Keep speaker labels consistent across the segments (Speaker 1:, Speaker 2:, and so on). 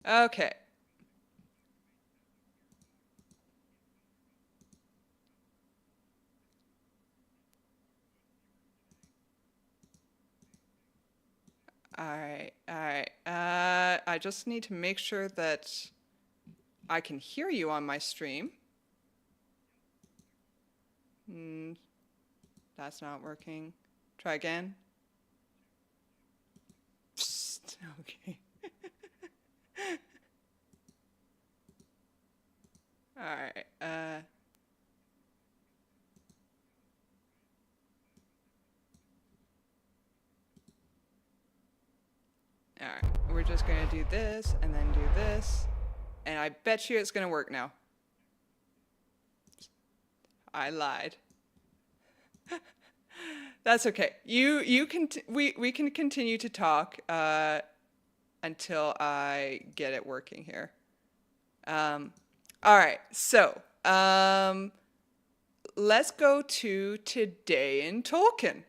Speaker 1: Okay. All right. All right. I just need to make sure that I can hear you on my stream. Mm, that's not working. Try again. Psst. Okay. All right. All right. We're just gonna do this and then do this, and I bet you it's gonna work now. I lied. That's okay. You can we can continue to talk until I get it working here. Um, all right. So let's go to today in Tolkien.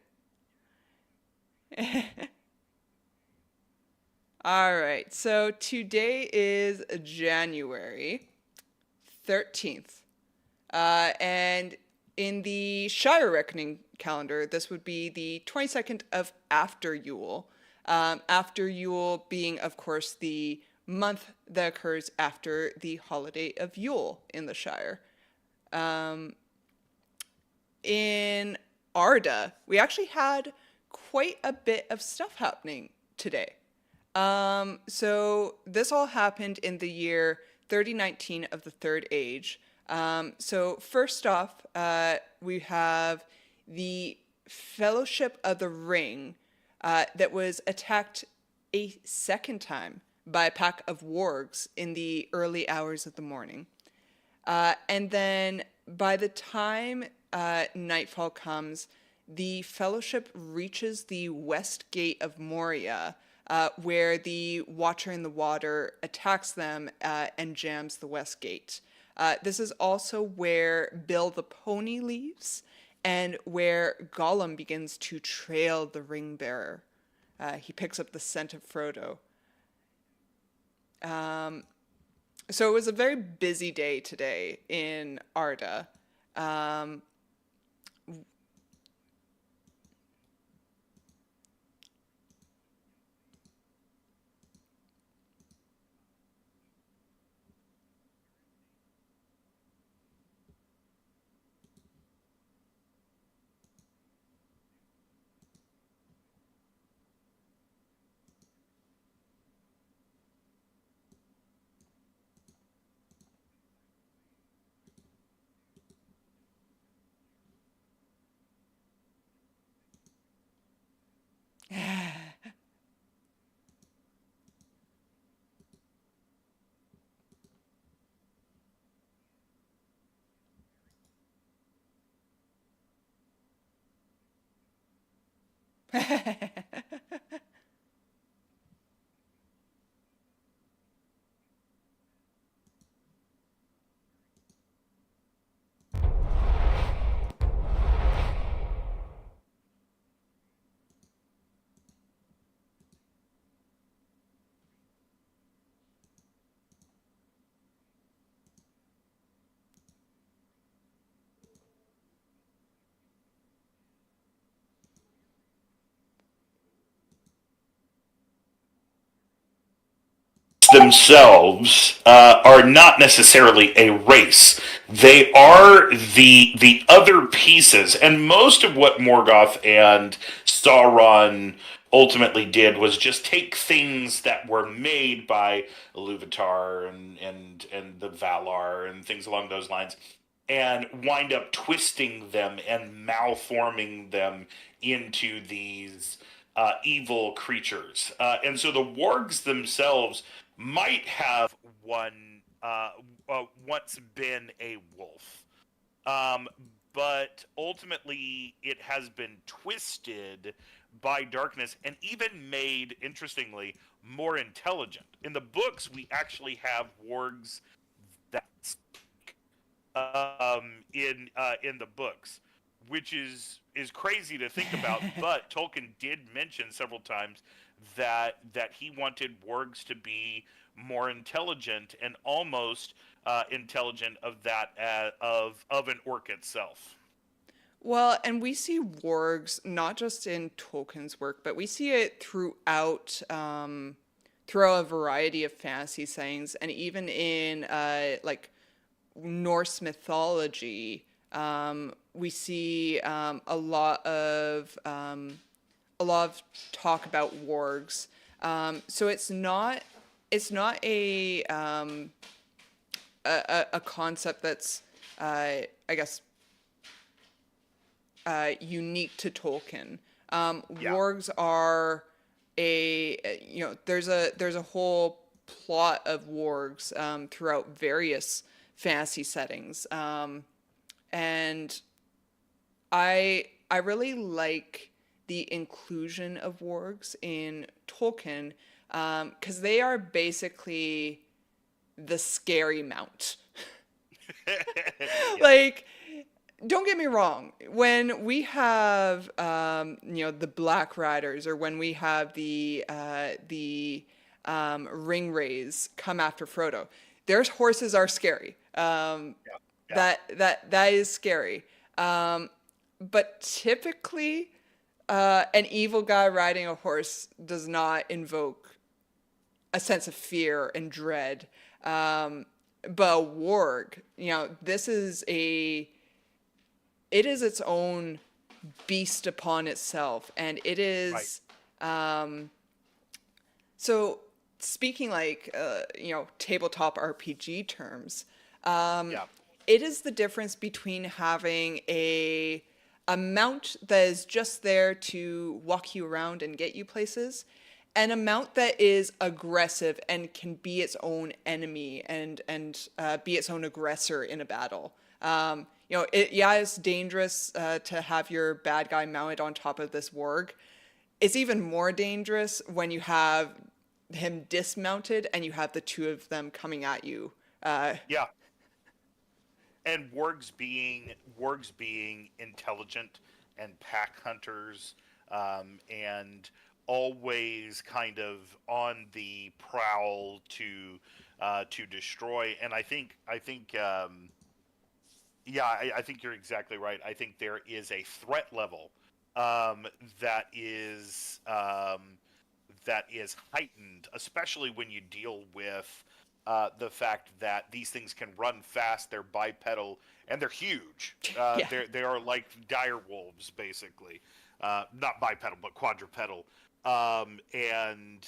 Speaker 1: All right. So today is January 13th. And in the Shire Reckoning calendar, this would be the 22nd of after Yule. After Yule being, of course, the month that occurs after the holiday of Yule in the Shire. Um, in Arda, we actually had quite a bit of stuff happening today. So this all happened in the year 3019 of the Third Age. So first off, we have the Fellowship of the Ring that was attacked a second time by a pack of wargs in the early hours of the morning. And then by the time nightfall comes, the Fellowship reaches the west gate of Moria, where the Watcher in the Water attacks them and jams the west gate. This is also where Bill the Pony leaves and where Gollum begins to trail the ring bearer. He picks up the scent of Frodo. Um, so it was a very busy day today in Arda. Um,
Speaker 2: themselves are not necessarily a race. They are the other pieces, and most of what Morgoth and Sauron ultimately did was just take things that were made by Iluvatar and the Valar and things along those lines, and wind up twisting them and malforming them into these evil creatures. And so the wargs themselves might have once been a wolf. Um, but ultimately, it has been twisted by darkness and even made, interestingly, more intelligent. In the books, we actually have wargs that in the books, is crazy to think about. But Tolkien did mention several times that he wanted wargs to be more intelligent and almost intelligent of that of an orc itself.
Speaker 1: Well, and we see wargs not just in Tolkien's work, but we see it throughout a variety of fantasy settings, and even in like Norse mythology. We see a lot of talk about wargs. So it's not a concept that's I guess unique to Tolkien.
Speaker 2: Yeah.
Speaker 1: Wargs are there's a whole plot of wargs throughout various fantasy settings, and I really like the inclusion of wargs in Tolkien because they are basically the scary mount.
Speaker 2: Yeah.
Speaker 1: Like, don't get me wrong. When we have, the Black Riders, or when we have the Ring Rays come after Frodo, their horses are scary.
Speaker 2: Yeah. Yeah.
Speaker 1: That is scary. But typically, an evil guy riding a horse does not invoke a sense of fear and dread. But a warg, it is its own beast upon itself, and it
Speaker 2: Right.
Speaker 1: is so speaking like tabletop RPG terms.
Speaker 2: Yeah.
Speaker 1: It is the difference between having a mount that is just there to walk you around and get you places, and a mount that is aggressive and can be its own enemy and be its own aggressor in a battle. It's dangerous to have your bad guy mounted on top of this warg. It's even more dangerous when you have him dismounted and you have the two of them coming at you.
Speaker 2: Yeah. And wargs being intelligent and pack hunters, and always kind of on the prowl to destroy. And I think you're exactly right. I think there is a threat level um, that is um, that is heightened, especially when you deal with the fact that these things can run fast, they're bipedal, and they're huge.
Speaker 1: Yeah.
Speaker 2: They are like dire wolves, basically. Not bipedal, but quadrupedal. And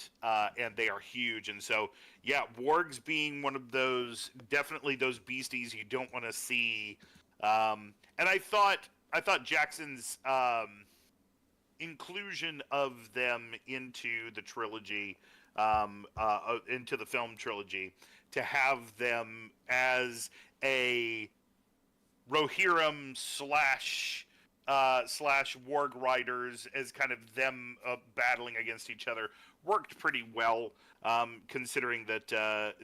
Speaker 2: they are huge, and so yeah, wargs being one of those, definitely those beasties you don't want to see. And I thought Jackson's inclusion of them into the trilogy, into the film trilogy, to have them as a Rohirrim slash warg riders, as kind of them battling against each other, worked pretty well, considering that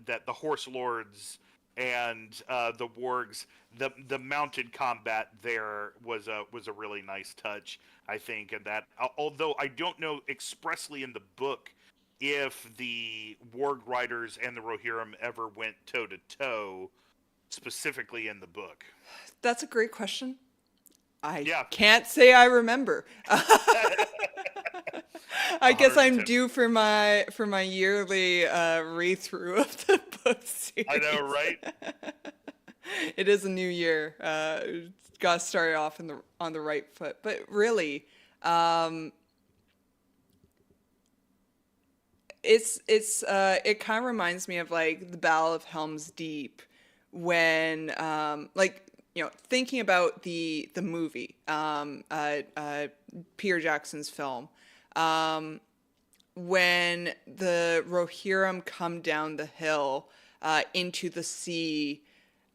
Speaker 2: that the horse lords and the wargs, the mounted combat there was a really nice touch, I think. And that, although I don't know expressly in the book if the warg riders and the Rohirrim ever went toe to toe specifically in the book.
Speaker 1: That's a great question. I
Speaker 2: Yeah.
Speaker 1: can't say I remember. I guess I'm
Speaker 2: 110.
Speaker 1: due for my yearly read through of the book series.
Speaker 2: I know, right?
Speaker 1: It is a new year. Got to start off on the right foot. But really, it kind of reminds me of like the Battle of Helm's Deep, when thinking about the movie, Peter Jackson's film, when the Rohirrim come down the hill into the sea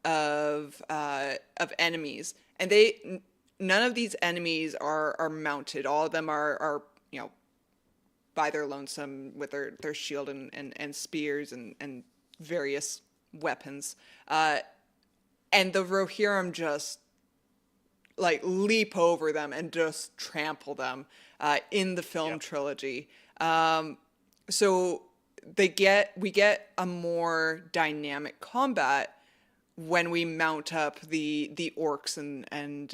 Speaker 1: of enemies, and none of these enemies are mounted. All of them are by their lonesome with their shield and spears and various weapons. And the Rohirrim just like leap over them and just trample them in the film
Speaker 2: Yep.
Speaker 1: trilogy. So we get a more dynamic combat when we mount up the orcs and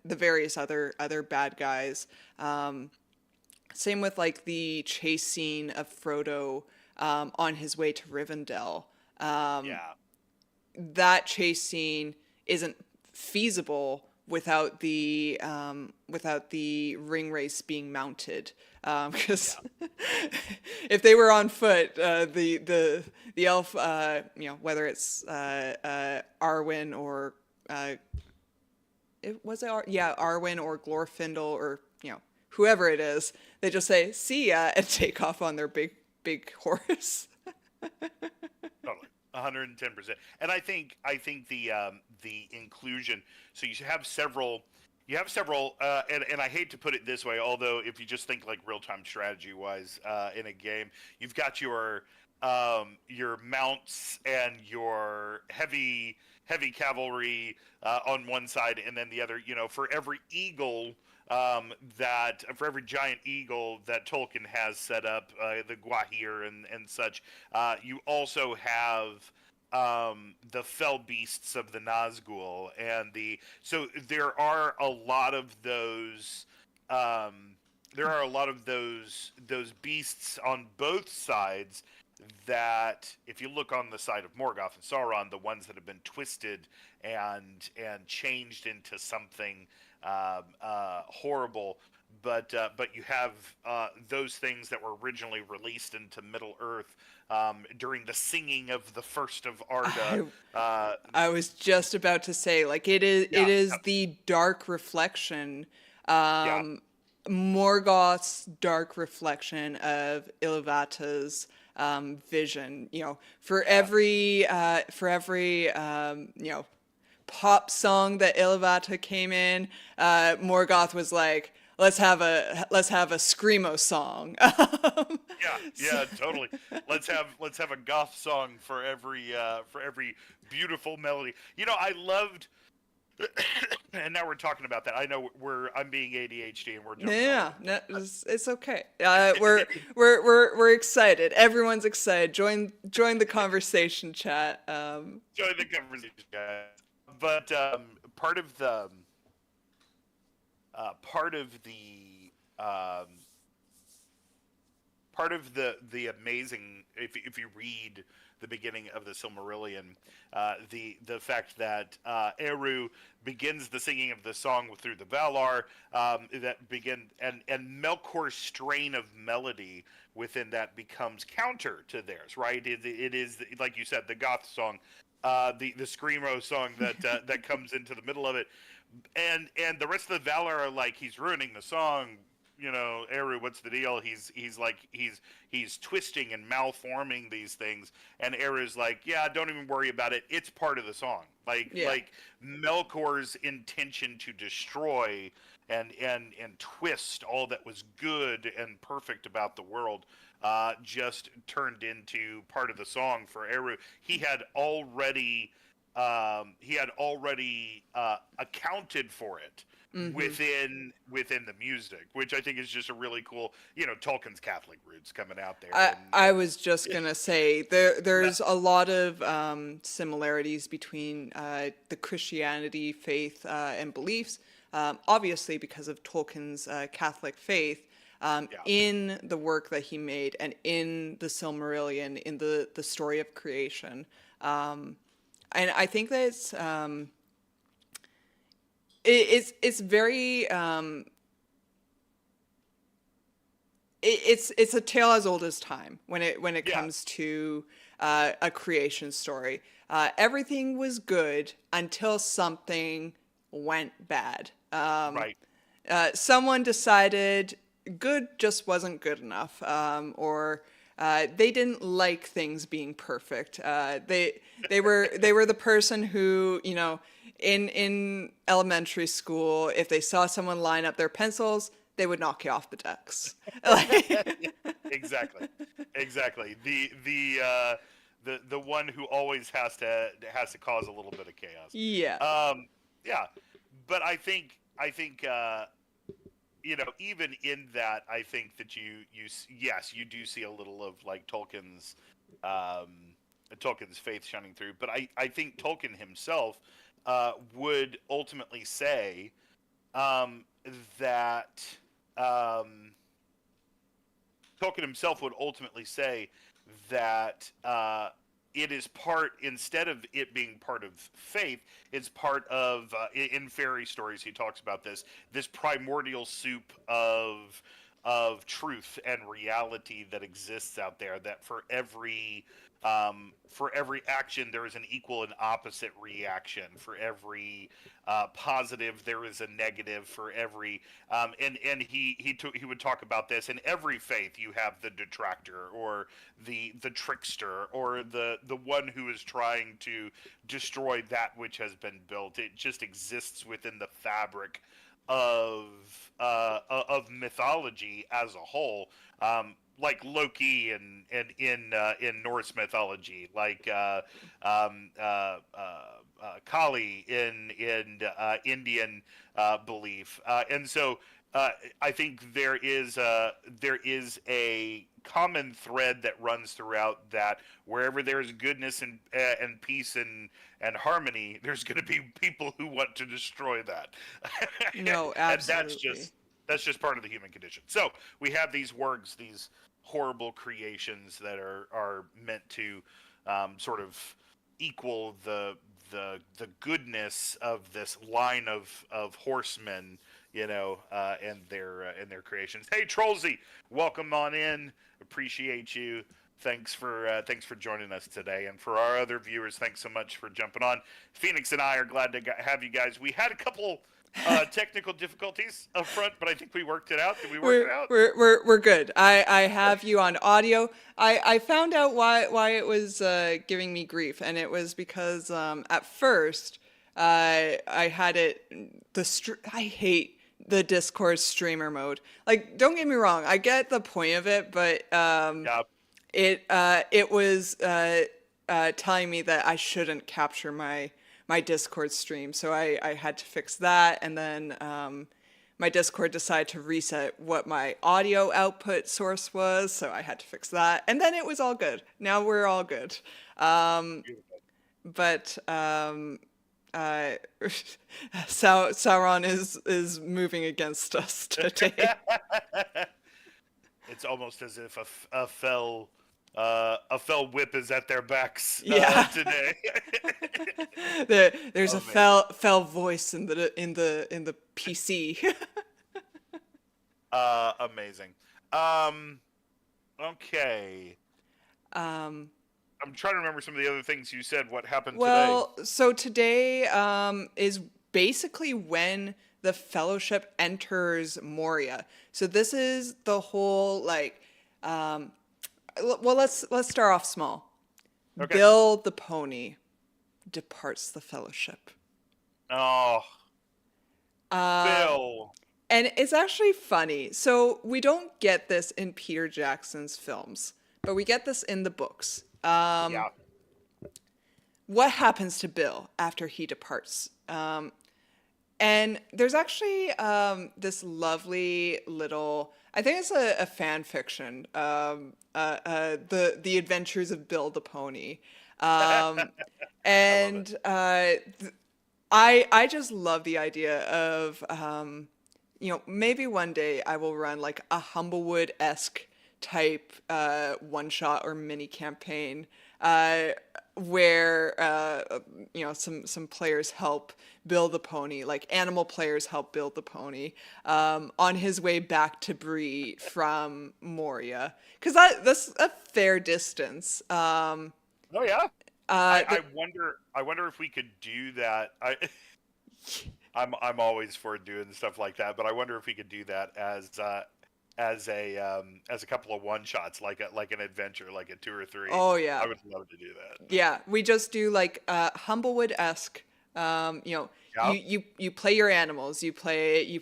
Speaker 1: the various other bad guys. Same with like the chase scene of Frodo on his way to Rivendell.
Speaker 2: Yeah.
Speaker 1: That chase scene isn't feasible without the ring race being mounted, because if they were on foot, the elf, whether it's Arwen or Arwen or Glorfindel or whoever it is, they just say see ya and take off on their big horse.
Speaker 2: Totally, 110%. And I think the inclusion. So you have several, and I hate to put it this way, although if you just think like real time strategy wise in a game, you've got your mounts and your heavy cavalry on one side, and then the other. For every eagle. For every giant eagle that Tolkien has set up, the Gwahir and such, you also have the fell beasts of the Nazgul, and so there are a lot of those. There are a lot of those beasts on both sides. That if you look on the side of Morgoth and Sauron, the ones that have been twisted and changed into something horrible, but you have those things that were originally released into Middle Earth during the singing of the First of Arda.
Speaker 1: I was just about to say, like, it is the dark reflection, Morgoth's dark reflection of Iluvatar's vision. For every pop song that Iluvatar came in, Morgoth was like, let's have a screamo song.
Speaker 2: Totally. Let's have a goth song for every beautiful melody. I loved. And now we're talking about that. I know I'm being ADHD and we're jumping.
Speaker 1: Yeah, no, it's okay. We're excited. Everyone's excited. Join the conversation chat.
Speaker 2: Join the conversation, guys. But part of the amazing, if you read the beginning of the Silmarillion, the fact that Eru begins the singing of the song through the Valar, and Melkor's strain of melody within that becomes counter to theirs, right? It is, like you said, the goth song, the screamo song that comes into the middle of it, and the rest of the Valar are like, he's ruining the song. Eru, what's the deal? He's twisting and malforming these things, and Eru's like, yeah, don't even worry about it. It's part of the song. Like Melkor's intention to destroy and twist all that was good and perfect about the world just turned into part of the song for Eru. He had already accounted for it. Mm-hmm. within the music, which I think is just a really cool, Tolkien's Catholic roots coming out there.
Speaker 1: I was just gonna say there's a lot of similarities between the Christianity faith and beliefs, obviously because of Tolkien's Catholic faith, in the work that he made and in the Silmarillion, in the story of creation, and I think that it's very it's a tale as old as time when it comes to a creation story. Everything was good until something went bad.
Speaker 2: Right.
Speaker 1: Someone decided good just wasn't good enough, or they didn't like things being perfect. They were the person who, in elementary school, if they saw someone line up their pencils, they would knock you off the decks.
Speaker 2: Exactly. The one who always has to cause a little bit of chaos.
Speaker 1: Yeah.
Speaker 2: but I think even in that, I think that yes, you do see a little of like Tolkien's faith shining through. But I think Tolkien himself would ultimately say um, that um, Tolkien himself would ultimately say that it is part, instead of it being part of faith, it's part of in fairy stories. He talks about this primordial soup of truth and reality that exists out there. That for every action there is an equal and opposite reaction. For every positive there is a negative. For every and he would talk about this. In every faith, you have the detractor, or the trickster, or the one who is trying to destroy that which has been built. It just exists within the fabric of mythology as a whole. Like Loki in Norse mythology, like Kali in Indian belief, and so I think there is a common thread that runs throughout that. Wherever there's goodness and peace and harmony, there's going to be people who want to destroy that.
Speaker 1: No,
Speaker 2: And
Speaker 1: absolutely.
Speaker 2: that's just part of the human condition. So we have these wargs, these horrible creations that are meant to sort of equal the goodness of this line of horsemen, and their creations. Hey, Trollsy, welcome on in. Appreciate you. Thanks for joining us today, and for our other viewers, thanks so much for jumping on. Phoenix and I are glad to have you guys. We had a couple technical difficulties up front, but I think we worked it out. Did we work it out?
Speaker 1: We're good. I have you on audio. I found out why it was giving me grief, and it was because at first I had it I hate the Discord streamer mode. Like, don't get me wrong, I get the point of it, but
Speaker 2: Yeah.
Speaker 1: it was telling me that I shouldn't capture my Discord stream, so I had to fix that, and then my Discord decided to reset what my audio output source was, so I had to fix that, and then it was all good. Now we're all good. But Sauron is moving against us today.
Speaker 2: It's almost as if a fell whip is at their backs
Speaker 1: Yeah.
Speaker 2: today.
Speaker 1: There's a
Speaker 2: Amazing.
Speaker 1: fell voice in the PC.
Speaker 2: Amazing. Okay. I'm trying to remember some of the other things you said. What happened today?
Speaker 1: Well, so today is basically when the Fellowship enters Moria. So this is the whole like, well, let's start off small.
Speaker 2: Okay.
Speaker 1: Bill the pony departs the Fellowship.
Speaker 2: Oh, Bill.
Speaker 1: And it's actually funny. So we don't get this in Peter Jackson's films, but we get this in the books.
Speaker 2: Yeah.
Speaker 1: What happens to Bill after he departs? And there's actually this lovely little, I think it's a fan fiction, the Adventures of Bill the Pony. And I just love the idea of, maybe one day I will run like a Humblewood-esque type one-shot or mini campaign where some players help build the pony, like animal players help build the pony on his way back to Bree from Moria, because that's a fair distance.
Speaker 2: Oh yeah. I wonder if we could do that. I'm always for doing stuff like that, but I wonder if we could do that as a couple of one shots, like an adventure, like a 2 or 3.
Speaker 1: Oh yeah.
Speaker 2: I would love to do that.
Speaker 1: Yeah, we just do like Humblewood-esque.
Speaker 2: Yeah.
Speaker 1: You play your animals. You play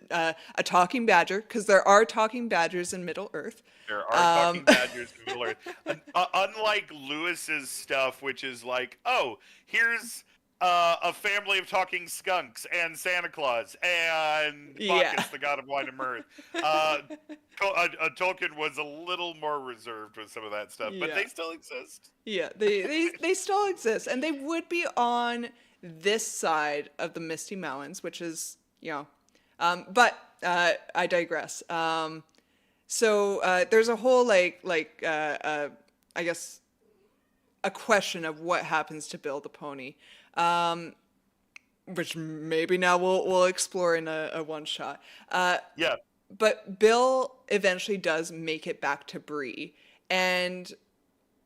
Speaker 1: a talking badger, because there are talking badgers in Middle Earth.
Speaker 2: There are talking badgers in Middle Earth. Unlike Lewis's stuff, which is like, oh, here's a family of talking skunks and Santa Claus and
Speaker 1: Yeah.
Speaker 2: Bacchus, the god of wine and mirth. Tolkien was a little more reserved with some of that stuff, but
Speaker 1: Yeah.
Speaker 2: they still exist.
Speaker 1: Yeah, they still exist, and they would be on this side of the Misty Mountains, which is, but I digress. So there's a whole I guess a question of what happens to Bill the Pony, which maybe now we'll explore in a one shot.
Speaker 2: Yeah.
Speaker 1: But Bill eventually does make it back to Bree, and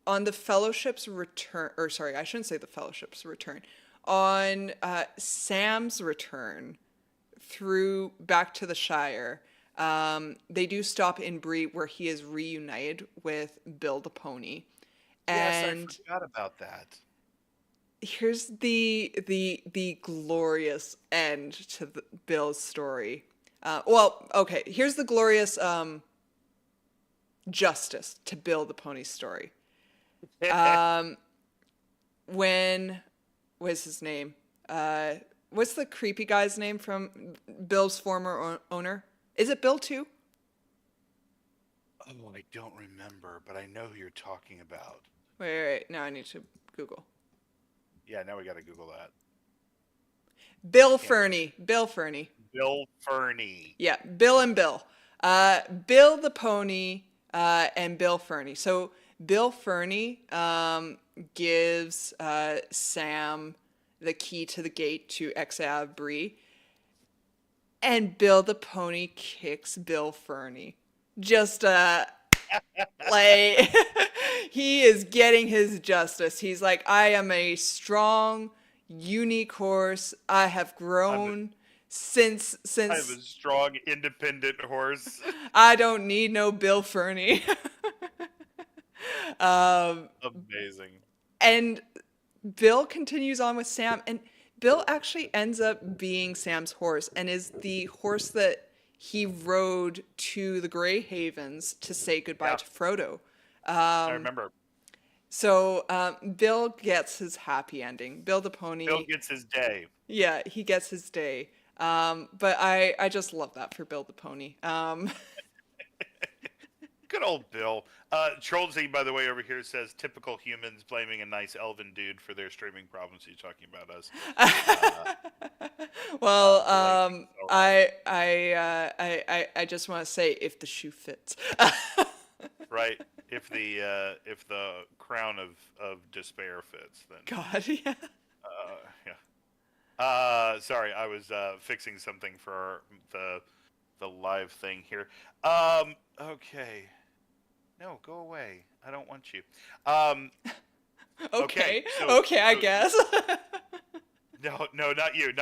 Speaker 1: on the Fellowship's return, or sorry, I shouldn't say the Fellowship's return, on Sam's return through back to the Shire, they do stop in Bree where he is reunited with Bill the Pony. And
Speaker 2: yes, I forgot about that.
Speaker 1: here's the glorious end to Bill's story. Okay, here's the glorious justice to Bill the Pony's story. When what's his name? What's the creepy guy's name from Bill's former owner? Is it Bill too?
Speaker 2: Oh, I don't remember, but I know who you're talking about.
Speaker 1: Wait. Now I need to Google.
Speaker 2: Yeah, now we got to Google that.
Speaker 1: Bill Ferny. Bill Ferny.
Speaker 2: Bill Ferny.
Speaker 1: Yeah, Bill and Bill. Bill the Pony and Bill Ferny. So Bill Ferny gives Sam the key to the gate to exit out of Bree. And Bill the Pony kicks Bill Ferny. Just like he is getting his justice. He's like, I am a strong, unique horse. I have grown since
Speaker 2: I have a strong, independent horse.
Speaker 1: I don't need no Bill Ferny.
Speaker 2: Amazing.
Speaker 1: And Bill continues on with Sam, and Bill actually ends up being Sam's horse and is the horse that he rode to the Grey Havens to say goodbye to Frodo.
Speaker 2: I remember.
Speaker 1: So Bill gets his happy ending. Bill the Pony.
Speaker 2: Bill gets his day.
Speaker 1: Yeah, he gets his day. But I just love that for Bill the Pony.
Speaker 2: Good old Bill. Trollsy, by the way, over here says typical humans blaming a nice elven dude for their streaming problems. He's talking about us.
Speaker 1: Well, I just want to say if the shoe fits.
Speaker 2: Right. If the crown of despair fits, then.
Speaker 1: God, yeah.
Speaker 2: Yeah. Sorry, I was fixing something for the live thing here. Okay. No, go away. I don't want you.
Speaker 1: Okay.
Speaker 2: So,
Speaker 1: okay, I guess.
Speaker 2: No, not you.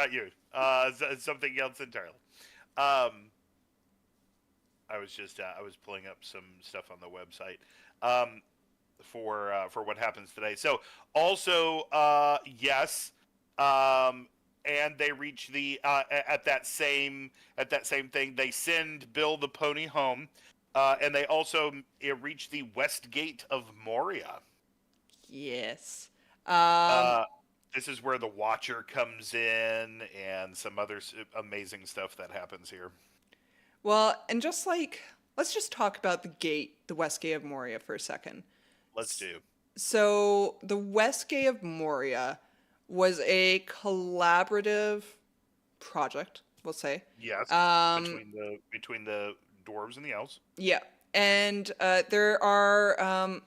Speaker 2: Something else entirely. I was pulling up some stuff on the website for what happens today. So also yes, and they reach the at that same thing. They send Bill the Pony home, and they also reach the West Gate of Moria.
Speaker 1: Yes.
Speaker 2: This is where the Watcher comes in, and some other amazing stuff that happens here.
Speaker 1: Well, and let's just talk about the West Gate of Moria for a second.
Speaker 2: Let's do.
Speaker 1: So the West Gate of Moria was a collaborative project, we'll say.
Speaker 2: Yes. Between the dwarves and the elves.
Speaker 1: Yeah, and there are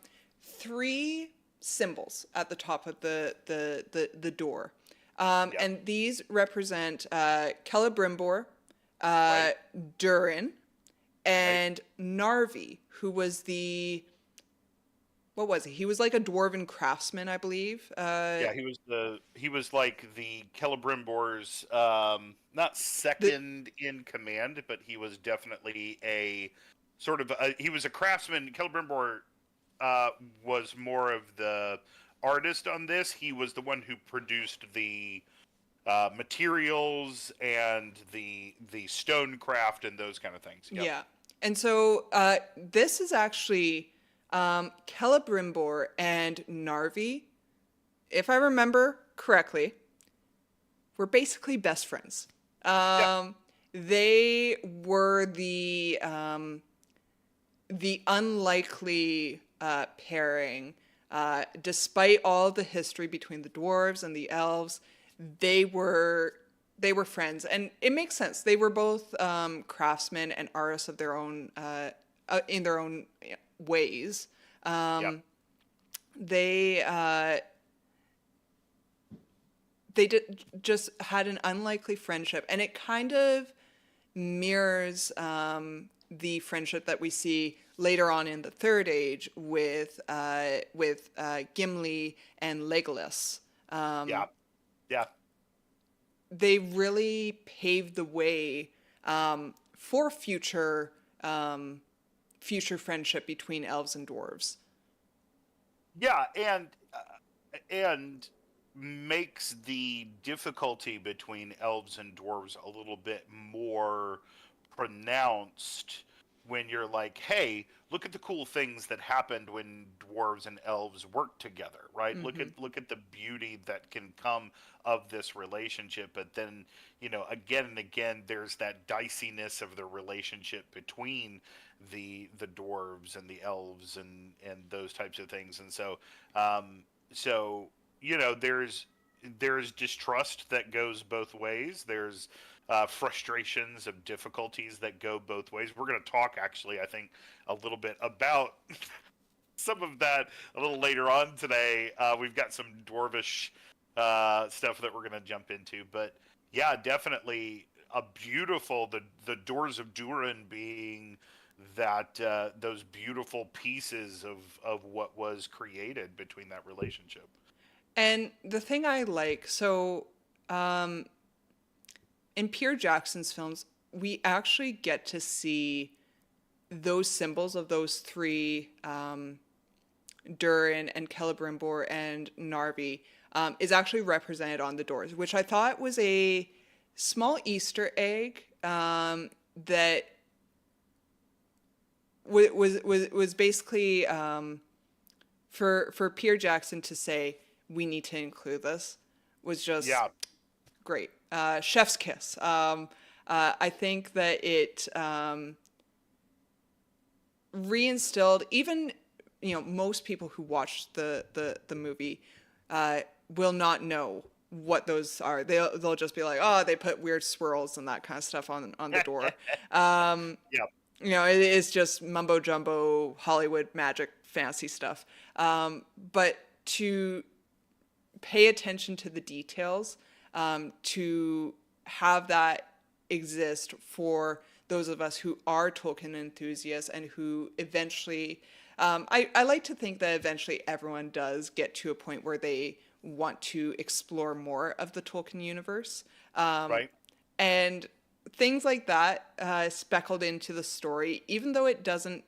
Speaker 1: 3 symbols at the top of the door, and these represent Celebrimbor,
Speaker 2: Right.
Speaker 1: Durin, and Narvi, who was what was he? He was like a dwarven craftsman, I believe.
Speaker 2: Yeah, he was like the Celebrimbor's not second in command, but he was definitely a sort of he was a craftsman. Celebrimbor was more of the artist on this. He was the one who produced the materials and the stonecraft and those kind of things. Yep.
Speaker 1: Yeah, and so this is actually Celebrimbor and Narvi, if I remember correctly, were basically best friends.
Speaker 2: Yeah.
Speaker 1: They were the unlikely pairing. Despite all the history between the dwarves and the elves, they were they were friends, and it makes sense. They were both craftsmen and artists of their own in their own ways.
Speaker 2: Yeah.
Speaker 1: They they did, just had an unlikely friendship, and it kind of mirrors the friendship that we see later on in the Third Age with Gimli and Legolas.
Speaker 2: Yeah. Yeah.
Speaker 1: They really paved the way for future friendship between elves and dwarves.
Speaker 2: Yeah, and makes the difficulty between elves and dwarves a little bit more pronounced when you're like, hey, look at the cool things that happened when dwarves and elves worked together, right? Look at the beauty that can come of this relationship. But then, again and again, there's that diciness of the relationship between the dwarves and the elves and those types of things. And so there's distrust that goes both ways. There's frustrations of difficulties that go both ways. We're going to talk, actually, I think, a little bit about some of that a little later on today. We've got some dwarvish stuff that we're going to jump into. But yeah, definitely a beautiful, the Doors of Durin being that those beautiful pieces of what was created between that relationship.
Speaker 1: And the thing I like, so in Peter Jackson's films, we actually get to see those symbols of those three, Durin and Celebrimbor and Narvi, is actually represented on the doors, which I thought was a small Easter egg that was basically for Peter Jackson to say we need to include this was just
Speaker 2: Yeah.
Speaker 1: great. Chef's kiss. I think that it reinstilled even most people who watch the movie will not know what those are. They'll just be like, oh, they put weird swirls and that kind of stuff on the door.
Speaker 2: Yeah.
Speaker 1: It is just mumbo jumbo Hollywood magic fantasy stuff. But to pay attention to the details, to have that exist for those of us who are Tolkien enthusiasts and who eventually, I like to think that eventually everyone does get to a point where they want to explore more of the Tolkien universe.
Speaker 2: Right.
Speaker 1: And things like that speckled into the story, even though it doesn't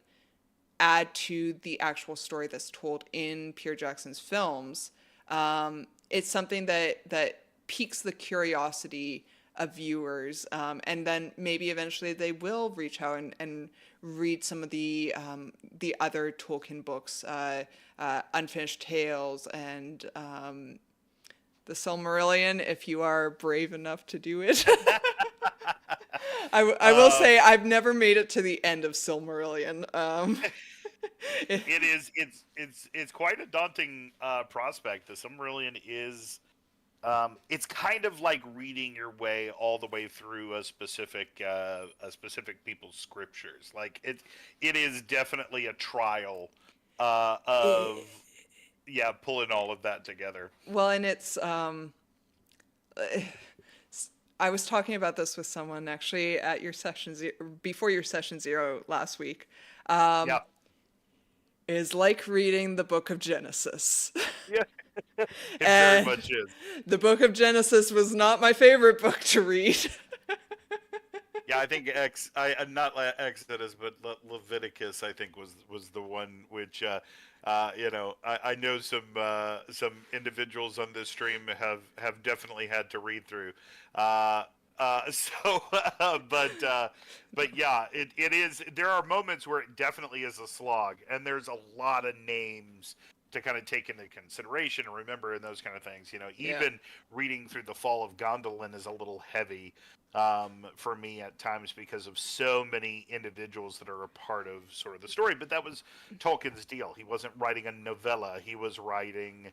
Speaker 1: add to the actual story that's told in Peter Jackson's films, it's something that piques the curiosity of viewers, and then maybe eventually they will reach out and read some of the other Tolkien books, Unfinished Tales and the Silmarillion, if you are brave enough to do it. I will say I've never made it to the end of Silmarillion.
Speaker 2: It's quite a daunting prospect. The Silmarillion is it's kind of like reading your way all the way through a specific people's scriptures. Like it is definitely a trial of pulling all of that together.
Speaker 1: Well, and it's I was talking about this with someone actually at your before your session 0 last week.
Speaker 2: Yeah.
Speaker 1: Is like reading the book of Genesis.
Speaker 2: Yeah. It very
Speaker 1: And
Speaker 2: much is.
Speaker 1: the book of Genesis was not my favorite book to read.
Speaker 2: Yeah, I think not Exodus, but Leviticus. I think was the one which I know some individuals on this stream have definitely had to read through. So, but yeah, it is. There are moments where it definitely is a slog, and there's a lot of names kind of take into consideration and remember and those kind of things.
Speaker 1: Yeah.
Speaker 2: Even reading through the Fall of Gondolin is a little heavy for me at times because of so many individuals that are a part of sort of the story. But that was Tolkien's deal. He wasn't writing a novella. He was writing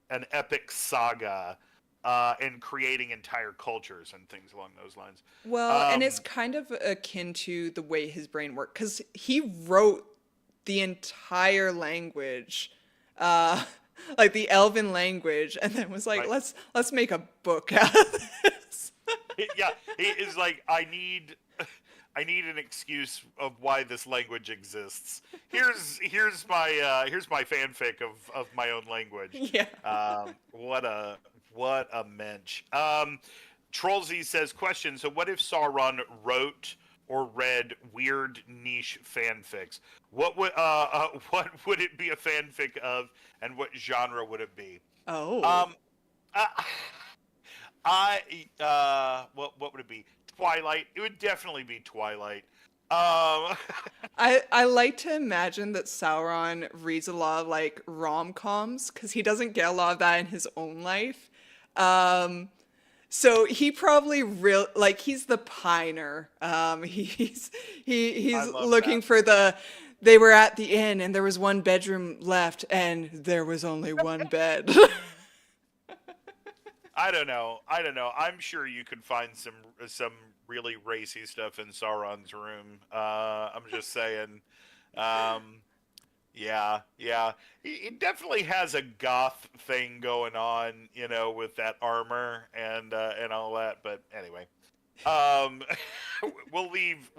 Speaker 2: an epic saga and creating entire cultures and things along those lines.
Speaker 1: Well, and it's kind of akin to the way his brain worked because he wrote the entire language, uh, like the Elven language, and then was like,
Speaker 2: Right.
Speaker 1: let's make a book out of this.
Speaker 2: Yeah, he is like, I need an excuse of why this language exists. Here's my fanfic of my own language.
Speaker 1: Yeah.
Speaker 2: What a mensch. Trollsy says, question, so what if Sauron wrote or read weird niche fanfics? What would it be a fanfic of, and what genre would it be?
Speaker 1: Oh.
Speaker 2: Uh, what would it be? Twilight. It would definitely be Twilight.
Speaker 1: I like to imagine that Sauron reads a lot of like rom-coms because he doesn't get a lot of that in his own life. So he probably he's the piner. He's looking
Speaker 2: that.
Speaker 1: for they were at the inn and there was one bedroom left and there was only one bed.
Speaker 2: I don't know. I'm sure you could find some really racy stuff in Sauron's room. I'm just saying. Yeah. He definitely has a goth thing going on, with that armor and all that. But anyway, we'll leave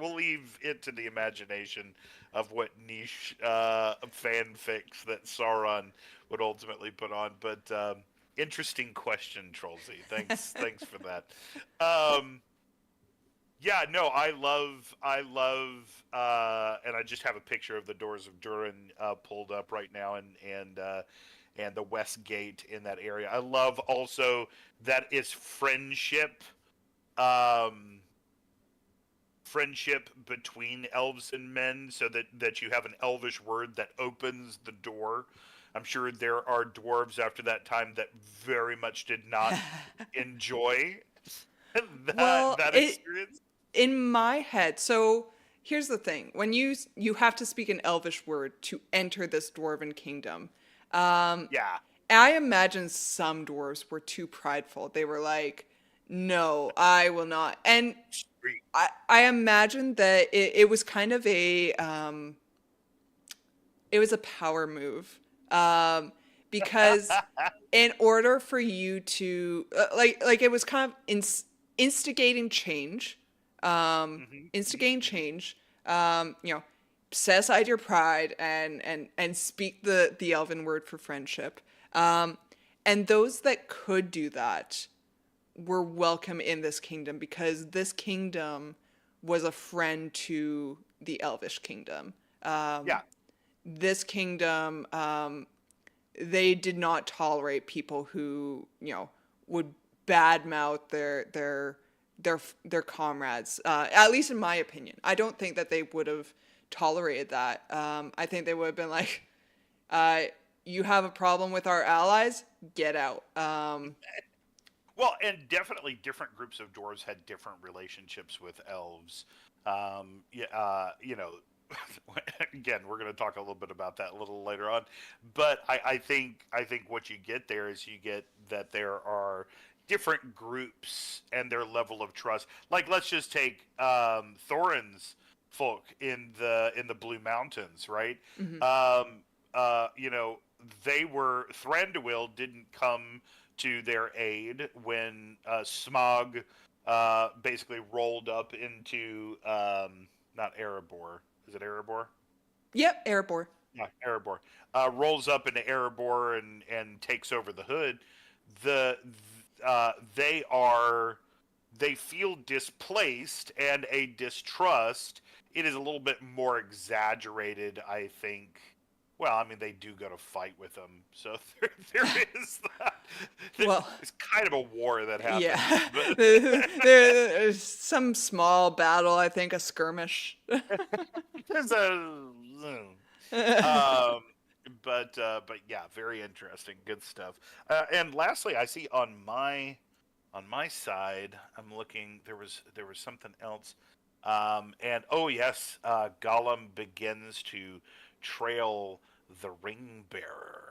Speaker 2: it to the imagination of what niche fanfics that Sauron would ultimately put on. But interesting question, Trollsy. Thanks for that. Yeah, no, I love, and I just have a picture of the Doors of Durin pulled up right now, and the West Gate in that area. I love also that it's friendship between elves and men, so that you have an elvish word that opens the door. I'm sure there are dwarves after that time that very much did not enjoy that experience.
Speaker 1: In my head, so here's the thing: when you have to speak an Elvish word to enter this dwarven kingdom,
Speaker 2: Yeah.
Speaker 1: I imagine some dwarves were too prideful. They were like, "No, I will not." And I imagine that it was kind of it was a power move, because in order for you to like it was kind of instigating change. Instigating change, set aside your pride and speak the elven word for friendship. And those that could do that were welcome in this kingdom because this kingdom was a friend to the Elvish kingdom.
Speaker 2: Yeah.
Speaker 1: This kingdom, they did not tolerate people who, would badmouth their comrades, at least in my opinion. I don't think that they would have tolerated that. I think they would have been like, you have a problem with our allies? Get out.
Speaker 2: Well, and definitely different groups of dwarves had different relationships with elves. Again, we're going to talk a little bit about that a little later on. But I think what you get there is you get that there are different groups and their level of trust. Like, let's just take Thorin's folk in the Blue Mountains, right?
Speaker 1: Mm-hmm.
Speaker 2: They were Thranduil didn't come to their aid when Smog basically rolled up into not Erebor. Is it Erebor?
Speaker 1: Yep, Erebor.
Speaker 2: Yeah, Erebor. Rolls up into Erebor and takes over the hood. They feel displaced and a distrust. It is a little bit more exaggerated, I think. Well, I mean, they do go to fight with them, so there is that.
Speaker 1: Well,
Speaker 2: it's kind of a war that happens.
Speaker 1: Yeah, there's some small battle, I think, a skirmish.
Speaker 2: There's a, but yeah, very interesting, good stuff. And lastly, I see on my side, I'm looking. There was something else, and oh yes, Gollum begins to trail the ring bearer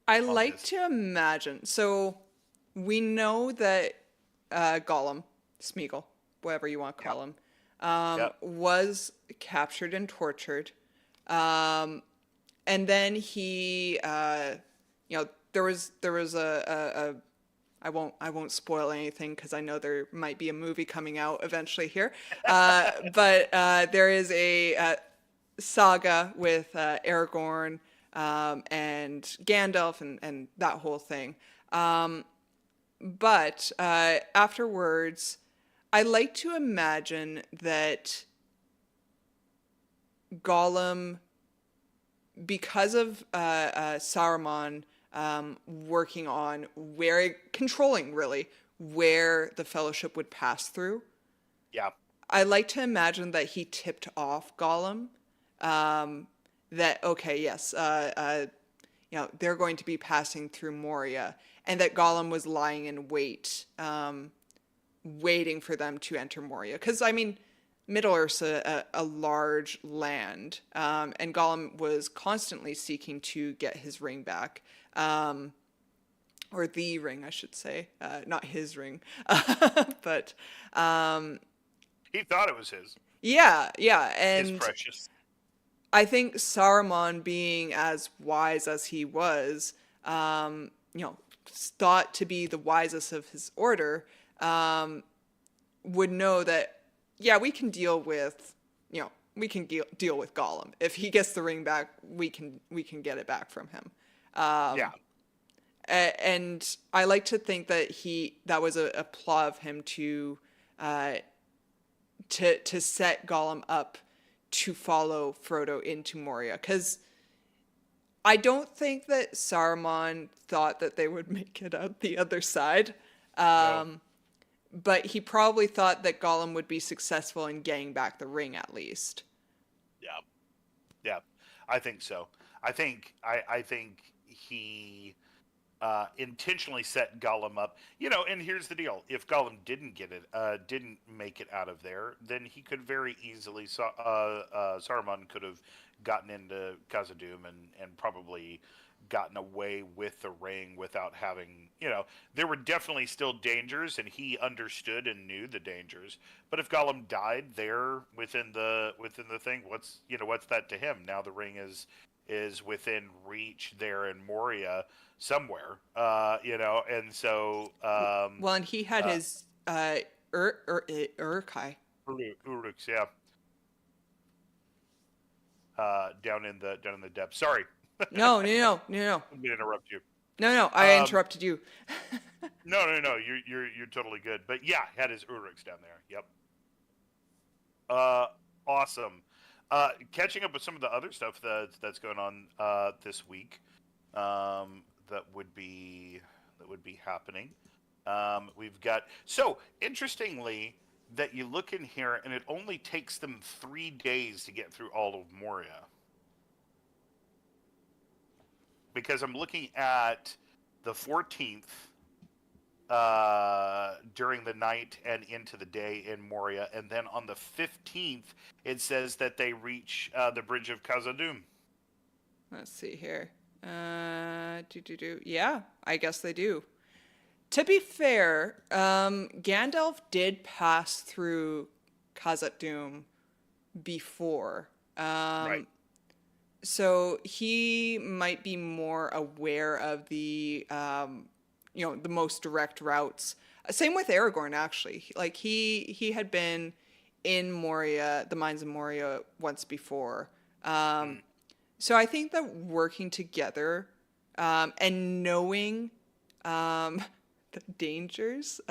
Speaker 1: I
Speaker 2: on
Speaker 1: like
Speaker 2: this.
Speaker 1: to imagine. So we know that Gollum, Smeagol, whatever you want to
Speaker 2: Yep,
Speaker 1: call him,
Speaker 2: yep,
Speaker 1: was captured and tortured. Um, and then he, there was a I won't spoil anything because I know there might be a movie coming out eventually here. But there is a saga with Aragorn and Gandalf and that whole thing. But afterwards, I like to imagine that Gollum, because of Saruman working on controlling really where the Fellowship would pass through,
Speaker 2: yeah,
Speaker 1: I like to imagine that he tipped off Gollum that okay, yes, they're going to be passing through Moria, and that Gollum was lying in wait, waiting for them to enter Moria. Because I mean, Middle Earth's a large land, and Gollum was constantly seeking to get his ring back. Or the ring, I should say, not his ring, but
Speaker 2: he thought it was his,
Speaker 1: yeah,
Speaker 2: his
Speaker 1: and
Speaker 2: precious.
Speaker 1: I think Saruman, being as wise as he was, thought to be the wisest of his order, would know that, yeah, we can deal with Gollum. If he gets the ring back, we can get it back from him.
Speaker 2: Yeah,
Speaker 1: And I like to think that that was a plot of him uh, to set Gollum up to follow Frodo into Moria, because I don't think that Saruman thought that they would make it out the other side,
Speaker 2: no,
Speaker 1: but he probably thought that Gollum would be successful in getting back the ring at least.
Speaker 2: yeah, yeah. I think so. I think he intentionally set Gollum up. And here's the deal: if Gollum didn't make it out of there, then he could very easily. Saruman could have gotten into Khazad-dûm and probably gotten away with the ring without having. There were definitely still dangers, and he understood and knew the dangers. But if Gollum died there within the thing, what's that to him? Now the ring is within reach there in Moria somewhere, and so
Speaker 1: Well, and he had
Speaker 2: uh,
Speaker 1: his Uruk-hai.
Speaker 2: Uruks, yeah, down in the depths. Sorry,
Speaker 1: No, no, no, no, no,
Speaker 2: I'm gonna interrupt you.
Speaker 1: no, no. I
Speaker 2: Um,
Speaker 1: interrupted you.
Speaker 2: no, no, no, you're totally good. But yeah, had his Uruks down there. Yep. Uh, awesome. Catching up with some of the other stuff that's going on this week, that would be happening. We've got so interestingly that you look in here and it only takes them 3 days to get through all of Moria, because I'm looking at the 14th during the night and into the day in Moria, and then on the 15th it says that they reach the bridge of Khazad-dûm.
Speaker 1: Let's see here. Yeah, I guess they do. To be fair, Gandalf did pass through Khazad-dûm before.
Speaker 2: Right.
Speaker 1: So he might be more aware of the most direct routes. Same with Aragorn, actually. Like he had been in Moria, the mines of Moria, once before.
Speaker 2: Mm,
Speaker 1: So I think that working together, and knowing the dangers,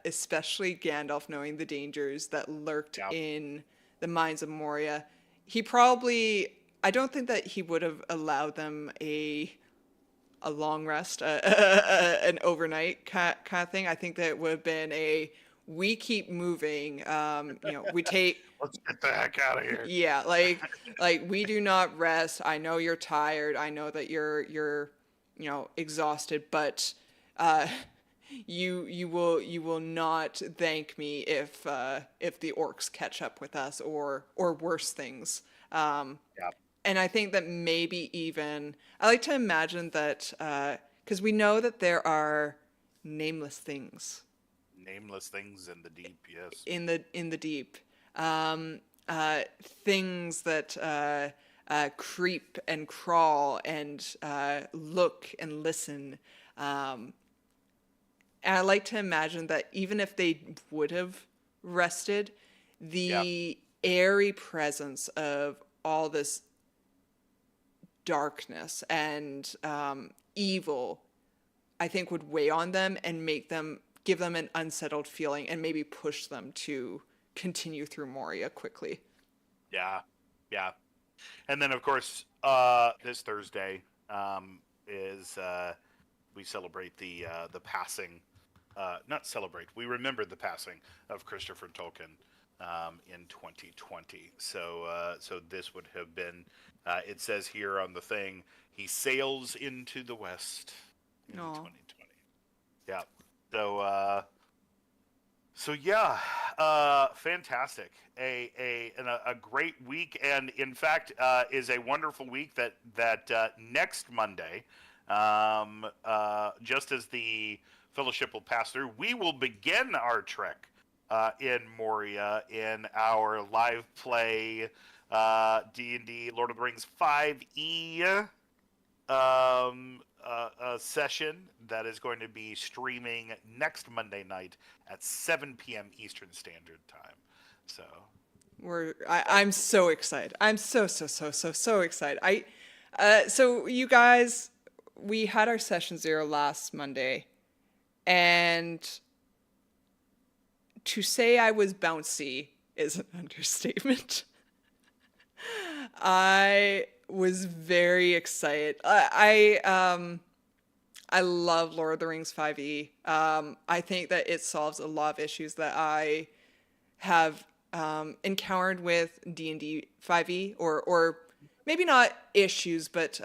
Speaker 1: especially Gandalf knowing the dangers that lurked
Speaker 2: yeah.
Speaker 1: in the mines of Moria, he probably, I don't think that he would have allowed them a long rest, an overnight kind of thing. I think that it would have been we keep moving. We take,
Speaker 2: Let's get the heck out of here.
Speaker 1: yeah, like we do not rest. I know you're tired. I know that you're exhausted, but uh, you will not thank me if the orcs catch up with us or worse things.
Speaker 2: Yeah.
Speaker 1: And I think that maybe even I like to imagine that because we know that there are nameless things
Speaker 2: Nameless things in the deep, yes.
Speaker 1: in the deep, things that creep and crawl and look and listen. And I like to imagine that even if they would have rested,
Speaker 2: Yeah.
Speaker 1: the airy presence of all this darkness and evil, I think, would weigh on them and give them an unsettled feeling and maybe push them to continue through Moria quickly.
Speaker 2: Yeah. Yeah. And then, of course, this Thursday is we celebrate the passing. Not celebrate. We remember the passing of Christopher Tolkien in 2020. So this would have been. It says here on the thing, he sails into the west in
Speaker 1: Aw.
Speaker 2: 2020. Yeah. So yeah, fantastic. A great week, and in fact, is a wonderful week that next Monday, just as the fellowship will pass through, we will begin our trek in Moria in our live play D&D Lord of the Rings 5e session that is going to be streaming next Monday night at 7 p.m. Eastern Standard Time. So
Speaker 1: I'm so excited. I'm so excited. So you guys, we had our session 0 last Monday, and to say I was bouncy is an understatement. I was very excited. I love Lord of the Rings 5e. I think that it solves a lot of issues that I have encountered with D&D 5e, or maybe not issues, but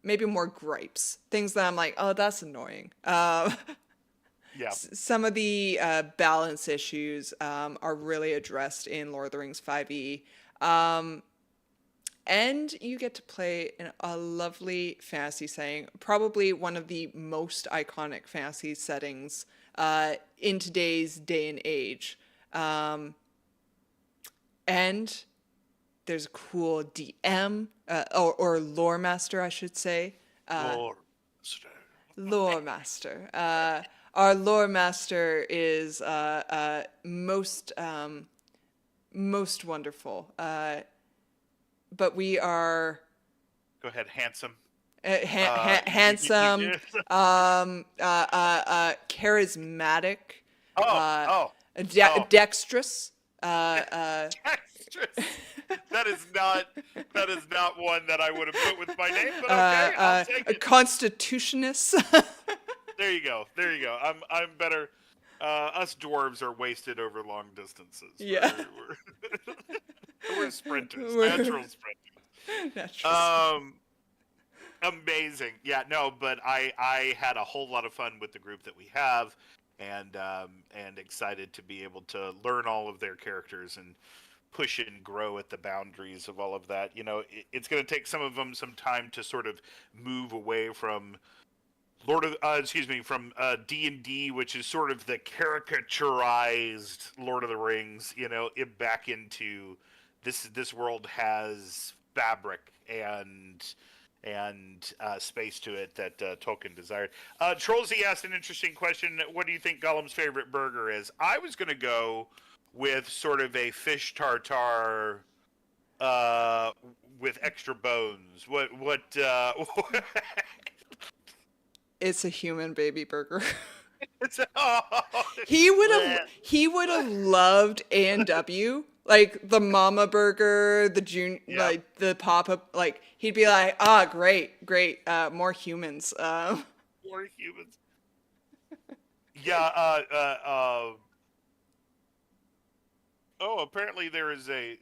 Speaker 1: maybe more gripes. Things that I'm like, oh, that's annoying.
Speaker 2: yeah,
Speaker 1: Some of the balance issues are really addressed in Lord of the Rings 5e. And you get to play in a lovely fantasy setting, probably one of the most iconic fantasy settings in today's day and age. And there's a cool DM, or lore master, I should say. Lore master. Our lore master is most wonderful. But we are
Speaker 2: go ahead, handsome.
Speaker 1: Handsome, charismatic, dexterous.
Speaker 2: Dexterous. That is not one that I would have put with my name, but okay, I'll take
Speaker 1: a
Speaker 2: it.
Speaker 1: constitutionist.
Speaker 2: There you go. I'm better. Us dwarves are wasted over long distances.
Speaker 1: Yeah.
Speaker 2: We're sprinters, natural sprinters. Amazing. Yeah, no, but I had a whole lot of fun with the group that we have, and excited to be able to learn all of their characters and push and grow at the boundaries of all of that. It's going to take some of them some time to sort of move away from from D&D, which is sort of the caricaturized Lord of the Rings, back into this world has fabric and space to it that Tolkien desired. Trollsy asked an interesting question. What do you think Gollum's favorite burger is? I was going to go with sort of a fish tartare with extra bones. What
Speaker 1: It's a human baby burger.
Speaker 2: Oh,
Speaker 1: He would have loved A&W, like the Mama Burger, the like the pop-up. Like he'd be like, great, more humans.
Speaker 2: More humans. Yeah. Oh, apparently there is a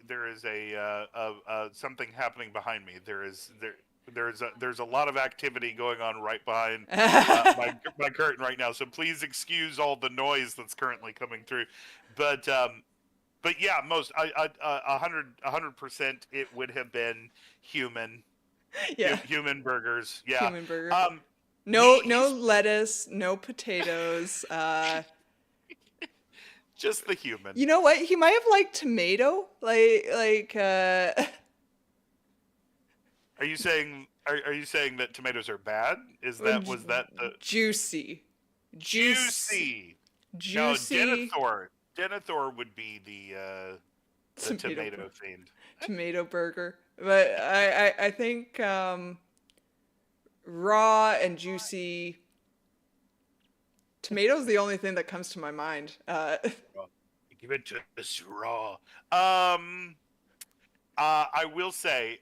Speaker 2: something happening behind me. There's a lot of activity going on right behind my curtain right now. So please excuse all the noise that's currently coming through. But yeah, most 100% it would have been human
Speaker 1: Yeah,
Speaker 2: human burgers. Yeah.
Speaker 1: human burger.
Speaker 2: Um.
Speaker 1: No, no
Speaker 2: He's
Speaker 1: lettuce, no potatoes.
Speaker 2: just the human.
Speaker 1: You know what? He might have liked tomato.
Speaker 2: Are you saying that tomatoes are bad? Was that the
Speaker 1: Juicy, juice,
Speaker 2: juicy? No,
Speaker 1: juicy
Speaker 2: Denethor would be the
Speaker 1: tomato
Speaker 2: tomato fiend.
Speaker 1: tomato burger. But I think raw and juicy tomato's the only thing that comes to my mind.
Speaker 2: Give it to us raw. I will say,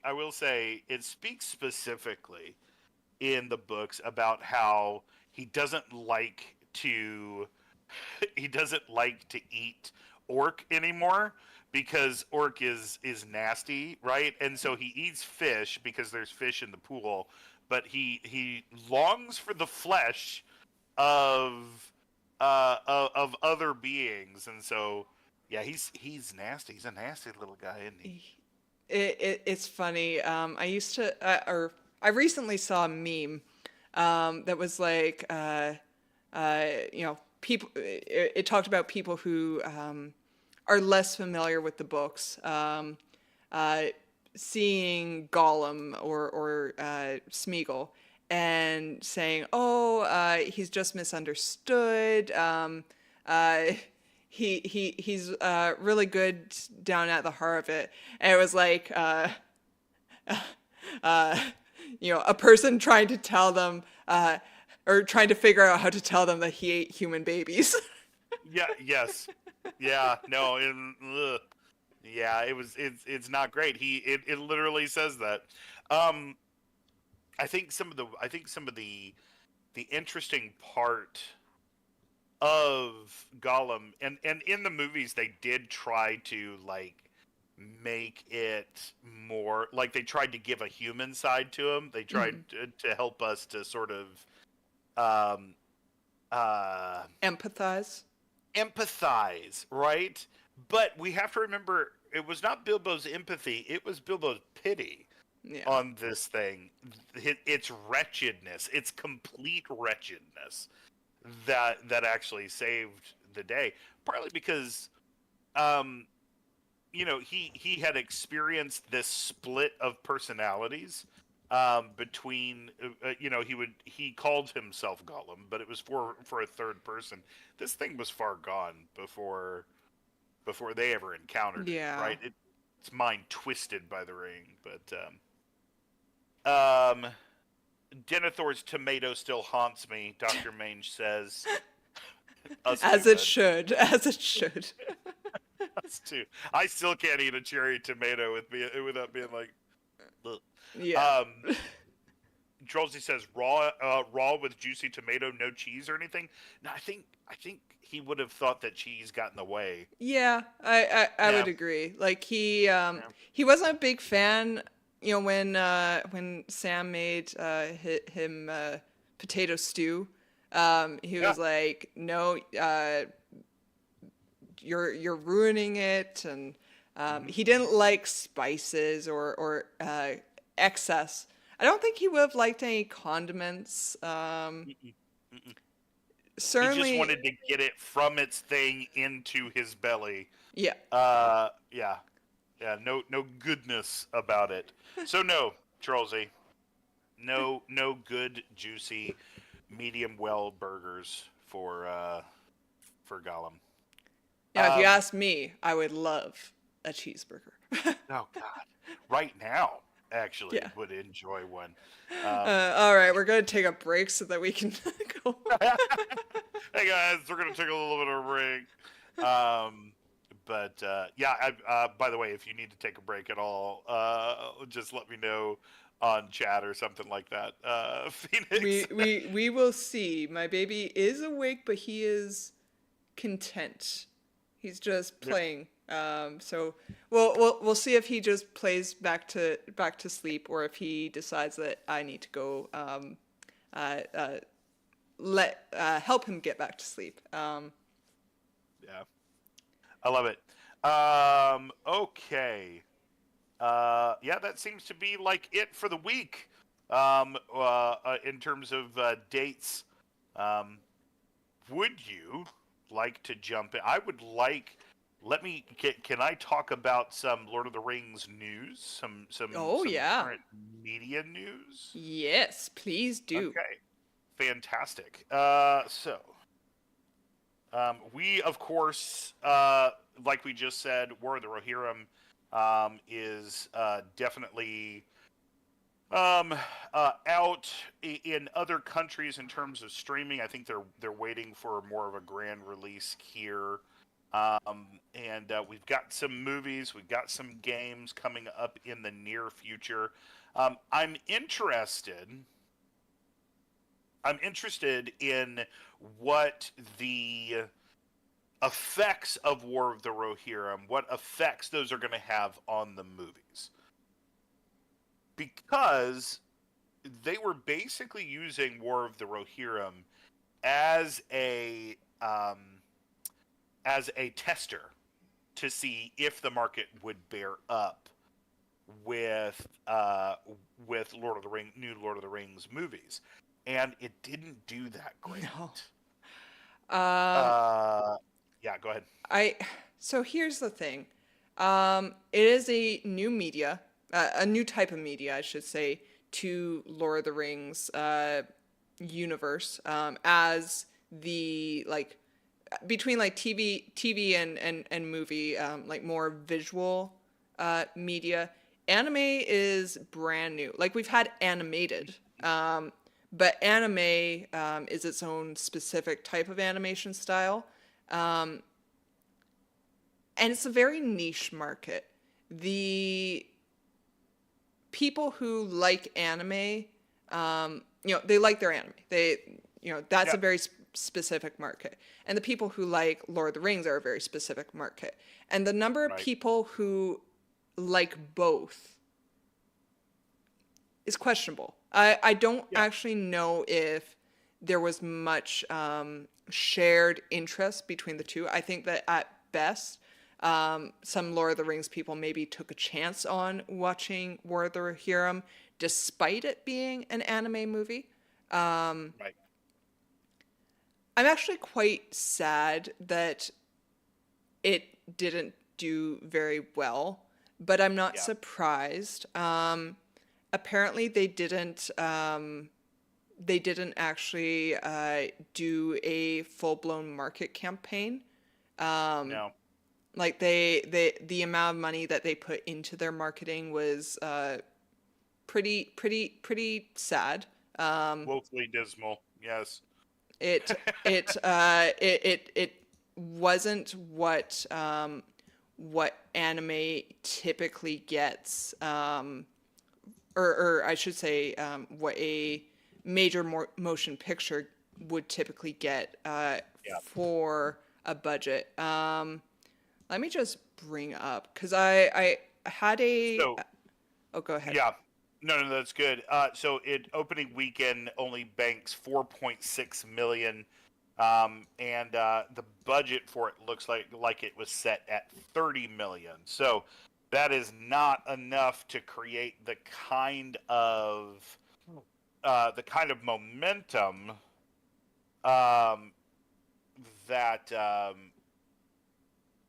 Speaker 2: it speaks specifically in the books about how he doesn't like to he doesn't like to eat orc anymore because orc is nasty, right? And so he eats fish because there's fish in the pool, but he longs for the flesh of of other beings, and so yeah, he's nasty. He's a nasty little guy, isn't he?
Speaker 1: It's funny. Or I recently saw a meme that was like, people. It talked about people who are less familiar with the books, seeing Gollum or Smeagol and saying, "Oh, he's just misunderstood. He's really good down at the heart of it." And it was like, a person trying to tell them, or trying to figure out how to tell them that he ate human babies.
Speaker 2: Yeah. Yes. Yeah. No. Ugh. Yeah. It's not great. It literally says that. Um. I think some of the interesting part of Gollum, and in the movies they did try to like make it more like they tried to give a human side to him. They tried to help us to sort of um uh
Speaker 1: Empathize.
Speaker 2: empathize, right? But we have to remember it was not Bilbo's empathy, it was Bilbo's pity
Speaker 1: Yeah.
Speaker 2: on this thing. It's wretchedness, it's complete wretchedness that actually saved the day. Partly because um he had experienced this split of personalities between he called himself Gollum, but it was for a third person. This thing was far gone before they ever encountered it,
Speaker 1: Yeah.
Speaker 2: right? Its mind twisted by the ring, but um Denethor's tomato still haunts me, Dr. Mange says. Us too,
Speaker 1: As it
Speaker 2: bud.
Speaker 1: should. As it should.
Speaker 2: Us too. I still can't eat a cherry tomato without being like, ugh.
Speaker 1: Yeah.
Speaker 2: Um, Drolsey says raw with juicy tomato, no cheese or anything. No, I think he would have thought that cheese got in the way.
Speaker 1: Yeah, I
Speaker 2: Yeah.
Speaker 1: would agree. Like he
Speaker 2: Yeah.
Speaker 1: he wasn't a big fan, when Sam made him potato stew. He
Speaker 2: Yeah.
Speaker 1: was like, "No, you're ruining it," and
Speaker 2: Mhm.
Speaker 1: he didn't like spices or excess. I don't think he would have liked any condiments.
Speaker 2: Mm-mm. Mm-mm. He just
Speaker 1: Certainly,
Speaker 2: wanted to get it from its thing into his belly.
Speaker 1: yeah.
Speaker 2: Yeah. Yeah, no goodness about it. So no, Charlesy, no good juicy medium well burgers for Gollum.
Speaker 1: Now, if you
Speaker 2: Um
Speaker 1: ask me, I would love a cheeseburger.
Speaker 2: oh god. Right now actually
Speaker 1: Yeah.
Speaker 2: would enjoy one. Um
Speaker 1: All right, we're gonna take a break so that we can go.
Speaker 2: Hey guys, we're gonna take a little bit of a break. But yeah, by the way, if you need to take a break at all, just let me know on chat or something like that. Phoenix.
Speaker 1: We will see. My baby is awake, but he is content. He's just
Speaker 2: Yep.
Speaker 1: playing. So we'll see if he just plays back to sleep, or if he decides that I need to go uh, uh, let help him get back to sleep.
Speaker 2: Yeah, I love it. Okay. Yeah, that seems to be like it for the week. In terms of dates, um, would you like to jump in? I would like. Let me. Can I talk about some Lord of the Rings news?
Speaker 1: Oh
Speaker 2: Some
Speaker 1: yeah,
Speaker 2: current media news.
Speaker 1: yes, please do.
Speaker 2: Okay, fantastic. We of course, like we just said, War of the Rohirrim is definitely out in other countries in terms of streaming. I think they're waiting for more of a grand release here. And we've got some movies, we've got some games coming up in the near future. I'm interested. I'm interested in what the effects of War of the Rohirrim, what effects those are going to have on the movies, because they were basically using War of the Rohirrim as a um, as a tester to see if the market would bear up with new Lord of the Rings movies, and it didn't do that great.
Speaker 1: No. Um,
Speaker 2: Uh, yeah, go ahead.
Speaker 1: I so here's the thing. It is a new media, a new type of media, I should say, to Lord of the Rings universe. As the like between like TV and movie, like more visual media. Anime is brand new. Like we've had animated, but anime is its own specific type of animation style. And it's a very niche market. The people who like anime, they like their anime. That's
Speaker 2: Yeah,
Speaker 1: a very specific market. And the people who like Lord of the Rings are a very specific market. And the number of
Speaker 2: right.
Speaker 1: people who like both is questionable. I don't
Speaker 2: Yeah,
Speaker 1: actually know if there was much shared interest between the two. I think that at best, some Lord of the Rings people maybe took a chance on watching War of the Rohirrim, despite it being an anime movie.
Speaker 2: right.
Speaker 1: I'm actually quite sad that it didn't do very well, but I'm not
Speaker 2: Yeah,
Speaker 1: surprised. Apparently, they didn't actually do a full blown market campaign.
Speaker 2: no.
Speaker 1: Like the amount of money that they put into their marketing was pretty sad.
Speaker 2: Woefully dismal. Yes.
Speaker 1: It it wasn't what anime typically gets, or I should say, what a major motion picture would typically get
Speaker 2: Yeah.
Speaker 1: for a budget. Let me just bring up because I had a.
Speaker 2: So
Speaker 1: Oh, go ahead.
Speaker 2: yeah, no, that's good. So it opening weekend only banks 4.6 million, and the budget for it looks like it was set at 30 million. So that is not enough to create the kind of momentum um, that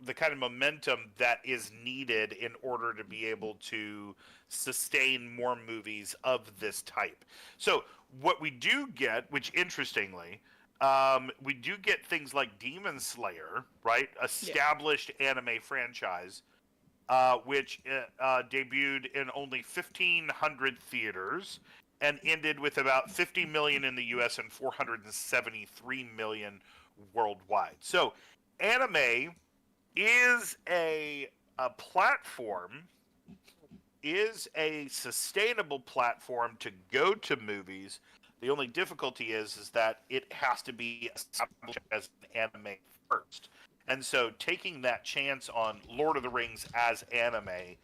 Speaker 2: the kind of momentum that is needed in order to be able to sustain more movies of this type. So what we do get, which interestingly, we do get things like Demon Slayer, right?
Speaker 1: Yeah.
Speaker 2: Established anime franchise, which debuted in only 1,500 theaters and ended with about 50 million in the U.S. and 473 million worldwide. So anime is a platform is a sustainable platform to go to movies. The only difficulty is that it has to be established as an anime first. And so taking that chance on Lord of the Rings as anime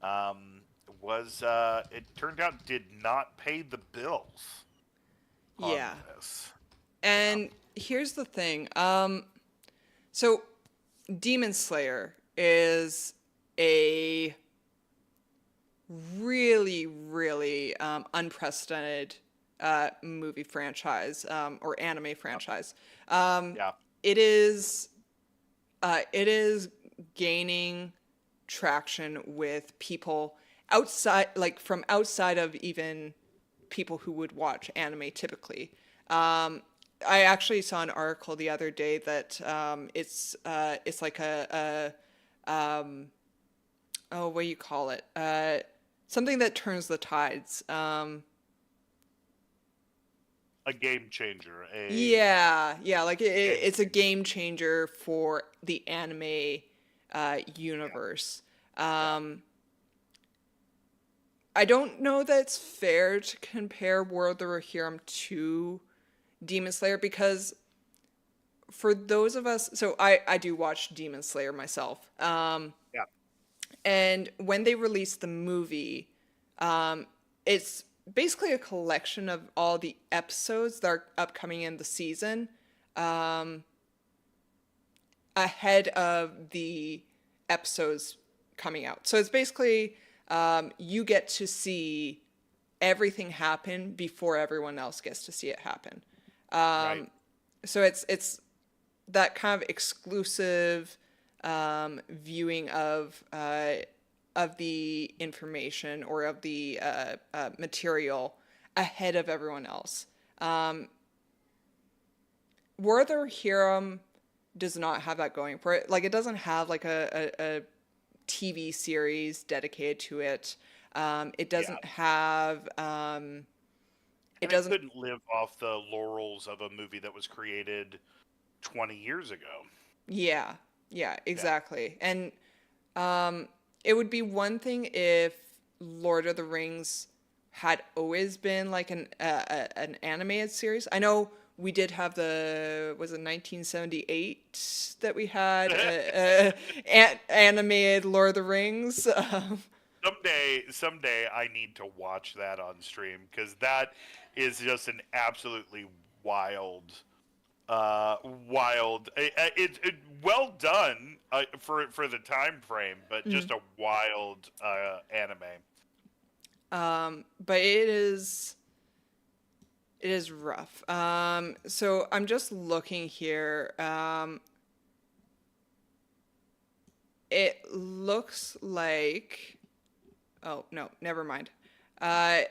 Speaker 2: um, was, it turned out, did not pay the bills on
Speaker 1: Yeah.
Speaker 2: this. Yeah.
Speaker 1: And here's the thing. So Demon Slayer is a really, really unprecedented movie franchise or anime franchise. Um,
Speaker 2: Yeah.
Speaker 1: it is it is gaining traction with people outside, like from outside of even people who would watch anime typically. I actually saw an article the other day that it's like oh, what do you call it? Something that turns the tides.
Speaker 2: A game changer.
Speaker 1: Yeah, like
Speaker 2: Game
Speaker 1: it's a game changer for the anime
Speaker 2: Yeah.
Speaker 1: universe.
Speaker 2: Yeah.
Speaker 1: I don't know that it's fair to compare World of Rohirrim to Demon Slayer because for those of us, so I do watch Demon Slayer myself.
Speaker 2: Yeah.
Speaker 1: And when they released the movie, it's basically a collection of all the episodes that are upcoming in the season ahead of the episodes coming out. So it's basically you get to see everything happen before everyone else gets to see it happen.
Speaker 2: Right.
Speaker 1: So it's that kind of exclusive viewing of the information or of the material ahead of everyone else. War of the Rohirrim does not have that going for it. Like it doesn't have like a TV series dedicated to it. It
Speaker 2: Yeah.
Speaker 1: doesn't have. It
Speaker 2: And it
Speaker 1: doesn't.
Speaker 2: couldn't live off the laurels of a movie that was created 20 years ago.
Speaker 1: Yeah, yeah,
Speaker 2: Yeah.
Speaker 1: exactly. And it would be one thing if Lord of the Rings had always been like an animated series. I know we did have the was it 1978 that we had animated Lord of the Rings.
Speaker 2: Someday I need to watch that on stream because that is just an absolutely wild, wild. Well done for the time frame, but just a wild anime.
Speaker 1: But it is rough. So I'm just looking here. It looks like. Oh no, never mind. Uh,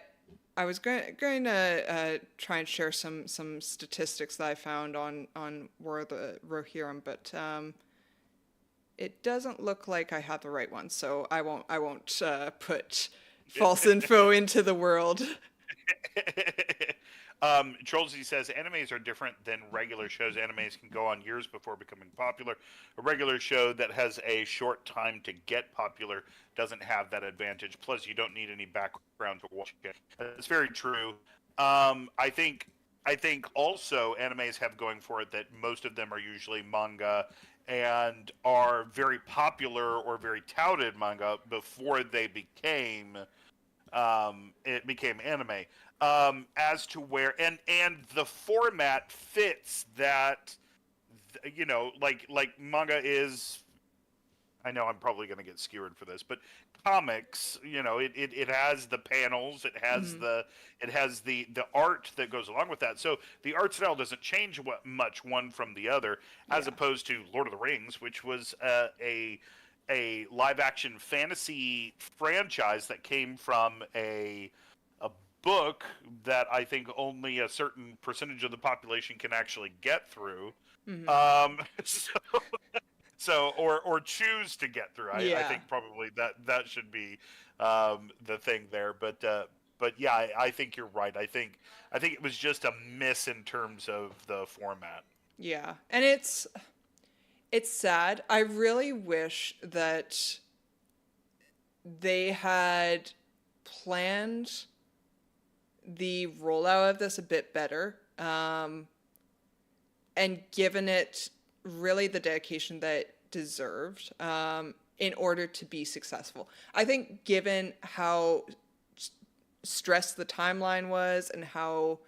Speaker 1: I was going to try and share some statistics that I found on War of the Rohirrim, but it doesn't look like I have the right one, so I won't put false info into the world.
Speaker 2: Trollsy says animes are different than regular shows. Animes can go on years before becoming popular. A regular show that has a short time to get popular doesn't have that advantage. Plus, you don't need any background to watch it. That's very true. I think also animes have going for it that most of them are usually manga and are very popular or very touted manga before it became anime. As to where and the format fits that, like manga is. I know I'm probably going to get skewered for this, but comics, it has the panels, it has the art that goes along with that. So the art style doesn't change much one from the other, as
Speaker 1: Yeah.
Speaker 2: opposed to Lord of the Rings, which was a live action fantasy franchise that came from a book that I think only a certain percentage of the population can actually get through. So or choose to get through. I
Speaker 1: Yeah.
Speaker 2: think probably that should be the thing there. But yeah, I think you're right. I think it was just a miss in terms of the format.
Speaker 1: Yeah. And it's sad. I really wish that they had planned the rollout of this a bit better, and given it really the dedication that it deserved, in order to be successful. I think given how stressed the timeline was and how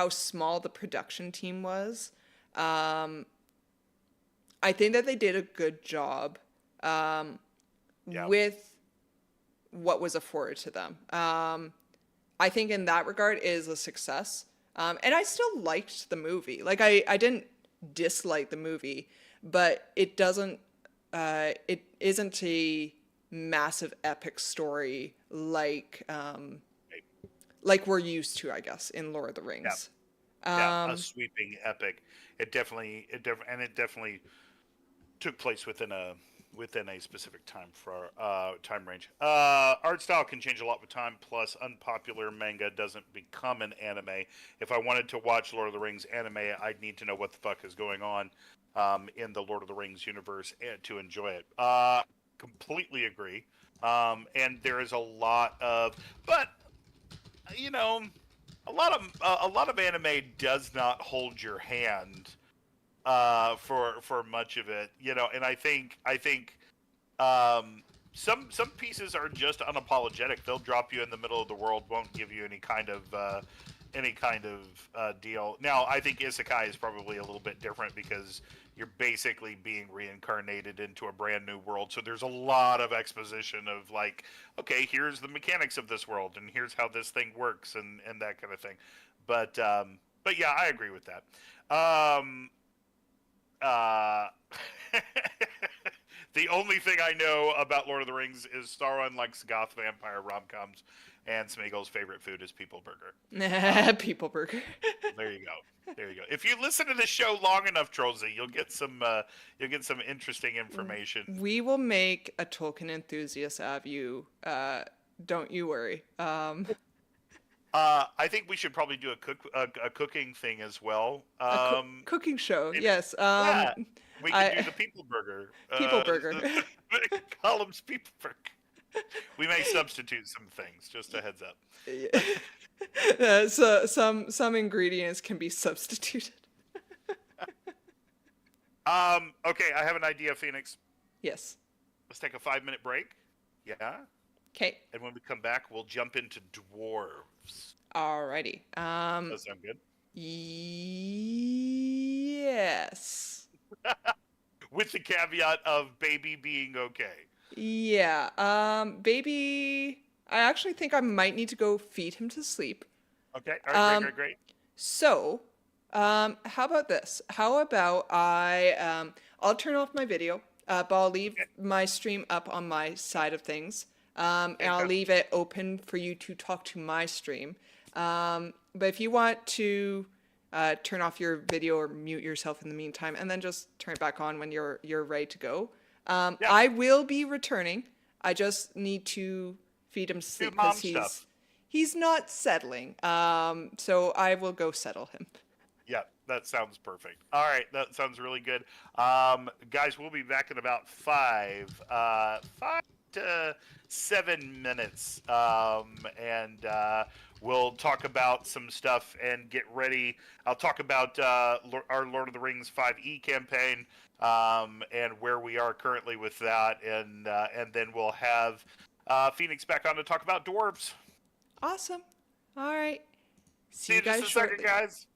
Speaker 1: small the production team was, I think that they did a good job,
Speaker 3: Yeah.
Speaker 1: with what was afforded to them. I think in that regard it is a success. And I still liked the movie. Like I didn't dislike the movie, but it isn't a massive epic story like we're used to, I guess, in Lord of the
Speaker 3: Yeah.
Speaker 1: Rings.
Speaker 3: Yeah. A sweeping epic. And it definitely took place within a specific time range. Art style can change a lot with time. Plus, unpopular manga doesn't become an anime. If I wanted to watch Lord of the Rings anime, I'd need to know what the fuck is going on in the Lord of the Rings universe to enjoy it. Completely agree. And there is a lot of, but you know, a lot of anime does not hold your hand for much of it, and I think some pieces are just unapologetic. They'll drop you in the middle of the world, won't give you any kind of deal. Now, I think isekai is probably a little bit different because you're basically being reincarnated into a brand new world. So there's a lot of exposition of like, okay, here's the mechanics of this world, and here's how this thing works, and that kind of thing. But yeah, I agree with that. Um, uh, the only thing I know about Lord of the Rings is Sauron likes goth vampire rom coms, and Smeagol's favorite food is People Burger.
Speaker 1: People burger.
Speaker 3: There you go. There you go. If you listen to the show long enough, Trolsy, you'll get some interesting information.
Speaker 1: We will make a Tolkien enthusiast out of you. Don't you worry.
Speaker 3: I think we should probably do a cooking thing as well.
Speaker 1: Cooking show.
Speaker 3: It,
Speaker 1: Yes.
Speaker 3: yeah, we could do
Speaker 1: I
Speaker 3: the People Burger.
Speaker 1: People burger.
Speaker 3: Columns People Burger. We may substitute some things. Just a heads up.
Speaker 1: So some ingredients can be substituted.
Speaker 3: Okay, I have an idea, Phoenix.
Speaker 1: Yes.
Speaker 3: Let's take a 5-minute break. Yeah.
Speaker 1: Okay.
Speaker 3: And when we come back, we'll jump into dwarves.
Speaker 1: Alrighty.
Speaker 3: Does that sound good?
Speaker 1: Yes.
Speaker 3: With the caveat of baby being okay.
Speaker 1: Yeah. Baby, I actually think I might need to go feed him to sleep.
Speaker 3: Okay. All right. Great.
Speaker 1: So, how about this? How about I'll turn off my video, but I'll leave my stream up on my side of things, and I'll leave it open for you to talk to my stream. But if you want to turn off your video or mute yourself in the meantime, and then just turn it back on when you're ready to go. I will be returning. I just need to feed him sleep because he's not settling. So I will go settle him.
Speaker 3: Yeah, that sounds perfect. All right, that sounds really good. Guys, we'll be back in about 5 to 7 minutes, and we'll talk about some stuff and get ready. I'll talk about our Lord of the Rings 5e campaign, and where we are currently with that, and then we'll have Phoenix back on to talk about dwarves.
Speaker 1: Awesome. All right.
Speaker 3: See you guys shortly. Second, guys.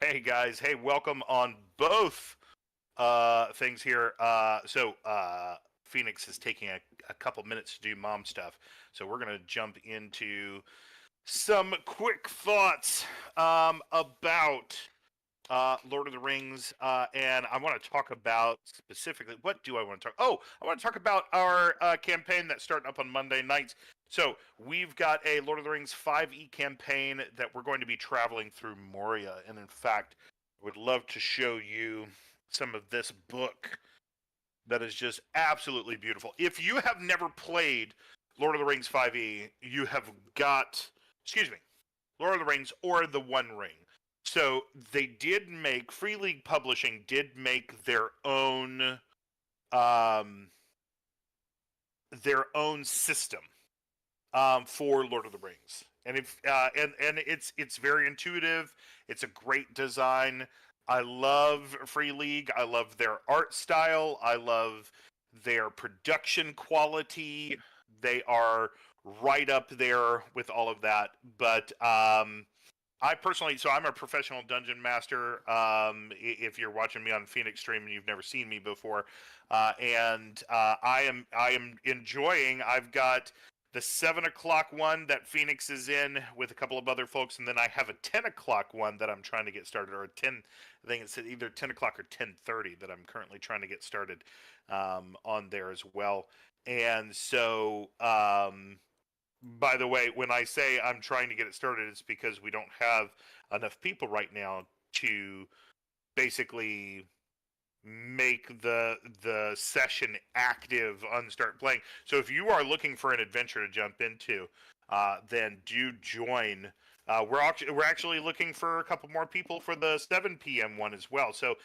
Speaker 3: Hey guys, hey, welcome on both things here. Phoenix is taking a couple minutes to do mom stuff, so we're gonna jump into some quick thoughts about Lord of the Rings, and I want to talk about specifically what do I want to talk? Oh, I want to talk about our campaign that's starting up on Monday nights. So we've got a Lord of the Rings 5e campaign that we're going to be traveling through Moria, and in fact, I would love to show you some of this book that is just absolutely beautiful. If you have never played Lord of the Rings 5e, you have got, excuse me, Lord of the Rings or the One Ring. So they did make Free League Publishing did make um, their own system for Lord of the Rings, and if and it's very intuitive. It's a great design. I love Free League. I love their art style. I love their production quality. They are right up there with all of that. But I personally, so I'm a professional dungeon master. If you're watching me on Phoenix Stream and you've never seen me before, I am enjoying. I've got the 7 o'clock one that Phoenix is in with a couple of other folks, and then I have a 10 o'clock one that I'm trying to get started, or a 10. I think it's either 10 o'clock or 10:30 that I'm currently trying to get started on there as well. And so by the way, when I say I'm trying to get it started, it's because we don't have enough people right now to basically make the session active on start playing. So if you are looking for an adventure to jump into, then do join. We're actually looking for a couple more people for the 7 p.m. one as well. So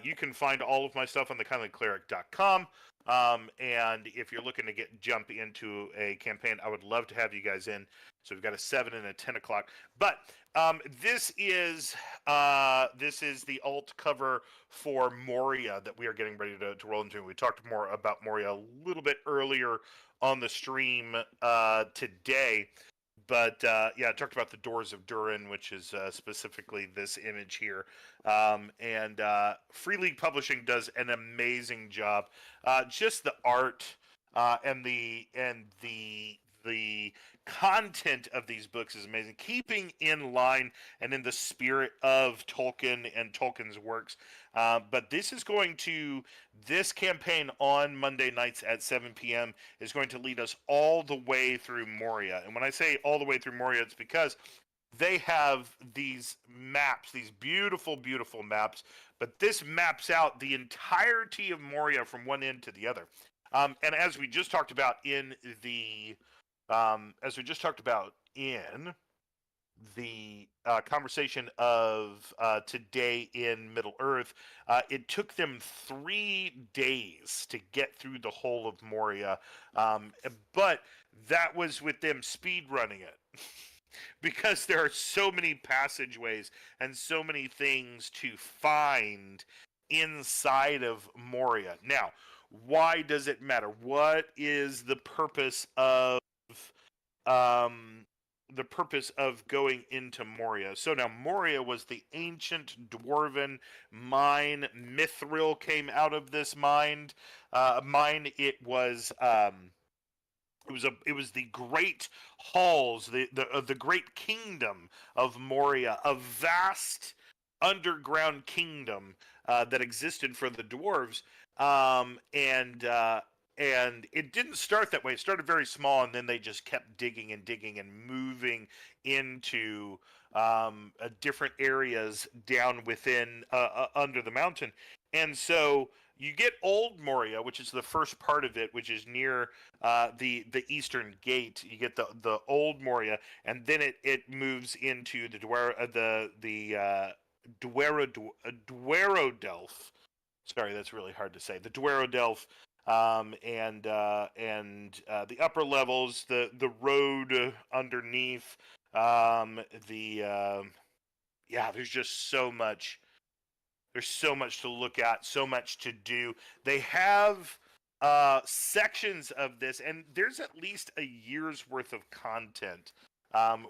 Speaker 3: you can find all of my stuff on TheKindlyCleric.com. And if you're looking to jump into a campaign, I would love to have you guys in. So we've got a 7 and a 10 o'clock. But this is the alt cover for Moria that we are getting ready to roll into. We talked more about Moria a little bit earlier on the stream today. But yeah, I talked about the Doors of Durin, which is specifically this image here. And Free League Publishing does an amazing job. Just the art and the content of these books is amazing, keeping in line and in the spirit of Tolkien and Tolkien's works. But this campaign on Monday nights at 7 p.m. is going to lead us all the way through Moria. And when I say all the way through Moria, it's because they have these maps, these beautiful, beautiful maps. But this maps out the entirety of Moria from one end to the other. And as we just talked about in the conversation of today in Middle Earth, it took them 3 days to get through the whole of Moria, but that was with them speed running it. Because there are so many passageways and so many things to find inside of Moria. Now, why does it matter? What is the purpose of going into Moria? So now Moria was the ancient dwarven mine. Mithril came out of this mine. It was the great halls, the great kingdom of Moria, a vast underground kingdom that existed for the dwarves, and it didn't start that way. It started very small, and then they just kept digging and digging and moving into different areas down within under the mountain, and so you get Old Moria, which is the first part of it, which is near the Eastern Gate. You get the Old Moria, and then it moves into the Dwerodelf. Sorry, that's really hard to say. The Dwerodelf, and the upper levels, the road underneath. There's just so much. There's so much to look at, so much to do. They have sections of this, and there's at least a year's worth of content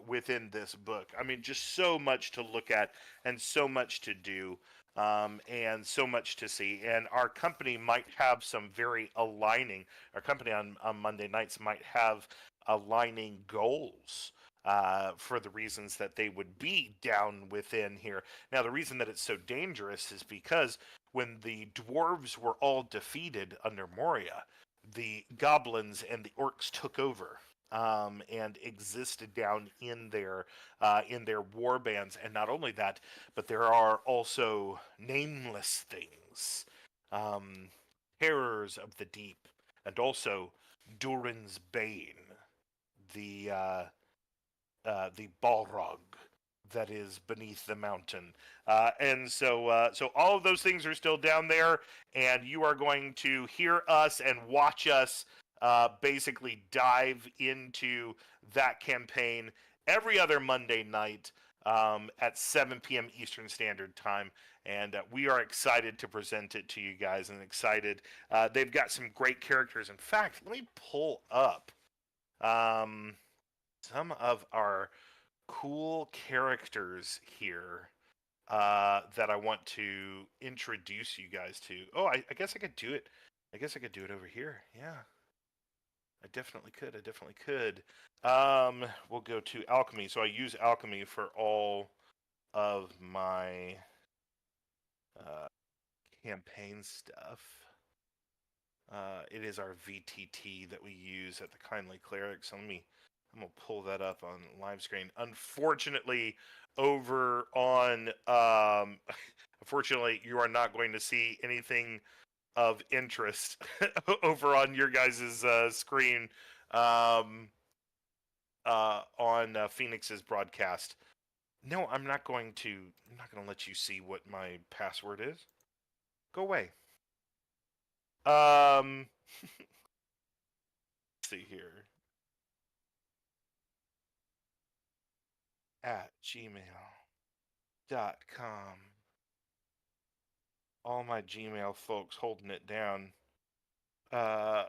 Speaker 3: within this book. I mean, just so much to look at and so much to do, and so much to see. And our company might have some very aligning. Our company on Monday nights might have aligning goals. For the reasons that they would be down within here. Now, the reason that it's so dangerous is because when the dwarves were all defeated under Moria, the goblins and the orcs took over, and existed down in their war bands. And not only that, but there are also nameless things, um, terrors of the deep, and also Durin's Bane, the Balrog that is beneath the mountain. So all of those things are still down there, and you are going to hear us and watch us basically dive into that campaign every other Monday night at 7 p.m. Eastern Standard Time. And we are excited to present it to you guys, and excited. They've got some great characters. In fact, let me pull up some of our cool characters here that I want to introduce you guys to. Oh, I guess I could do it. I guess I could do it over here. Yeah, I definitely could. I definitely could. We'll go to alchemy. So I use alchemy for all of my campaign stuff. It is our VTT that we use at TheKindlyCleric. So I'm gonna pull that up on live screen. Unfortunately, over on unfortunately, you are not going to see anything of interest over on your guys' screen on Phoenix's broadcast. No, I'm not going to. I'm not going to let you see what my password is. Go away. Let's see here. At gmail.com. All my Gmail folks holding it down. To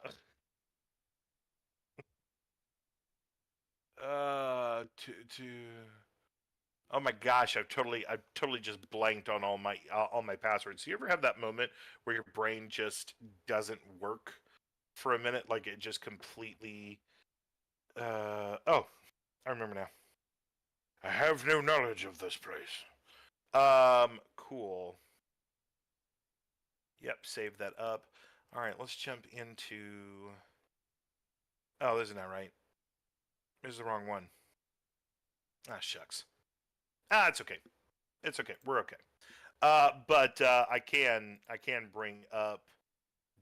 Speaker 3: oh my gosh, I've totally just blanked on all my passwords. Do you ever have that moment where your brain just doesn't work for a minute, like it just completely oh, I remember now. I have no knowledge of this place. Cool. Yep, save that up. All right, let's jump into. Oh, this is not right. This is the wrong one. Ah, shucks. Ah, it's okay. It's okay. We're okay. But I can bring up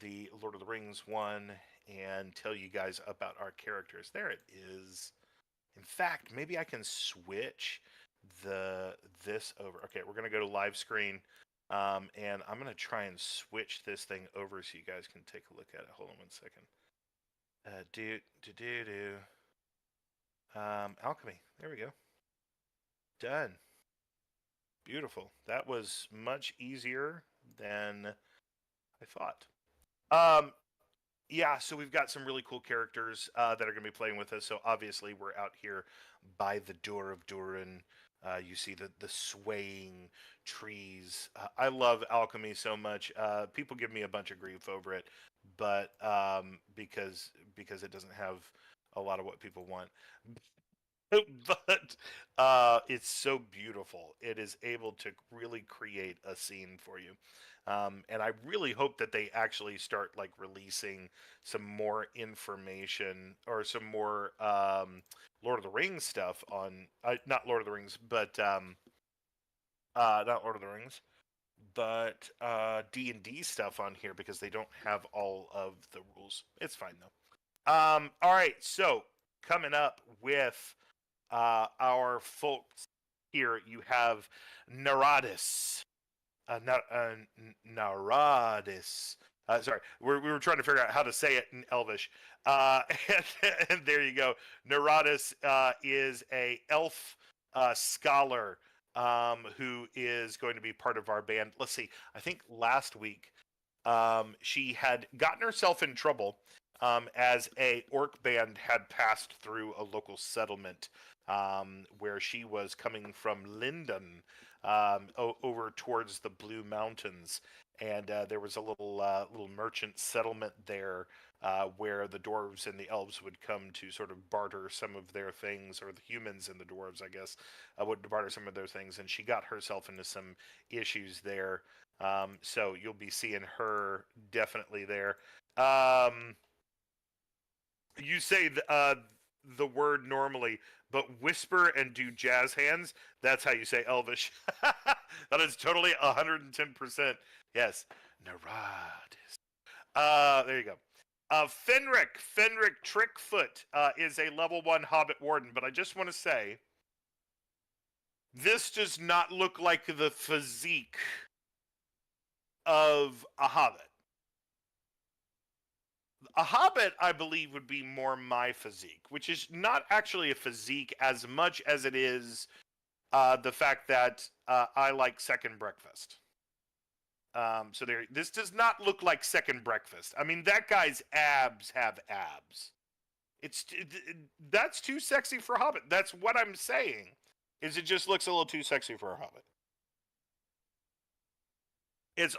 Speaker 3: the Lord of the Rings one and tell you guys about our characters. There it is. In fact, maybe I can switch this over. Okay, we're gonna go to live screen, and I'm gonna try and switch this thing over so you guys can take a look at it. Hold on one second. Alchemy. There we go. Done. Beautiful. That was much easier than I thought. Yeah, so we've got some really cool characters that are going to be playing with us. So obviously we're out here by the door of Durin. You see the swaying trees. I love alchemy so much. People give me a bunch of grief over it, but because it doesn't have a lot of what people want. But it's so beautiful. It is able to really create a scene for you. And I really hope that they actually start like releasing some more information or some more Lord of the Rings stuff on not Lord of the Rings, but not Lord of the Rings, but D&D stuff on here because they don't have all of the rules. It's fine though. All right, so coming up with our folks here, you have Naradis. Naradis. Sorry, we were trying to figure out how to say it in Elvish. And there you go. Naradis is a elf scholar who is going to be part of our band. Let's see. I think last week She had gotten herself in trouble as a orc band had passed through a local settlement where she was coming from Linden over towards the Blue Mountains, and there was a little merchant settlement there where the dwarves and the elves would come to sort of barter some of their things, or the humans and the dwarves, I guess, would barter some of their things, and she got herself into some issues there. So you'll be seeing her definitely there. You say the word normally, but whisper and do jazz hands. That's how you say Elvish. That is totally 110%. Yes. Neradis. There you go. Fenric Trickfoot is a level 1 Hobbit Warden, but I just want to say, this does not look like the physique of a Hobbit. A Hobbit, I believe, would be more my physique, which is not actually a physique as much as it is the fact that I like second breakfast. So this does not look like second breakfast. I mean, that guy's abs have abs. That's too sexy for a Hobbit. That's what I'm saying. Is it just looks a little too sexy for a Hobbit? It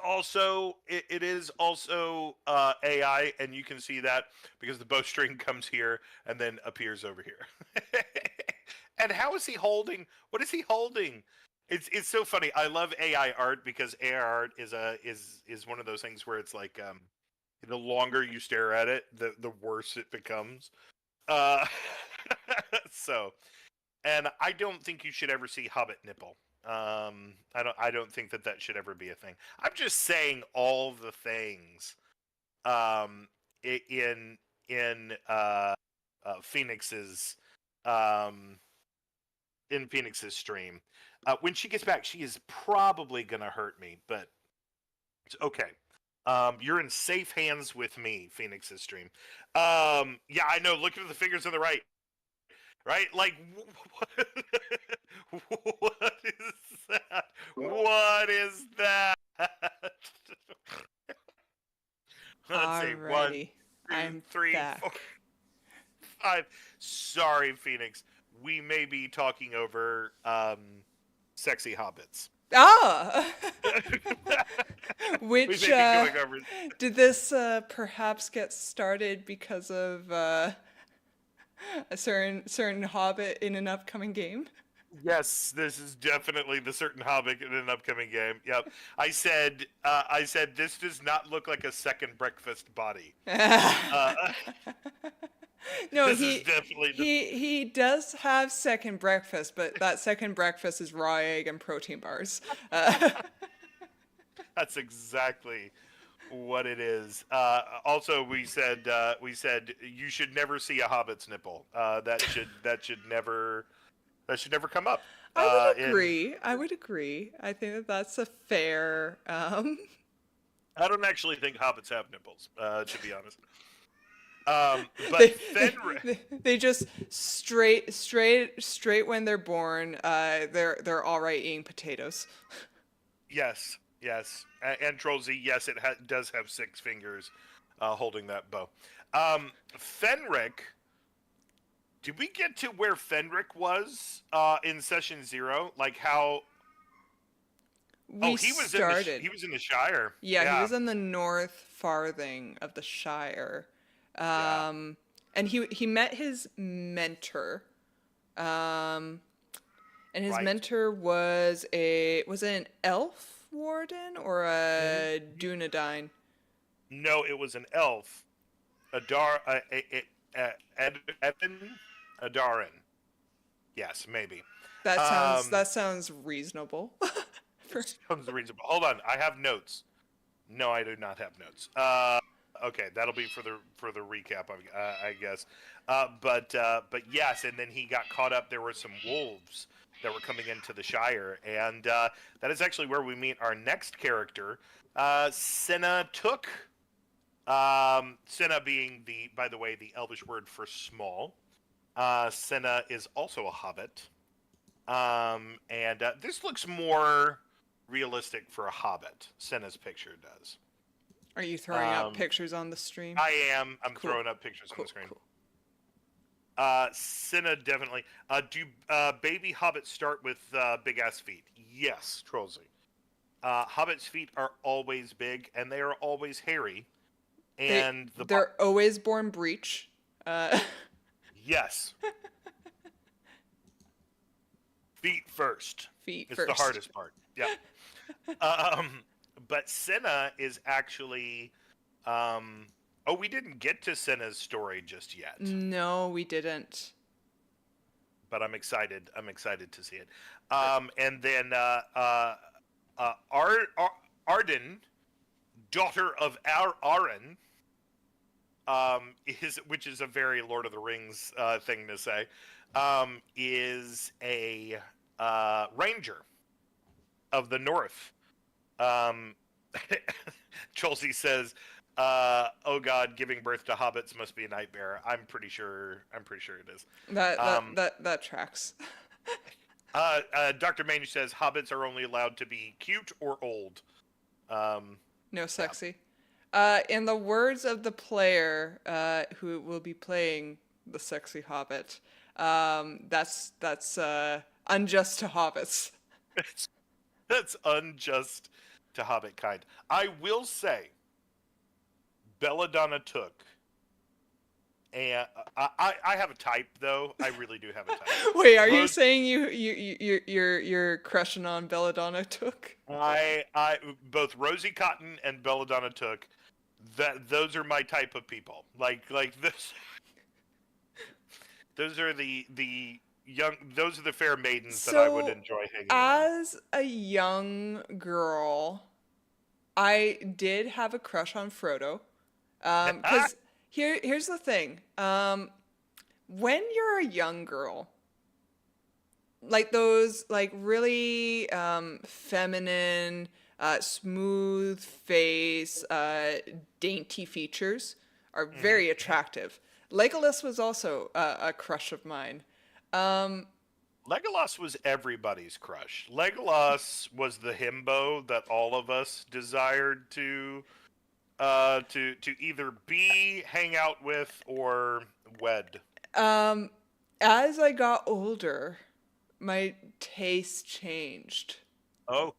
Speaker 3: is also AI, and you can see that because the bowstring comes here and then appears over here. And how is he holding? What is he holding? It's so funny. I love AI art because AI art is one of those things where it's like the longer you stare at it, the worse it becomes. So, and I don't think you should ever see Hobbit nipple. I don't think that should ever be a thing. I'm just saying all the things in Phoenix's stream. When she gets back, she is probably gonna hurt me, but it's okay. You're in safe hands with me, Phoenix's stream. Yeah, I know. Look at the fingers on the right. Right? Like, what is that? What is that? Let's see. One,
Speaker 1: Alrighty.
Speaker 3: two,
Speaker 1: I'm
Speaker 3: three,
Speaker 1: back.
Speaker 3: 4, 5. Sorry, Phoenix. We may be talking over sexy hobbits.
Speaker 1: Ah!
Speaker 3: We
Speaker 1: Which,
Speaker 3: may be going over.
Speaker 1: did this perhaps get started because of a certain hobbit in an upcoming game?
Speaker 3: Yes, this is definitely the certain hobbit in an upcoming game. Yep. I said this does not look like a second breakfast body.
Speaker 1: No,
Speaker 3: This is definitely
Speaker 1: he does have second breakfast, but that second breakfast is raw egg and protein bars.
Speaker 3: That's exactly what it is. Also, we said you should never see a hobbit's nipple. That should never come up.
Speaker 1: I would agree. I would agree. I think that that's a fair.
Speaker 3: I don't actually think hobbits have nipples, to be honest. But
Speaker 1: they just straight when they're born. They're all right eating potatoes.
Speaker 3: Yes. And Trollsy, yes, it does have 6 fingers holding that bow. Fenric. Did we get to where Fenric was in session 0? Like how? He was in the Shire.
Speaker 1: Yeah, he was in the north farthing of the Shire. And he met his mentor. And his mentor was it an elf warden or a Dunedain?
Speaker 3: No, it was an elf. Adarin. Yes, maybe.
Speaker 1: That sounds reasonable.
Speaker 3: Sounds reasonable. Hold on, I have notes. No, I do not have notes. Okay, that'll be for the recap, I guess. But yes, and then he got caught up. There were some wolves that were coming into the Shire, and that is actually where we meet our next character, Senna Took. Senna being by the way, the Elvish word for small. Senna is also a hobbit, and this looks more realistic for a hobbit. Senna's picture does.
Speaker 1: Are you throwing up pictures on the stream?
Speaker 3: I am. I'm
Speaker 1: Cool.
Speaker 3: throwing up pictures on the screen.
Speaker 1: Cool.
Speaker 3: Cinna definitely. Do baby hobbits start with big ass feet? Yes, Trollsy. Hobbits' feet are always big, and they are always hairy. And
Speaker 1: They're always born breech.
Speaker 3: Yes. Feet first.
Speaker 1: Feet
Speaker 3: it's
Speaker 1: first.
Speaker 3: the hardest part. Yeah. But Cinna is actually. We didn't get to Cinna's story just yet.
Speaker 1: No, we didn't.
Speaker 3: But I'm excited. I'm excited to see it. And then Arden, daughter of Arryn, which is a very Lord of the Rings thing to say, is a ranger of the North. Chelsea says, "Oh God, giving birth to hobbits must be a nightmare." I'm pretty sure it is.
Speaker 1: That tracks.
Speaker 3: Dr. Mange says hobbits are only allowed to be cute or old.
Speaker 1: No sexy. In the words of the player who will be playing the sexy hobbit, that's unjust to hobbits.
Speaker 3: That's unjust to hobbit kind. I will say, Belladonna took, and I have a type though. I really do have a type.
Speaker 1: Wait, are you saying you're crushing on Belladonna took?
Speaker 3: I both Rosie Cotton and Belladonna took. Those are my type of people. Like this. Those are the young. Those are the fair maidens that I would enjoy hanging around.
Speaker 1: As a young girl, I did have a crush on Frodo. Because here's the thing. When you're a young girl, like those like really feminine, smooth face, dainty features are very attractive. Legolas was also a crush of mine.
Speaker 3: Legolas was everybody's crush. Legolas was the himbo that all of us desired to either be, hang out with, or wed.
Speaker 1: As I got older, my taste changed.
Speaker 3: Oh.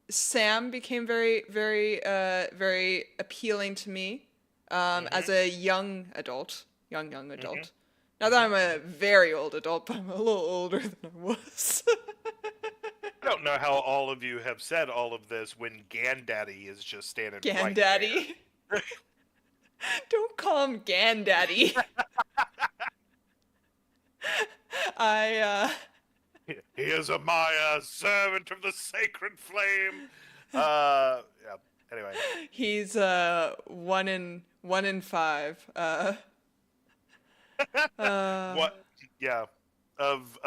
Speaker 1: Sam became very, very, very appealing to me as a young adult. Young adult. Not that I'm a very old adult, but I'm a little older than I was.
Speaker 3: I don't know how all of you have said all of this when Gandaddy is just standing right
Speaker 1: Gandaddy.
Speaker 3: there.
Speaker 1: Don't call him Gandaddy.
Speaker 3: He is a Maya, servant of the sacred flame. Yeah. Anyway.
Speaker 1: He's 1 in 5.
Speaker 3: What? Yeah. Of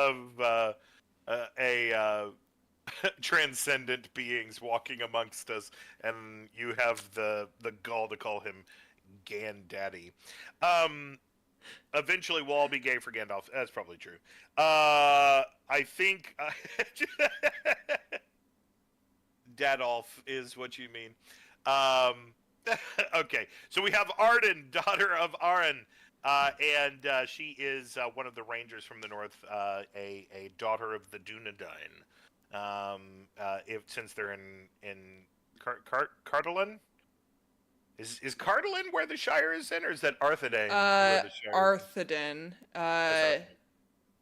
Speaker 3: transcendent beings walking amongst us, and you have the gall to call him Gandaddy. Eventually we'll all be gay for Gandalf. That's probably true. I think Dadolf is what you mean. Okay, so we have Arden, daughter of Arryn, and she is one of the rangers from the north, a daughter of the Dunedain. Since they're in Cardolan. Is Cardolan where the Shire is in, or is that Arthedain?
Speaker 1: Arthedain.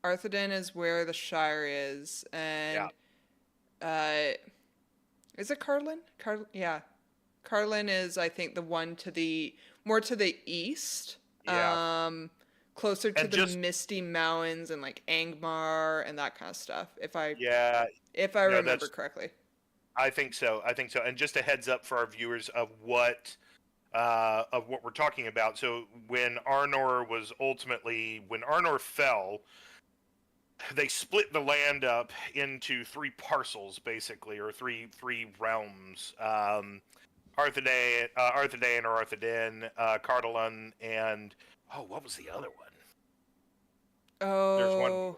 Speaker 1: Arthedain is where the Shire is, and is it Cardolan? Yeah, Cardolan is, I think, the one more to the east.
Speaker 3: Yeah.
Speaker 1: Closer to the Misty Mountains and like Angmar and that kind of stuff. If I remember correctly.
Speaker 3: I think so. And just a heads up for our viewers of what we're talking about. So when Arnor fell, they split the land up into 3 parcels, basically, or three realms. Arthedain or Arthedain, Cardolan, and what was the other one?
Speaker 1: Oh,
Speaker 3: there's one more.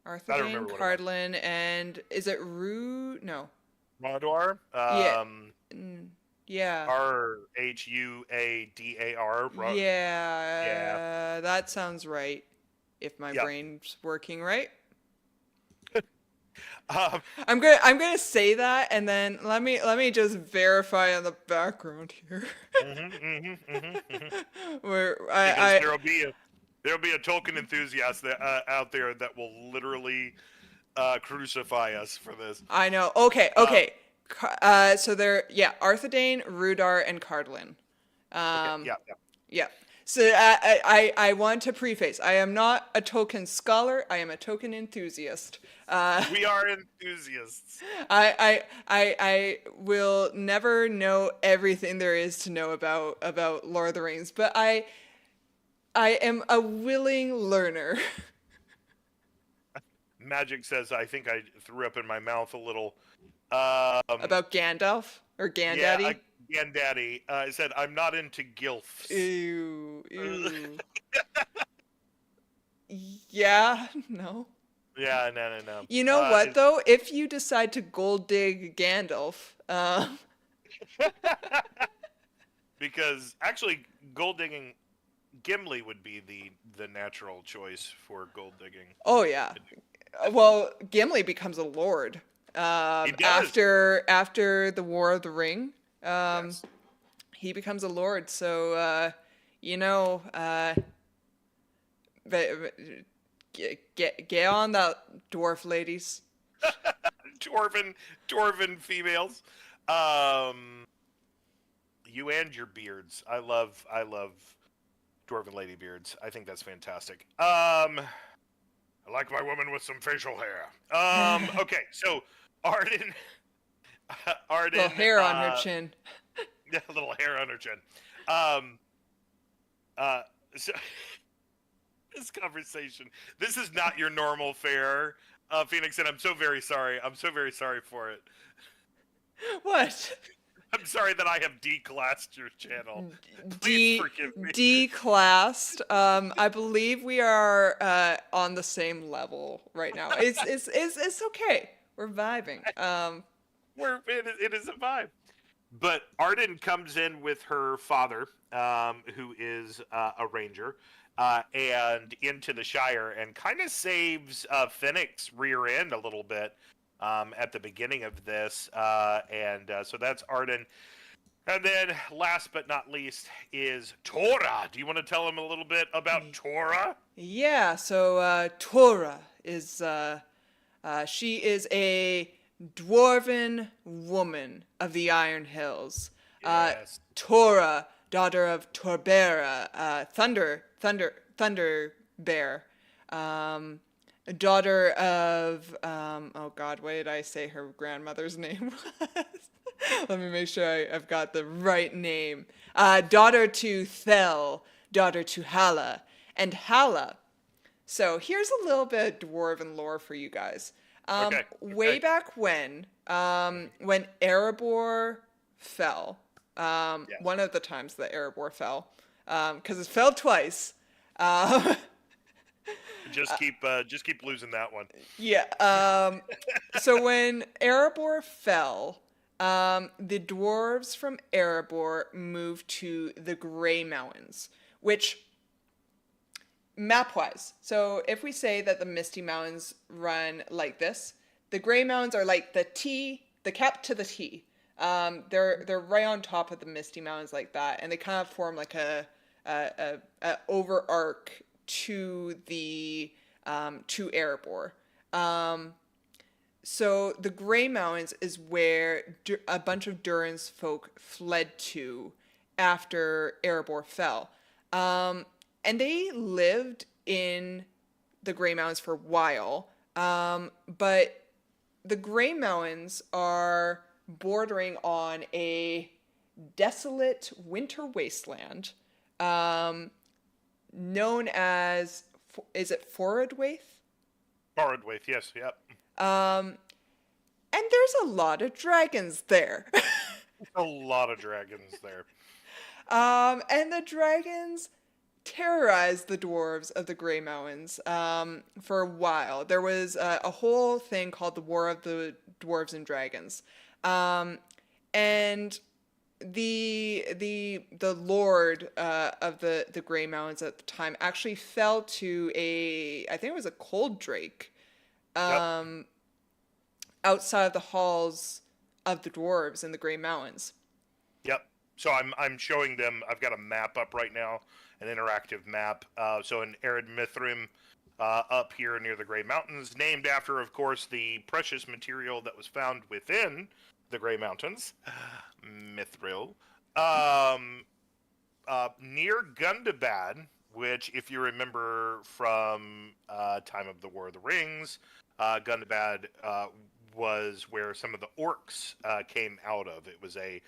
Speaker 1: Arthedain, Cardolan, and is it Rue? No.
Speaker 3: Mordor.
Speaker 1: Yeah. Yeah.
Speaker 3: Rhuadar. Yeah.
Speaker 1: Yeah, that sounds right. If my
Speaker 3: Yep.
Speaker 1: brain's working right.
Speaker 3: Um,
Speaker 1: I'm gonna say that and then let me just verify on the background here. Where
Speaker 3: because
Speaker 1: I
Speaker 3: there'll be a Tolkien enthusiast out there that will literally crucify us for this.
Speaker 1: I know. Okay,
Speaker 3: Um,
Speaker 1: okay. So there, yeah, Arthedain, Rudar, and Cardlin.
Speaker 3: okay.
Speaker 1: Um,
Speaker 3: Yeah. Yeah.
Speaker 1: yeah. So I want to preface. I am not a Tolkien scholar. I am a Tolkien enthusiast.
Speaker 3: We are enthusiasts.
Speaker 1: I will never know everything there is to know about Lord of the Rings, but I am a willing learner.
Speaker 3: Magic says I think I threw up in my mouth a little.
Speaker 1: About Gandalf or
Speaker 3: Yeah,
Speaker 1: Gandaddy.
Speaker 3: Gandaddy. I said I'm not into gilfs.
Speaker 1: Ew, ew. Yeah, no.
Speaker 3: Yeah, no.
Speaker 1: You know what though? If you decide to gold dig Gandalf,
Speaker 3: because actually, gold digging Gimli would be the natural choice for gold digging.
Speaker 1: oh yeah. Well, Gimli becomes a lord
Speaker 3: He does.
Speaker 1: after the War of the Ring.
Speaker 3: Yes.
Speaker 1: He becomes a lord. So you know, get on that, dwarf ladies.
Speaker 3: Dwarven females. You and your beards. I love dwarven lady beards. I think that's fantastic. I like my woman with some facial hair. Okay, so Arden
Speaker 1: Little hair on her chin.
Speaker 3: Yeah, a little hair on her chin. So this conversation. This is not your normal fare, Phoenix, and I'm so very sorry. I'm so very sorry for it.
Speaker 1: What?
Speaker 3: I'm sorry that I have declassed your channel. Please forgive me.
Speaker 1: Declassed. I believe we are on the same level right now. It's okay. We're vibing.
Speaker 3: It is a vibe. But Arden comes in with her father, who is a ranger, and into the Shire, and kind of saves Finnick's rear end a little bit at the beginning of this. So that's Arden. And then, last but not least, is Tora. Do you want to tell him a little bit about Tora?
Speaker 1: Yeah. So Tora is she is a dwarven woman of the Iron Hills.
Speaker 3: Yes.
Speaker 1: Tora, daughter of Torbera, Thunder Bear, daughter of oh God, what did I say her grandmother's name was? Let me make sure I've got the right name. Daughter to Thel, daughter to Hala, and Hala. So here's a little bit of dwarven lore for you guys.
Speaker 3: Okay.
Speaker 1: Way back when Erebor fell,
Speaker 3: Yes.
Speaker 1: one of the times that Erebor fell, because it fell twice.
Speaker 3: Just keep losing that one.
Speaker 1: Yeah. So when Erebor fell, the dwarves from Erebor moved to the Grey Mountains, which map-wise, so if we say that the Misty Mountains run like this, the Grey Mountains are like the cap to the T. They're right on top of the Misty Mountains like that, and they kind of form like a over arc to the to Erebor. So the Grey Mountains is where a bunch of Durin's folk fled to after Erebor fell. And they lived in the Grey Mountains for a while. But the Grey Mountains are bordering on a desolate winter wasteland known as, is it Forodwaith?
Speaker 3: Forodwaith, yes, yep.
Speaker 1: And there's a lot of dragons there.
Speaker 3: A lot of dragons there.
Speaker 1: And the dragons terrorized the dwarves of the Grey Mountains for a while. There was a whole thing called the War of the Dwarves and Dragons, and the lord of the Grey Mountains at the time actually fell to I think it was a cold drake,
Speaker 3: Yep.
Speaker 1: outside of the halls of the dwarves in the Grey Mountains.
Speaker 3: Yep. So I'm showing them. I've got a map up right now, an interactive map. So an arid Mithrim up here near the Grey Mountains, named after, of course, the precious material that was found within the Grey Mountains, Mithril, near Gundabad, which, if you remember from time of the War of the Rings, Gundabad was where some of the orcs came out of. It was a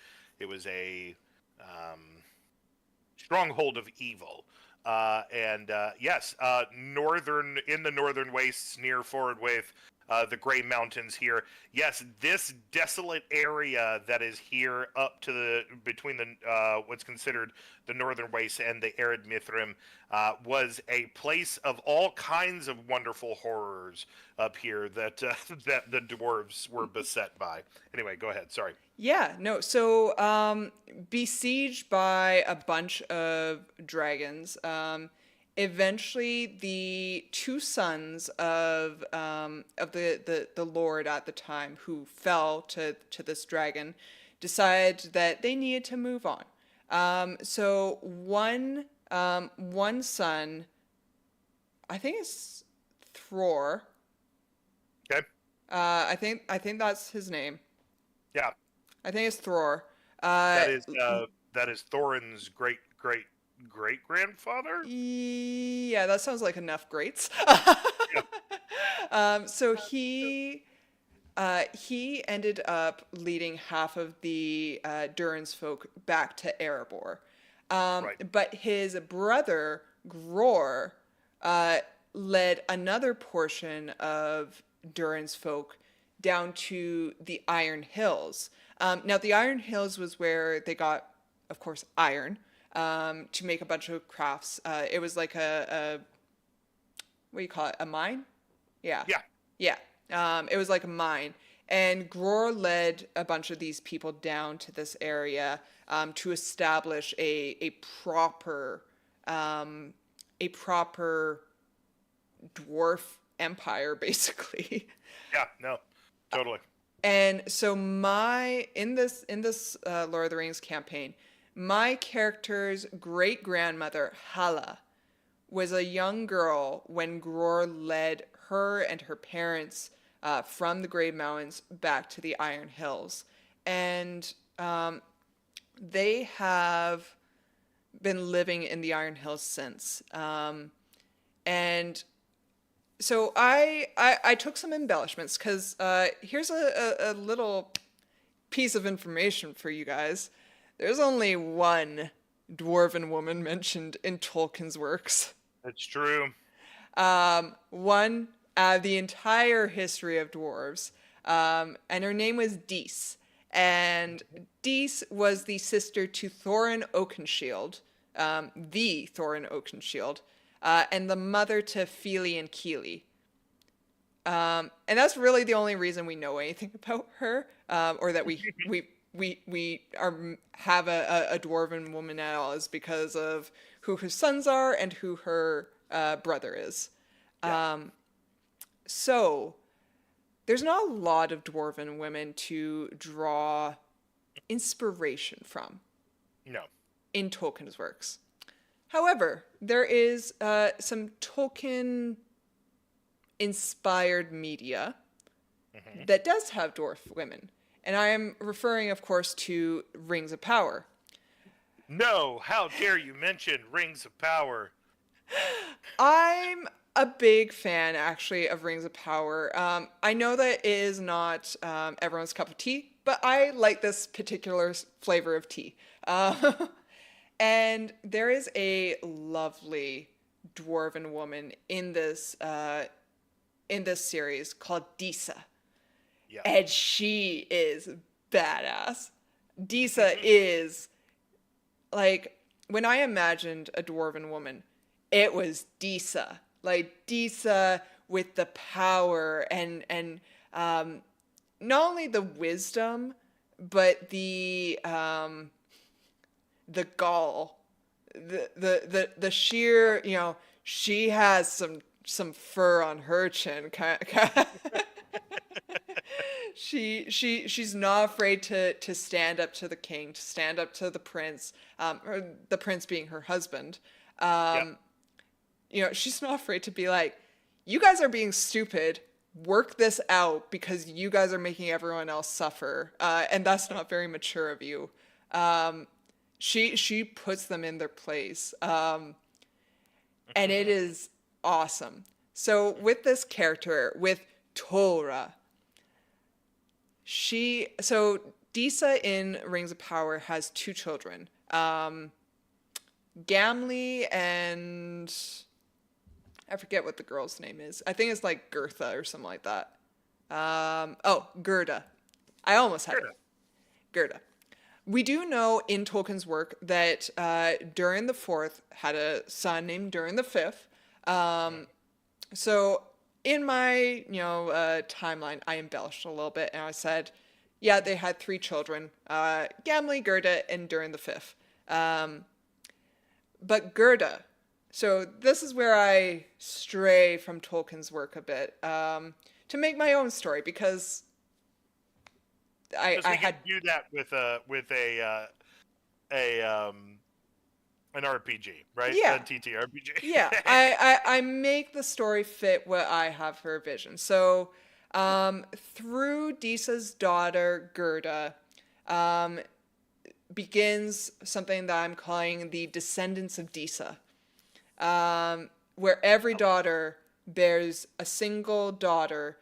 Speaker 3: stronghold of evil. Yes, in the northern wastes near Forward Wave, the Grey Mountains here. Yes, this desolate area that is here up to between the what's considered the northern wastes and the arid Mithrim was a place of all kinds of wonderful horrors up here that that the dwarves were beset by. Anyway, go ahead. Sorry.
Speaker 1: Yeah, no. So, besieged by a bunch of dragons, eventually the two sons of the lord at the time who fell to this dragon decided that they needed to move on. So one son, I think it's Thror.
Speaker 3: Okay.
Speaker 1: I think that's his name.
Speaker 3: Yeah.
Speaker 1: I think it's Thror.
Speaker 3: That is Thorin's great grandfather.
Speaker 1: Yeah, that sounds like enough greats. So he ended up leading half of the Durin's folk back to Erebor.
Speaker 3: Right.
Speaker 1: But his brother Gror led another portion of Durin's folk down to the Iron Hills. Now, the Iron Hills was where they got, of course, iron to make a bunch of crafts. It was like what do you call it? A mine? Yeah.
Speaker 3: Yeah.
Speaker 1: Yeah. It was like a mine. And Gror led a bunch of these people down to this area to establish a proper dwarf empire, basically.
Speaker 3: Yeah. No. Totally.
Speaker 1: And so in this Lord of the Rings campaign, my character's great grandmother Hala was a young girl when Gror led her and her parents from the Grey Mountains back to the Iron Hills, and they have been living in the Iron Hills since. And so I took some embellishments because here's a little piece of information for you guys. There's only one dwarven woman mentioned in Tolkien's works.
Speaker 3: That's true.
Speaker 1: One out of the entire history of dwarves. And her name was Dis. And Dis was the sister to Thorin Oakenshield, the Thorin Oakenshield, and the mother to Fili and Kili. And that's really the only reason we know anything about her, or that we have a dwarven woman at all, is because of who her sons are and who her brother is.
Speaker 3: Yeah.
Speaker 1: So there's not a lot of dwarven women to draw inspiration from
Speaker 3: No.
Speaker 1: in Tolkien's works. However, there is some Tolkien-inspired media that does have dwarf women. And I am referring, of course, to Rings of Power.
Speaker 3: No, how dare you mention Rings of Power?
Speaker 1: I'm a big fan, actually, of Rings of Power. I know that it is not everyone's cup of tea, but I like this particular flavor of tea. And there is a lovely dwarven woman in this series called Disa.
Speaker 3: Yeah.
Speaker 1: And she is badass. Disa is, like, when I imagined a dwarven woman, it was Disa. Like Disa with the power and not only the wisdom, but the gall, the sheer, she has some fur on her chin. She's not afraid to stand up to the king, to stand up to the prince, or the prince being her husband.
Speaker 3: Yep.
Speaker 1: She's not afraid to be like, you guys are being stupid. Work this out because you guys are making everyone else suffer, and that's not very mature of you. She puts them in their place, and it is awesome. So with this character, with Tora, Disa in Rings of Power has two children, Gamli and I forget what the girl's name is. I think it's like Gertha or something like that. Gerda. I almost had it. Gerda. We do know in Tolkien's work that Durin the Fourth had a son named Durin the Fifth. So in my timeline, I embellished a little bit and I said, yeah, they had three children: Gamli, Gerda, and Durin the Fifth. But Gerda. So this is where I stray from Tolkien's work a bit, to make my own story, because I had
Speaker 3: do that with an RPG, right?
Speaker 1: Yeah.
Speaker 3: A TTRPG.
Speaker 1: Yeah, I make the story fit what I have for a vision. So through Disa's daughter Gerda, begins something that I'm calling the Descendants of Disa. Where every daughter bears a single daughter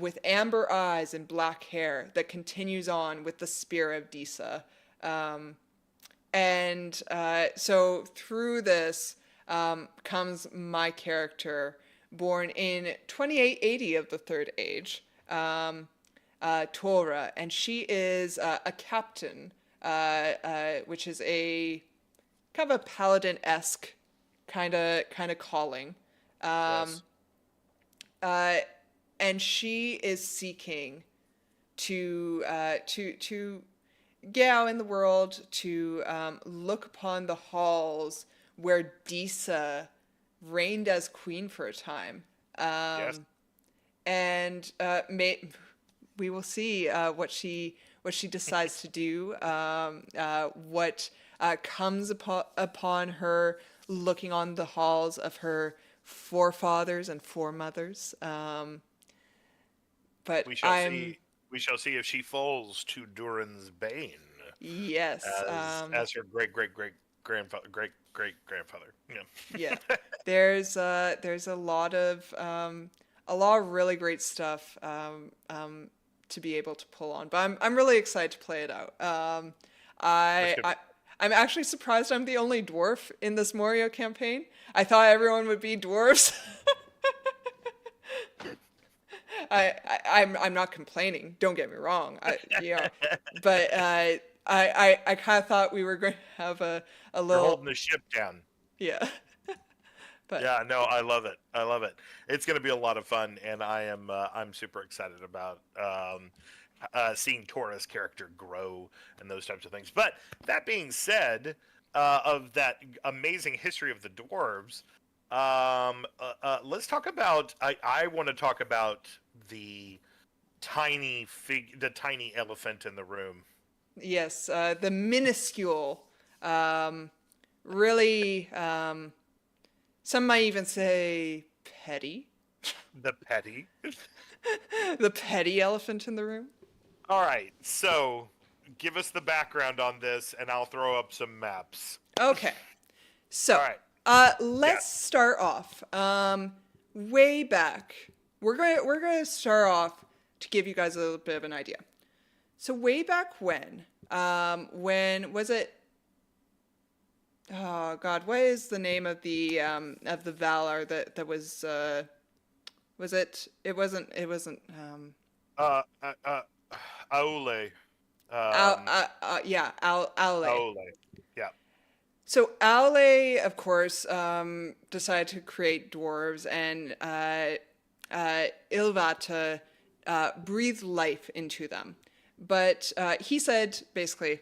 Speaker 1: with amber eyes and black hair that continues on with the spear of Disa. So through this comes my character, born in 2880 of the Third Age, Tora, and she is a captain, which is a kind of a paladin-esque kind of calling.
Speaker 3: Yes.
Speaker 1: And she is seeking to get out in the world, to look upon the halls where Disa reigned as queen for a time.
Speaker 3: Yes.
Speaker 1: And we will see what she decides to do, what comes upon her looking on the halls of her forefathers and foremothers. But
Speaker 3: We shall see if she falls to Durin's bane.
Speaker 1: Yes.
Speaker 3: As her great grandfather. Yeah.
Speaker 1: Yeah. There's a lot of really great stuff to be able to pull on. But I'm really excited to play it out. I'm actually surprised I'm the only dwarf in this Moria campaign. I thought everyone would be dwarves. I'm not complaining. Don't get me wrong. But I kind of thought we were going to have a little.
Speaker 3: You're holding the ship down.
Speaker 1: Yeah. But
Speaker 3: yeah, no, I love it. It's going to be a lot of fun, and I'm super excited about seeing Tora's character grow and those types of things. But that being said, of that amazing history of the dwarves, let's talk about. I want to talk about the tiny elephant in the room.
Speaker 1: Yes, the minuscule, really. Some might even say petty.
Speaker 3: The petty.
Speaker 1: The petty elephant in the room.
Speaker 3: All right, so give us the background on this, and I'll throw up some maps.
Speaker 1: Okay, so
Speaker 3: All right.
Speaker 1: let's start off way back. We're gonna start off to give you guys a little bit of an idea. So way back when was it? Oh God, what is the name of the Valar that was? Was it? It wasn't.
Speaker 3: Aule.
Speaker 1: Yeah, Aule.
Speaker 3: Aule. Yeah.
Speaker 1: So Aule, of course, decided to create dwarves, and Ilvata breathed life into them. But he said, basically,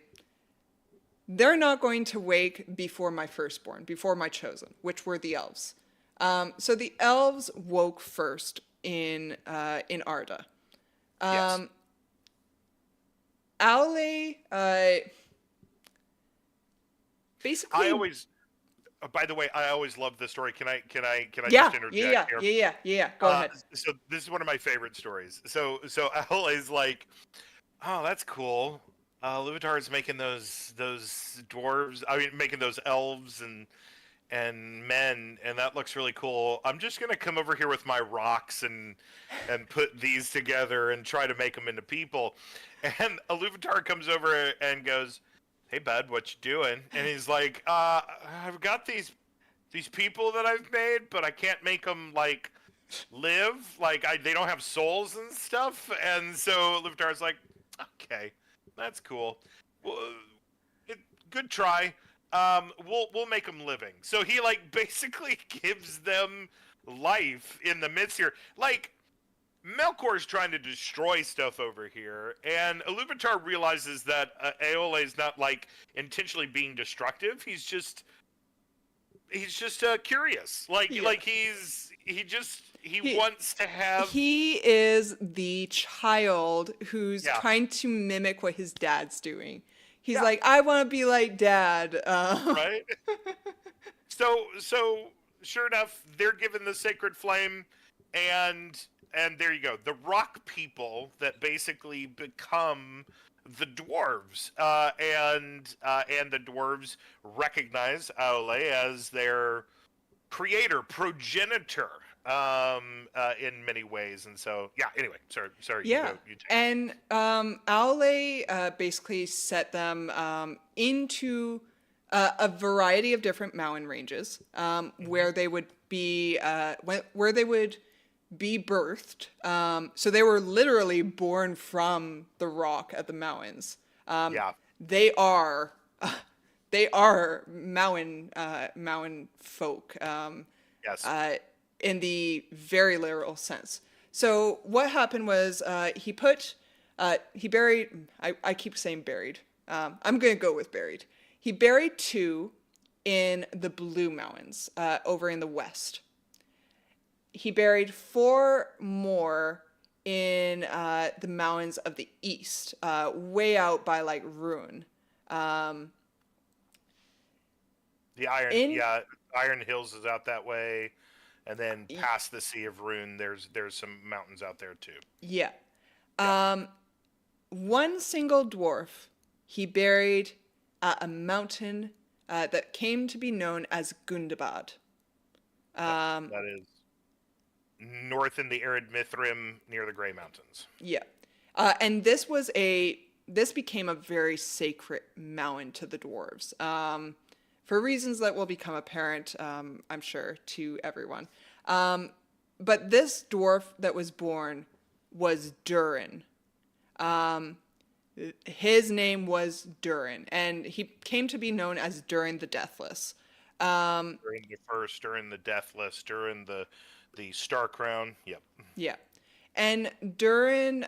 Speaker 1: they're not going to wake before my firstborn, before my chosen, which were the elves. So the elves woke first in Arda.
Speaker 3: Yes.
Speaker 1: Aule, basically,
Speaker 3: I always. By the way, I always love this story. Can I
Speaker 1: yeah,
Speaker 3: just interject
Speaker 1: yeah,
Speaker 3: here?
Speaker 1: yeah, yeah, yeah, yeah. Go ahead.
Speaker 3: So this is one of my favorite stories. So Al is like, oh, that's cool. Luvatar's making those dwarves. I mean, making those elves and men, and that looks really cool. I'm just gonna come over here with my rocks and put these together and try to make them into people. And Iluvatar comes over and goes, "Hey, bud, what you doing?" And he's like, "I've got these people that I've made, but I can't make them like live. Like they don't have souls and stuff." And so Iluvatar's like, "Okay, that's cool. Well, good try. We'll make them living." So he like basically gives them life in the midst here. Like Melkor's trying to destroy stuff over here, and Iluvatar realizes that Aole is not like intentionally being destructive. He's just curious. Like
Speaker 1: Yeah.
Speaker 3: like he wants to have.
Speaker 1: He is the child who's
Speaker 3: Yeah.
Speaker 1: trying to mimic what his dad's doing. He's
Speaker 3: Yeah.
Speaker 1: like, I want to be like dad.
Speaker 3: Right? So sure enough, they're given the sacred flame, and there you go. The rock people that basically become the dwarves, and the dwarves recognize Aule as their creator, progenitor, in many ways. And so, yeah. Anyway, sorry.
Speaker 1: Yeah.
Speaker 3: You go. You take.
Speaker 1: And Aule basically set them into a variety of different mountain ranges where they would be where they would be birthed. So they were literally born from the rock at the mountains.
Speaker 3: Yeah.
Speaker 1: They are they are mountain folk.
Speaker 3: Yes.
Speaker 1: In the very literal sense. So what happened was he buried, I keep saying buried. I'm going to go with buried. He buried 2 in the Blue Mountains over in the west. He buried 4 more in the mountains of the east, way out by like Ruin.
Speaker 3: The Iron Hills is out that way, and then past the Sea of Rune, there's some mountains out there too.
Speaker 1: Yeah. One single dwarf he buried at a mountain that came to be known as Gundabad.
Speaker 3: That is north in the arid Mithrim near the Grey Mountains.
Speaker 1: Yeah. And this became a very sacred mountain to the dwarves. For reasons that will become apparent, I'm sure, to everyone. But this dwarf that was born was Durin. His name was Durin, and he came to be known as Durin the Deathless.
Speaker 3: During the First, during the Deathless, during the Star Crown. Yep.
Speaker 1: Yeah. And Durin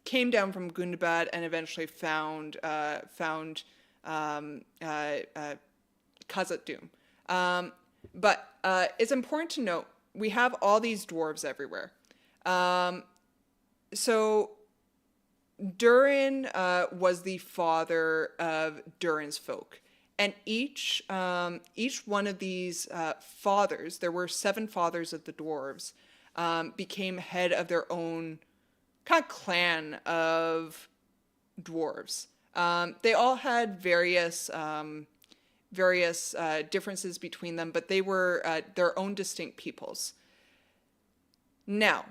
Speaker 1: came down from Gundabad and eventually found Khazad Dûm. But it's important to note we have all these dwarves everywhere. So Durin was the father of Durin's folk, and each one of these fathers, there were 7 fathers of the dwarves, became head of their own kind of clan of dwarves. They all had various differences between them, but they were their own distinct peoples. Now,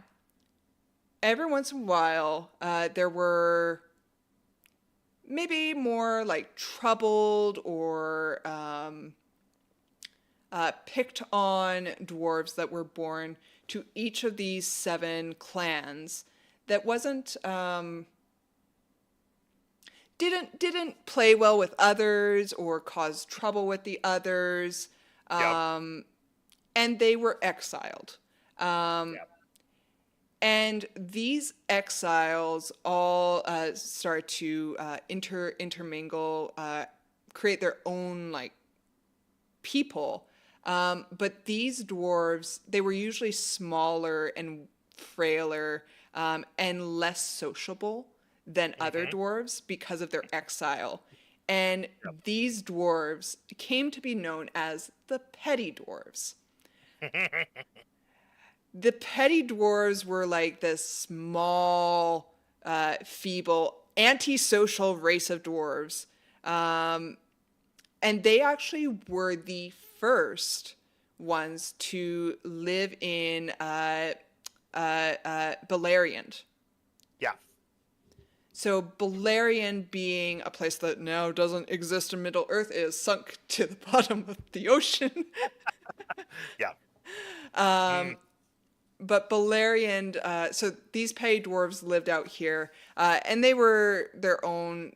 Speaker 1: every once in a while, there were maybe more like troubled or picked on dwarves that were born to each of these 7 clans that wasn't didn't play well with others or cause trouble with the others,
Speaker 3: Yep.
Speaker 1: and they were exiled. Um,
Speaker 3: Yep.
Speaker 1: and these exiles all start to intermingle, create their own like people. But these dwarves, they were usually smaller and frailer, and less sociable than other
Speaker 3: Mm-hmm.
Speaker 1: dwarves because of their exile. And these dwarves came to be known as the petty dwarves. The petty dwarves were like this small, feeble, antisocial race of dwarves. And they actually were the first ones to live in Beleriand.
Speaker 3: Yeah.
Speaker 1: So Beleriand, being a place that now doesn't exist in Middle Earth, is sunk to the bottom of the ocean.
Speaker 3: Yeah.
Speaker 1: But Beleriand, so these petty dwarves lived out here, and they were their own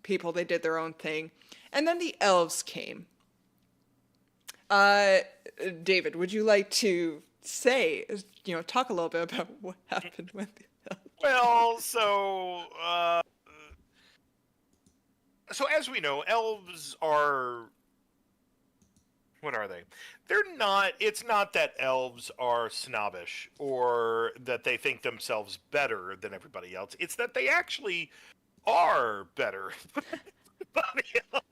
Speaker 1: people. They did their own thing, and then the elves came. David, would you like to talk a little bit about what happened with the elves?
Speaker 3: Well, so as we know, elves are, what are they? They're not. It's not that elves are snobbish or that they think themselves better than everybody else. It's that they actually are better than everybody else.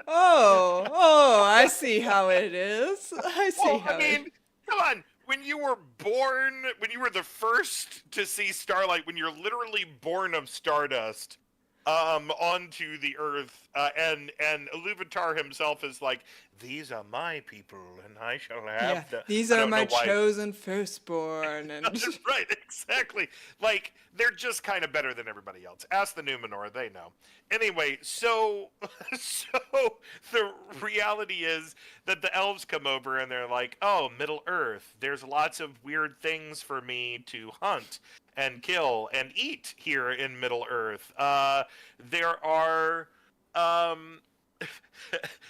Speaker 1: Oh, I see how it is. I see
Speaker 3: Well,
Speaker 1: how
Speaker 3: I mean, come on. When you were born, when you were the first to see starlight, when you're literally born of stardust, onto the earth, and Iluvatar himself is like, these are my people, and I shall
Speaker 1: Yeah,
Speaker 3: have the.
Speaker 1: these
Speaker 3: I
Speaker 1: are
Speaker 3: don't
Speaker 1: my
Speaker 3: know why.
Speaker 1: chosen firstborn, and
Speaker 3: Right, exactly. Like, they're just kind of better than everybody else. Ask the Numenor, they know. Anyway, so so the reality is that the elves come over and they're like, "Oh, Middle Earth, there's lots of weird things for me to hunt and kill and eat here in Middle Earth. There are um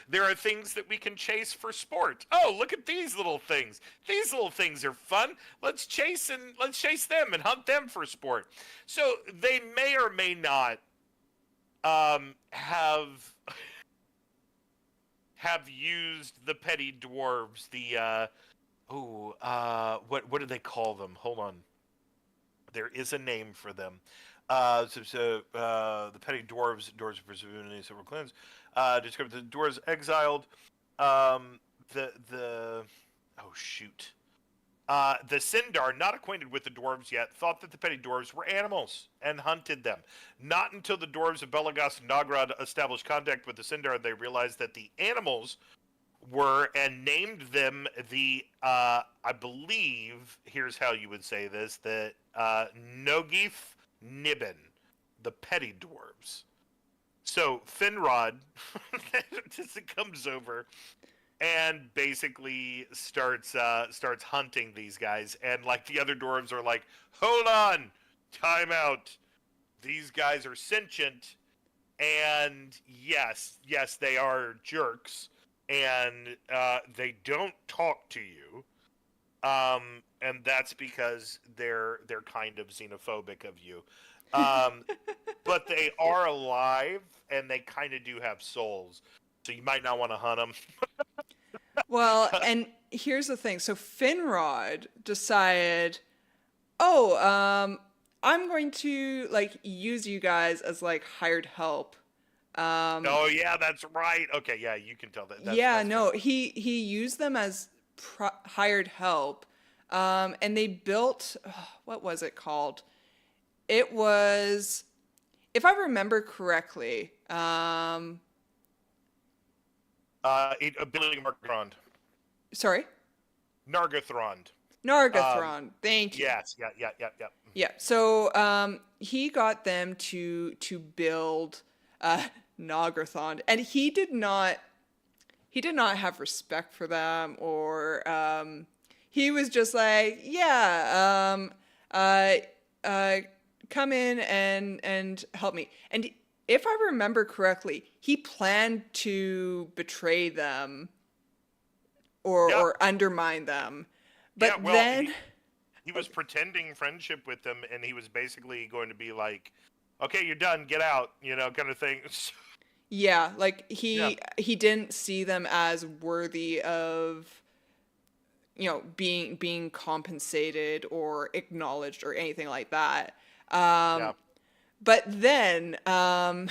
Speaker 3: there are things that we can chase for sport. Oh, look at these little things. These little things are fun. Let's chase them and hunt them for sport." So they may or may not have used the petty dwarves. What do they call them? Hold on. There is a name for them. The petty dwarves presumably several clans. Describe the dwarves exiled. Um, the oh shoot. The Sindar, not acquainted with the dwarves yet, thought that the petty dwarves were animals and hunted them. Not until the dwarves of Belagas and Nagrad established contact with the Sindar, they realized that the animals were, and named them I believe, here's how you would say this, the Nogith Nibbin, the petty dwarves. So Finrod just comes over and basically starts hunting these guys, and like the other dwarves are like, "Hold on, time out. These guys are sentient, and yes, they are jerks, and they don't talk to you, and that's because they're kind of xenophobic of you, but they are alive, and they kind of do have souls, so you might not want to hunt them."
Speaker 1: well, and here's the thing. So Finrod decided, oh, I'm going to like use you guys as like hired help.
Speaker 3: Oh yeah, that's right. Okay, yeah, you can tell that. That's
Speaker 1: No,
Speaker 3: fine.
Speaker 1: he used them as hired help, and they built, what was it called? It was, if I remember correctly,
Speaker 3: Billy Margrond.
Speaker 1: sorry,
Speaker 3: Nargothrond.
Speaker 1: Nargothrond. Thank you.
Speaker 3: Yes, yeah.
Speaker 1: Yeah. So he got them to build Nargothrond, and he did not have respect for them, or he was just like, yeah, come in and help me. And if I remember correctly, he planned to betray them
Speaker 3: Yeah.
Speaker 1: or undermine them. But
Speaker 3: Yeah, well,
Speaker 1: then
Speaker 3: he was pretending friendship with them, and he was basically going to be like, "Okay, you're done. Get out," kind of thing.
Speaker 1: yeah, like
Speaker 3: Yeah.
Speaker 1: he didn't see them as worthy of being compensated or acknowledged or anything like that.
Speaker 3: Yeah.
Speaker 1: But then and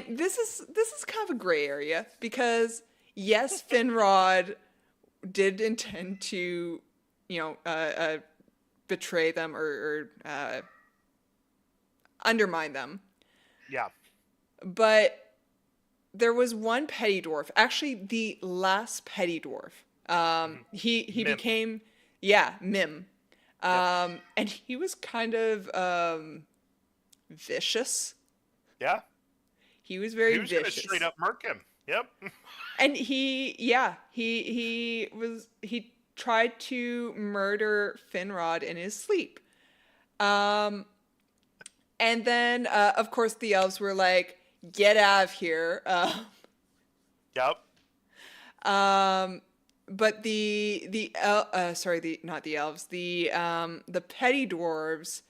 Speaker 1: this is kind of a gray area because yes, Finrod did intend to betray them or undermine them.
Speaker 3: Yeah.
Speaker 1: But there was one petty dwarf, actually the last petty dwarf. He
Speaker 3: Mim.
Speaker 1: became Mim.
Speaker 3: Yep.
Speaker 1: And he was kind of vicious.
Speaker 3: Yeah.
Speaker 1: He was very
Speaker 3: He was going to
Speaker 1: vicious.
Speaker 3: straight up murk him. Yep.
Speaker 1: And he tried to murder Finrod in his sleep. And then of course the elves were like, "Get out of here."
Speaker 3: Yep.
Speaker 1: But not the elves, the petty dwarves,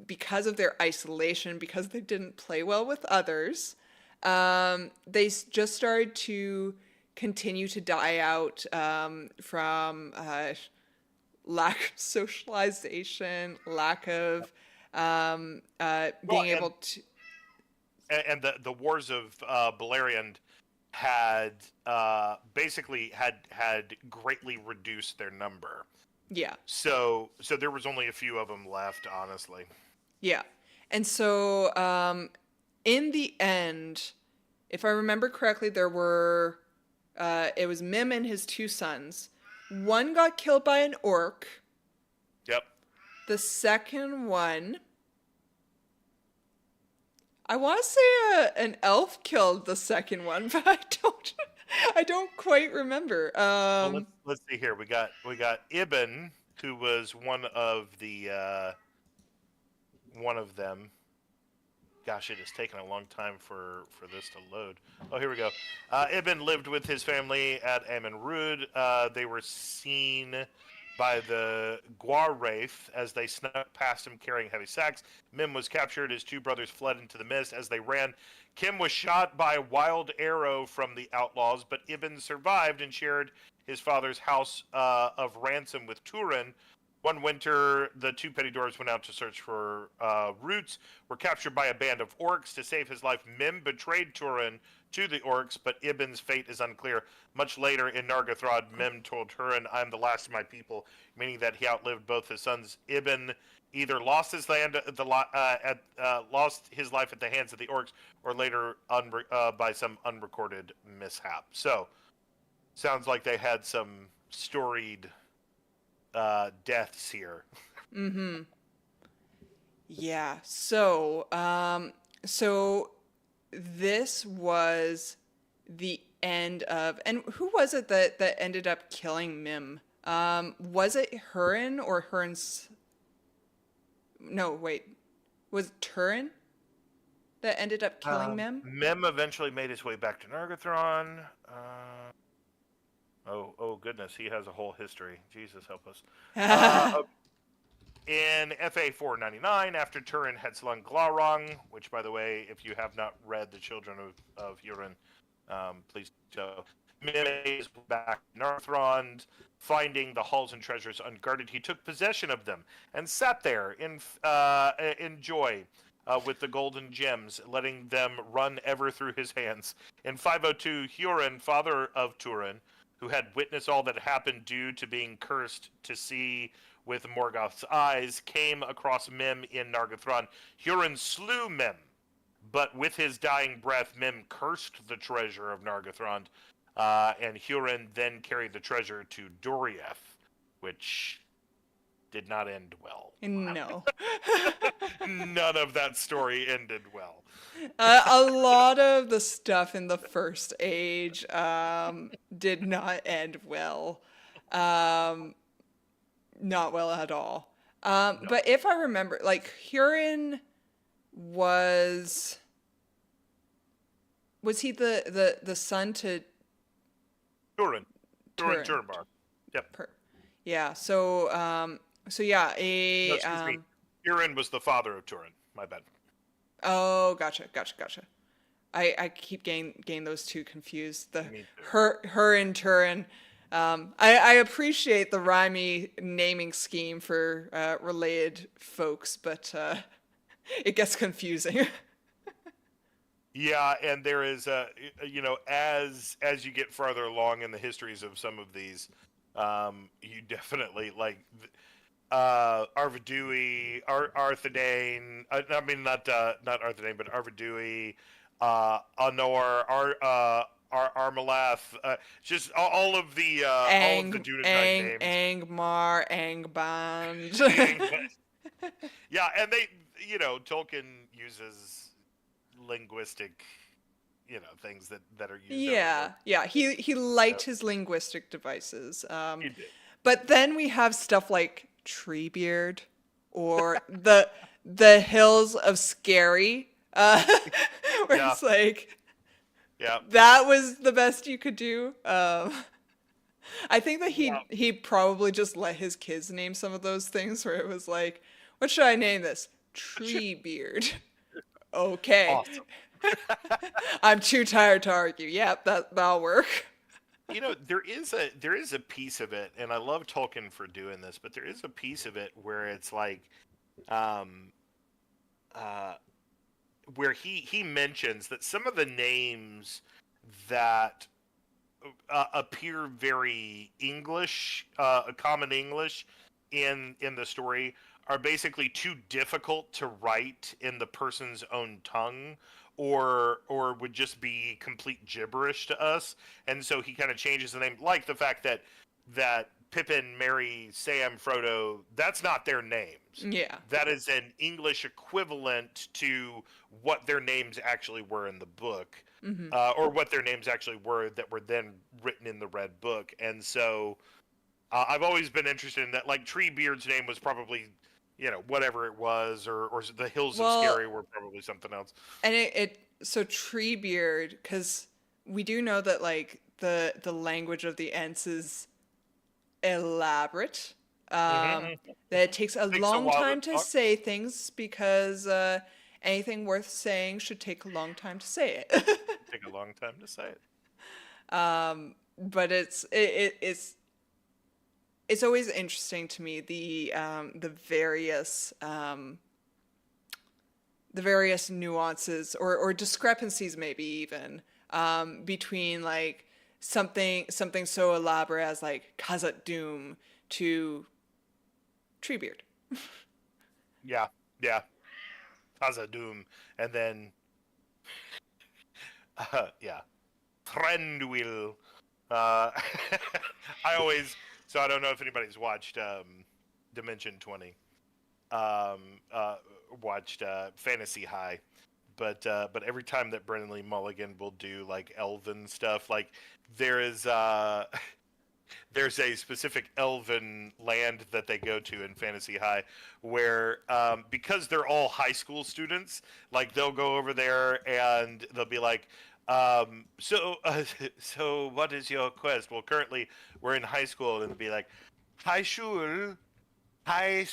Speaker 1: because of their isolation, because they didn't play well with others, just started to continue to die out from lack of socialization, lack of being able to.
Speaker 3: And the wars of Beleriand had basically had greatly reduced their number.
Speaker 1: Yeah.
Speaker 3: So there was only a few of them left, honestly.
Speaker 1: Yeah. And so in the end, if I remember correctly, there were it was Mim and his two sons. One got killed by an orc.
Speaker 3: Yep.
Speaker 1: The second one, I want to say an elf killed the second one, but I don't quite remember.
Speaker 3: Well, let's see here. We got Ibn, who was one of them. Gosh, it has taken a long time for this to load. Oh, here we go. Ibn lived with his family at Amon Rud. They were seen by the Guarwraith as they snuck past him carrying heavy sacks. Mim was captured. His two brothers fled into the mist. As they ran, Kim was shot by a wild arrow from the outlaws, but Ibn survived and shared his father's house of ransom with Turin. One winter, the two petty dwarves went out to search for roots, were captured by a band of orcs. To save his life, Mim betrayed Turin to the orcs, but Ibn's fate is unclear. Much later in Nargothrond, Mim told Turin, "I'm the last of my people," meaning that he outlived both his sons. Ibn either lost his land lost his life at the hands of the orcs, or later by some unrecorded mishap. So, sounds like they had some storied deaths here.
Speaker 1: Mm-hmm. Yeah. So, so this was the end of, and who was it that ended up killing Mim? Was it Hurin or Hurin's? No, wait. Was it Turin that ended up killing Mim?
Speaker 3: Mim eventually made his way back to Nargothrond. Oh goodness, he has a whole history. Jesus help us. In ThePh03n1x, after Turin had slung Glaurung, which, by the way, if you have not read The Children of Hurin, please do. Mim is back in Nargothrond, finding the halls and treasures unguarded. He took possession of them and sat there in joy with the golden gems, letting them run ever through his hands. In 502, Hurin, father of Turin, who had witnessed all that happened due to being cursed to see with Morgoth's eyes, came across Mim in Nargothrond. Hurin slew Mim, but with his dying breath, Mim cursed the treasure of Nargothrond, and Hurin then carried the treasure to Doriath, which did not end well.
Speaker 1: No.
Speaker 3: None of that story ended well.
Speaker 1: A lot of the stuff in the First Age did not end well. Not well at all. But if I remember, like Hurin was he the son to
Speaker 3: Turin.
Speaker 1: Turin?
Speaker 3: Turinbar. Yep.
Speaker 1: Yeah. So yeah,
Speaker 3: No, excuse me. Turin was the father of Turin. My bad.
Speaker 1: Oh, gotcha. I keep getting those two confused.
Speaker 3: Me too.
Speaker 1: Her and Turin. I appreciate the rhymey naming scheme for related folks, but it gets confusing.
Speaker 3: Yeah, and there is as you get farther along in the histories of some of these, you definitely like Arvidui, Arthidane. I mean, not Arthidane, but Arvidui, Honor, Armalath. Just all of the Dunedain names.
Speaker 1: Angmar, Angband.
Speaker 3: Yeah, and they, Tolkien uses linguistic, things that are used.
Speaker 1: Yeah. He liked his linguistic devices.
Speaker 3: He did.
Speaker 1: But then we have stuff like Treebeard or the Hills of Scary, where it's like, that was the best you could do. I think that he probably just let his kids name some of those things, where it was like, what should I name this? Treebeard. Okay.
Speaker 3: Awesome.
Speaker 1: I'm too tired to argue. Yep, that'll work.
Speaker 3: There is a piece of it, and I love Tolkien for doing this, but there is a piece of it where it's like, where he mentions that some of the names that appear very English, common English, in the story are basically too difficult to write in the person's own tongue, or would just be complete gibberish to us, and so he kind of changes the name, like the fact that Pippin, Merry, Sam, Frodo, that's not their names.
Speaker 1: Yeah.
Speaker 3: That is an English equivalent to what their names actually were in the book, or what their names actually were that were then written in the Red Book. And so I've always been interested in that. Like, Treebeard's name was probably, whatever it was, or the Hills of Scary were probably something else.
Speaker 1: And so Treebeard, because we do know that like the language of the Ents is elaborate. That it takes a long time to say things, because anything worth saying should take a long time to say it.
Speaker 3: Take a long time to say it.
Speaker 1: But it's always interesting to me, the various nuances or discrepancies, maybe even, between like something so elaborate as like Khazad Dûm to Treebeard.
Speaker 3: Yeah. Khazad Dûm, and then Thranduil. I don't know if anybody's watched Dimension 20. Watched Fantasy High, but every time that Brennan Lee Mulligan will do like elven stuff, like there's a specific elven land that they go to in Fantasy High, where because they're all high school students, like they'll go over there and they'll be like, so what is your quest? Well, currently we're in high school, and it'll be like, High Shul. They're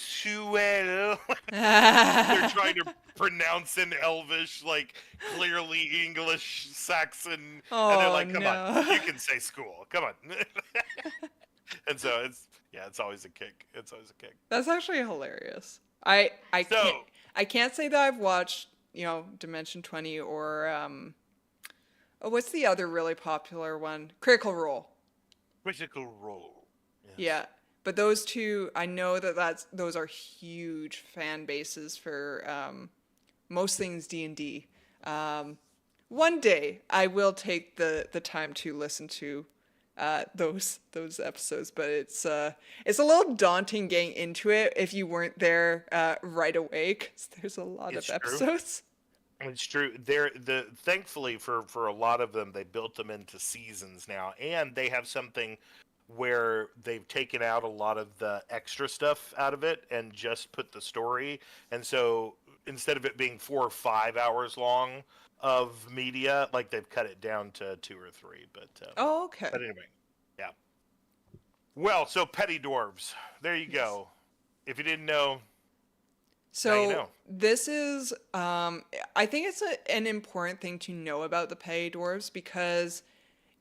Speaker 3: trying to pronounce in Elvish, like clearly English, Saxon, and they're like, "Come on, you can say school. Come on." And so it's always a kick.
Speaker 1: That's actually hilarious. I can't say that I've watched Dimension 20 or what's the other really popular one? Critical Role.
Speaker 3: Critical Role. Yes.
Speaker 1: Yeah. But those two, I know those are huge fan bases for most things D&D. One day I will take the time to listen to those episodes, but it's a little daunting getting into it if you weren't there right away, because there's a lot of episodes.
Speaker 3: It's true. Thankfully for a lot of them, they built them into seasons now, and they have something where they've taken out a lot of the extra stuff out of it and just put the story. And so instead of it being 4 or 5 hours long of media, like they've cut it down to 2 or 3.
Speaker 1: Oh, okay.
Speaker 3: But anyway, yeah. Well, so petty dwarves. There you go. If you didn't know,
Speaker 1: So
Speaker 3: now you know.
Speaker 1: this is, I think it's an important thing to know about the petty dwarves because,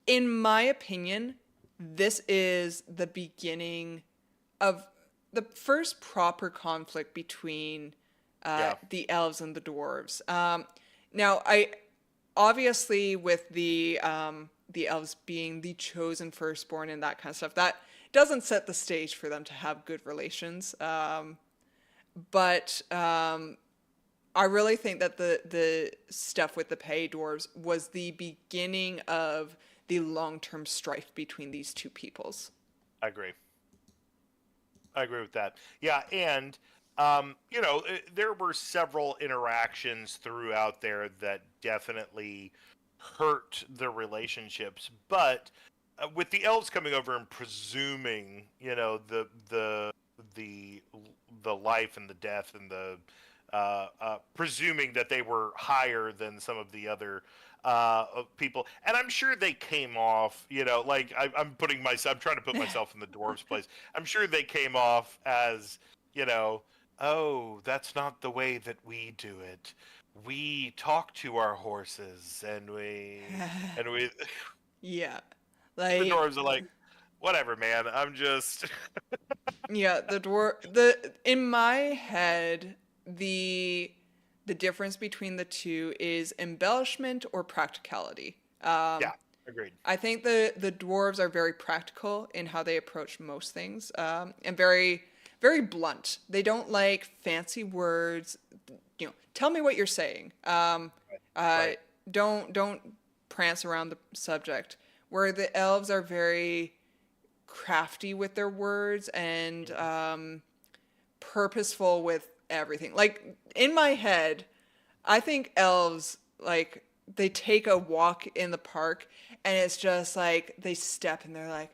Speaker 1: in my opinion, this is the beginning of the first proper conflict between the elves and the dwarves. Now, I obviously with the elves being the chosen firstborn and that kind of stuff, that doesn't set the stage for them to have good relations. But I really think that the stuff with the petty dwarves was the beginning of the long-term strife between these two peoples.
Speaker 3: I agree. I agree with that. Yeah, and there were several interactions throughout there that definitely hurt the relationships, but with the elves coming over and presuming, the life and the death and the presuming that they were higher than some of the other people, and I'm sure they came off, like I'm trying to put myself in the dwarves' place. I'm sure they came off as, oh, that's not the way that we do it. We talk to our horses, and we
Speaker 1: Yeah.
Speaker 3: the
Speaker 1: Like,
Speaker 3: dwarves are like, whatever, man. I'm just
Speaker 1: yeah, in my head, the difference between the two is embellishment or practicality.
Speaker 3: yeah, agreed.
Speaker 1: I think the dwarves are very practical in how they approach most things, and very, very blunt. They don't like fancy words. Tell me what you're saying.
Speaker 3: Right.
Speaker 1: Don't prance around the subject. Where the elves are very crafty with their words and purposeful with everything. Like in my head, I think elves, like, they take a walk in the park and it's just like they step and they're like,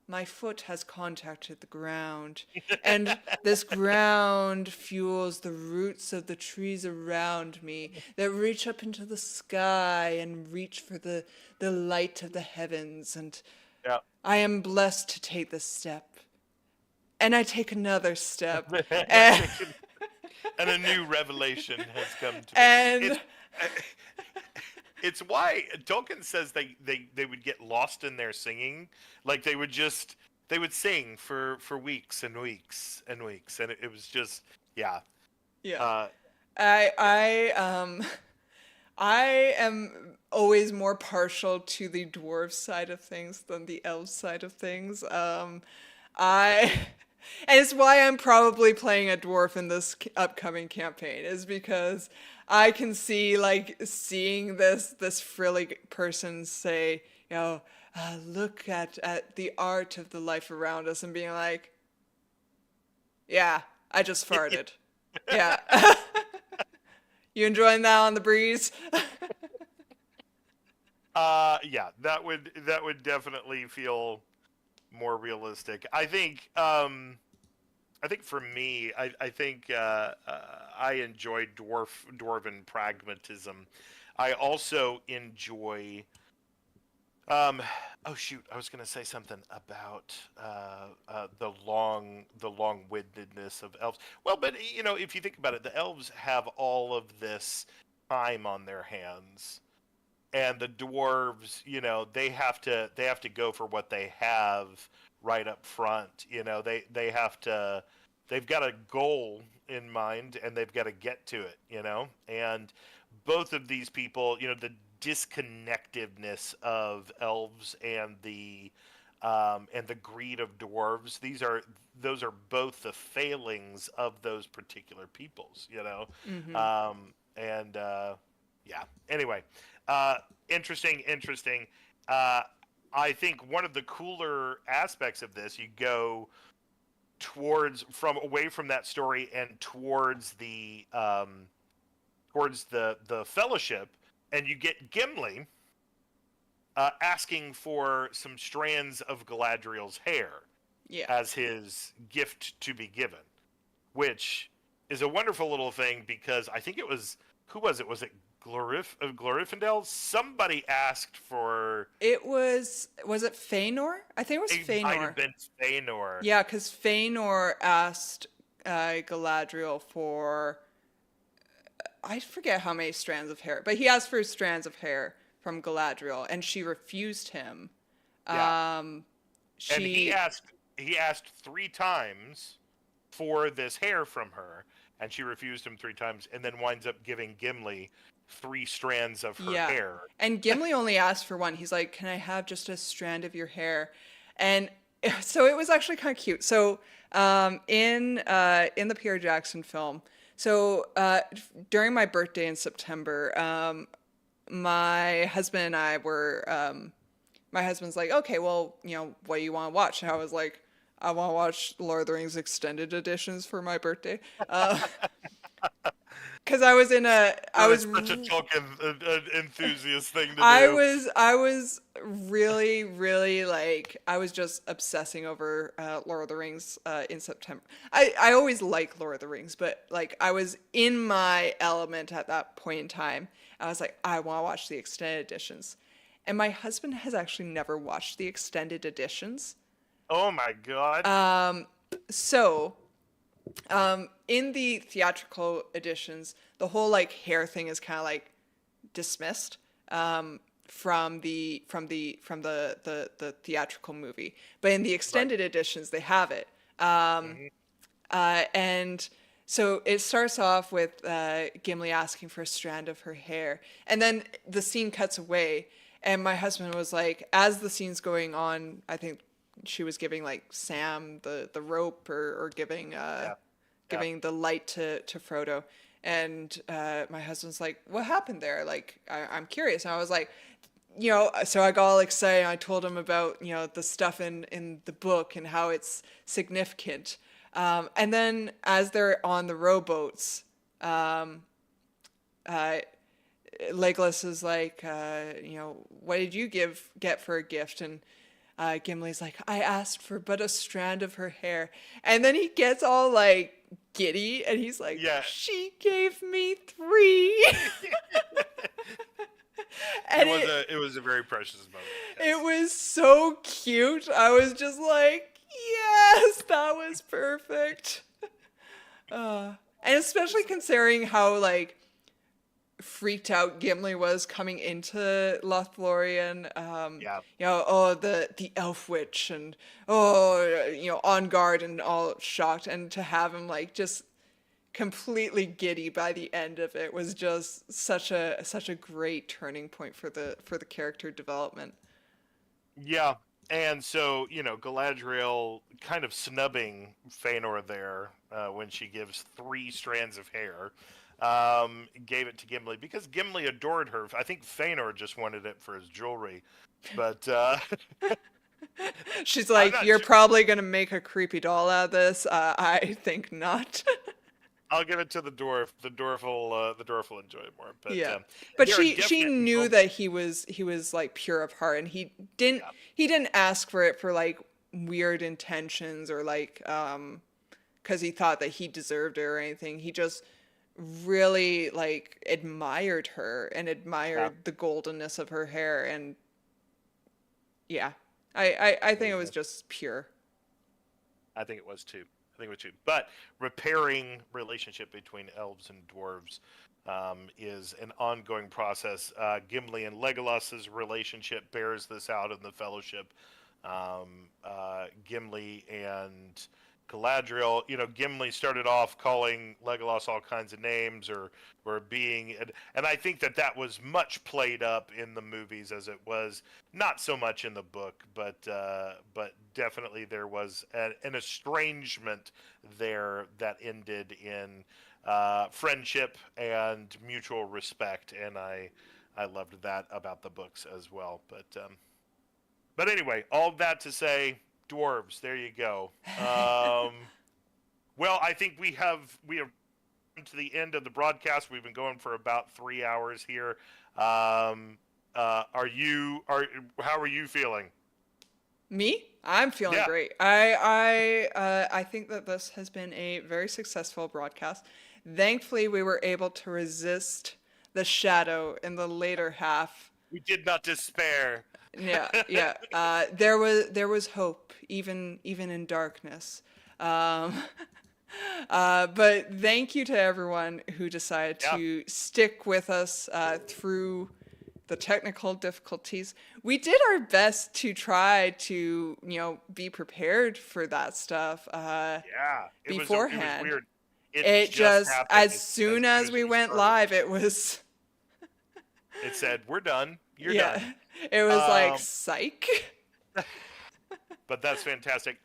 Speaker 1: my foot has contacted the ground. And this ground fuels the roots of the trees around me that reach up into the sky and reach for the light of the heavens. And
Speaker 3: Yeah.
Speaker 1: I am blessed to take this step. And I take another step. And,
Speaker 3: And a new revelation has come to me.
Speaker 1: and
Speaker 3: It's why Tolkien says they would get lost in their singing. Like they would sing for weeks and weeks and weeks, and it was just, yeah.
Speaker 1: yeah. I I am always more partial to the dwarf side of things than the elf side of things. I and it's why I'm probably playing a dwarf in this upcoming campaign, is because I can see, like, seeing this frilly person say, look at the art of the life around us, and being like, yeah, I just farted. Yeah. You enjoying that on the breeze?
Speaker 3: Yeah, that would definitely feel more realistic. I think for me, I think I enjoy dwarven pragmatism. I also enjoy. Oh shoot! I was going to say something about the long-windedness of elves. Well, but if you think about it, the elves have all of this time on their hands, and the dwarves, they have to go for what they have right up front. They've got a goal in mind and they've got to get to it. And both of these people, the disconnectedness of elves and the greed of dwarves, those are both the failings of those particular peoples. Yeah. Anyway, interesting. I think one of the cooler aspects of this, you go away from that story and towards the Fellowship, and you get Gimli, asking for some strands of Galadriel's hair
Speaker 1: Yeah.
Speaker 3: as his gift to be given, which is a wonderful little thing because I think it was, who was it? Was it Glorifindel? Somebody asked for.
Speaker 1: Was it Feanor? I think it was
Speaker 3: It might
Speaker 1: Feanor.
Speaker 3: have been Feanor.
Speaker 1: Yeah, because Feanor asked Galadriel for, I forget how many strands of hair, but he asked for strands of hair from Galadriel, and she refused him.
Speaker 3: Yeah.
Speaker 1: Um,
Speaker 3: And he asked 3 times for this hair from her, and she refused him 3 times, and then winds up giving Gimli 3 strands of her hair.
Speaker 1: And Gimli only asked for one. He's like, "Can I have just a strand of your hair?" And so it was actually kind of cute. So in the Peter Jackson film, so during my birthday in September, my husband and I were. My husband's like, "Okay, well, what do you want to watch?" And I was like, "I want to watch Lord of the Rings extended editions for my birthday." Because I was such
Speaker 3: a Tolkien enthusiast thing to do.
Speaker 1: I was really, really I was just obsessing over Lord of the Rings in September. I always like Lord of the Rings, but I was in my element at that point in time. I was like, I want to watch the extended editions. And my husband has actually never watched the extended editions.
Speaker 3: Oh my God.
Speaker 1: So, in the theatrical editions, the whole hair thing is kind of dismissed from the theatrical movie. But in the extended editions, they have it. And so it starts off with Gimli asking for a strand of her hair, and then the scene cuts away. And my husband was like, as the scene's going on, I think she was giving Sam the rope or giving the light to Frodo. And my husband's like, "What happened there? I'm curious." And I was like, so I got all excited. And I told him about, the stuff in the book and how it's significant. And then as they're on the rowboats, Legolas is like, "What did you get for a gift?" And Gimli's like, "I asked for but a strand of her hair." And then he gets all giddy, and he's like,
Speaker 3: Yeah.
Speaker 1: "She gave me 3." And
Speaker 3: it was a very precious moment. Yes.
Speaker 1: It was so cute. I was just like, yes, that was perfect. And especially considering how freaked out Gimli was coming into Lothlorien. The elf witch, and on guard and all shocked, and to have him just completely giddy by the end of it was just such a great turning point for the character development.
Speaker 3: Yeah. And so, Galadriel kind of snubbing Feanor there when she gives 3 strands of hair. Gave it to Gimli because Gimli adored her. I think Feanor just wanted it for his jewelry, but
Speaker 1: she's like, "You're probably gonna make a creepy doll out of this." I think not.
Speaker 3: I'll give it to the dwarf. The dwarf will enjoy it more. But
Speaker 1: yeah, but she knew that he was pure of heart, and he didn't ask for it for weird intentions or because he thought that he deserved it or anything. He just really admired her and admired the goldenness of her hair, and I think it was just pure.
Speaker 3: I think it was too. But repairing relationship between elves and dwarves is an ongoing process. Gimli and Legolas's relationship bears this out in the Fellowship. Gimli and Galadriel, Gimli started off calling Legolas all kinds of names or being, and I think that was much played up in the movies as it was not so much in the book, but definitely there was an estrangement there that ended in friendship and mutual respect, and I loved that about the books as well. But anyway, all that to say, dwarves, there you go. Well, I think we have come to the end of the broadcast. We've been going for about 3 hours here. How are you feeling?
Speaker 1: Me? I'm feeling
Speaker 3: Yeah.
Speaker 1: great. I think that this has been a very successful broadcast. Thankfully, we were able to resist the shadow in the later half.
Speaker 3: We did not despair.
Speaker 1: Yeah, yeah. There was hope even in darkness. Um, but thank you to everyone who decided
Speaker 3: Yeah.
Speaker 1: to stick with us through the technical difficulties. We did our best to try to, be prepared for that stuff
Speaker 3: Yeah. It was
Speaker 1: beforehand.
Speaker 3: weird. It
Speaker 1: It
Speaker 3: just
Speaker 1: just,
Speaker 3: happened
Speaker 1: as soon as we went
Speaker 3: started.
Speaker 1: live, it was,
Speaker 3: It said, "We're done. You're
Speaker 1: yeah,
Speaker 3: done."
Speaker 1: it was like,
Speaker 3: Um,
Speaker 1: psych.
Speaker 3: but that's fantastic.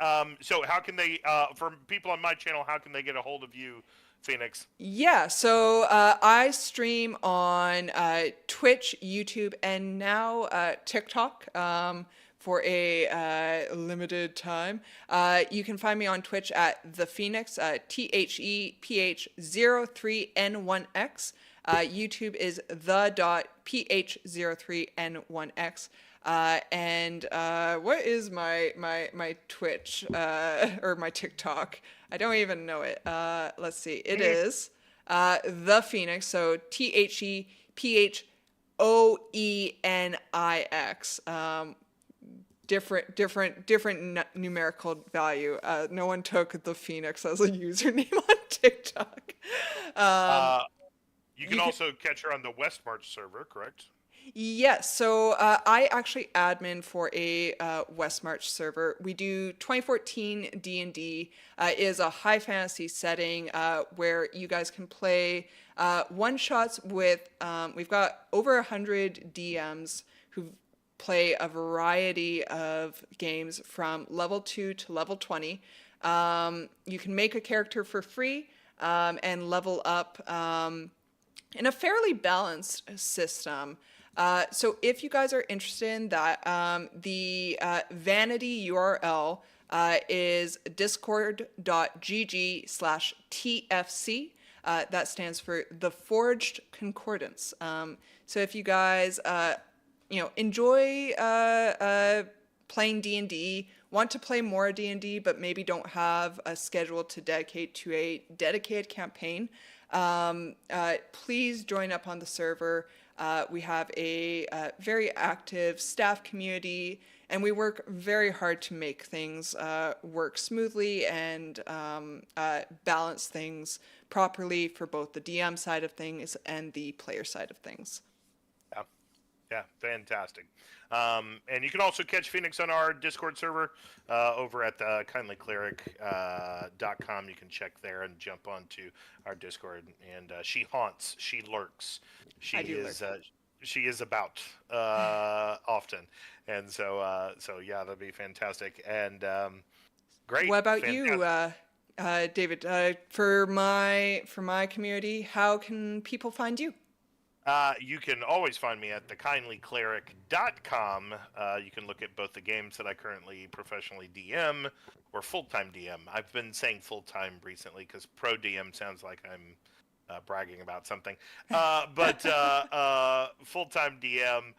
Speaker 3: So how can they, for people on my channel, how can they get a hold of you, Phoenix?
Speaker 1: Yeah, so I stream on Twitch, YouTube, and now TikTok for a limited time. You can find me on Twitch at ThePh03n1x, ThePh03n1x. YouTube is the.ph03n1x. And what is my Twitch or my TikTok? I don't even know it. Let's see. It is the Phoenix. So ThePh03n1x. Different numerical value. No one took the Phoenix as a username on TikTok.
Speaker 3: You can
Speaker 1: you can,
Speaker 3: also catch her on the Westmarch server, correct?
Speaker 1: Yes, so I actually admin for a Westmarch server. We do 2014 D&D. It is a high fantasy setting where you guys can play one-shots with, we've got over 100 DMs who play a variety of games from level 2 to level 20. You can make a character for free and level up in a fairly balanced system. So if you guys are interested in that, the vanity URL is discord.gg/TFC. That stands for The Forged Concordance. So if you guys, enjoy playing D&D, want to play more D&D, but maybe don't have a schedule to dedicate to a dedicated campaign, please join up on the server. We have a very active staff community, and we work very hard to make things work smoothly and balance things properly for both the DM side of things and the player side of things.
Speaker 3: Yeah, yeah, fantastic. And you can also catch Phoenix on our Discord server over at the TheKindlyCleric.com. You can check there and jump onto our Discord. And she haunts, she lurks, she is about often. And so yeah, that'd be fantastic. And great.
Speaker 1: What about
Speaker 3: fantastic.
Speaker 1: you, David? For my community, how can people find you?
Speaker 3: You can always find me at TheKindlyCleric.com. You can look at both the games that I currently professionally DM or full-time DM. I've been saying full-time recently because pro DM sounds like I'm bragging about something. But full-time DM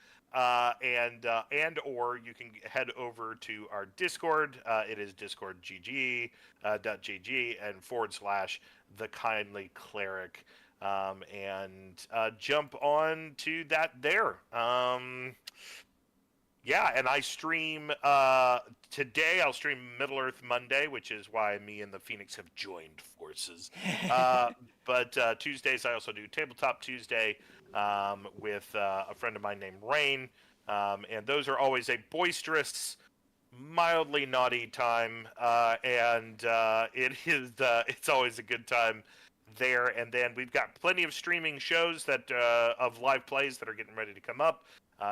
Speaker 3: and/or you can head over to our Discord. It is discord.gg and /TheKindlyCleric. And jump on to that there. Yeah, and I stream today. I'll stream Middle Earth Monday, which is why me and the Phoenix have joined forces. But Tuesdays I also do Tabletop Tuesday with a friend of mine named Rain, and those are always a boisterous, mildly naughty time, and it's always a good time there. And then we've got plenty of streaming shows that of live plays that are getting ready to come up,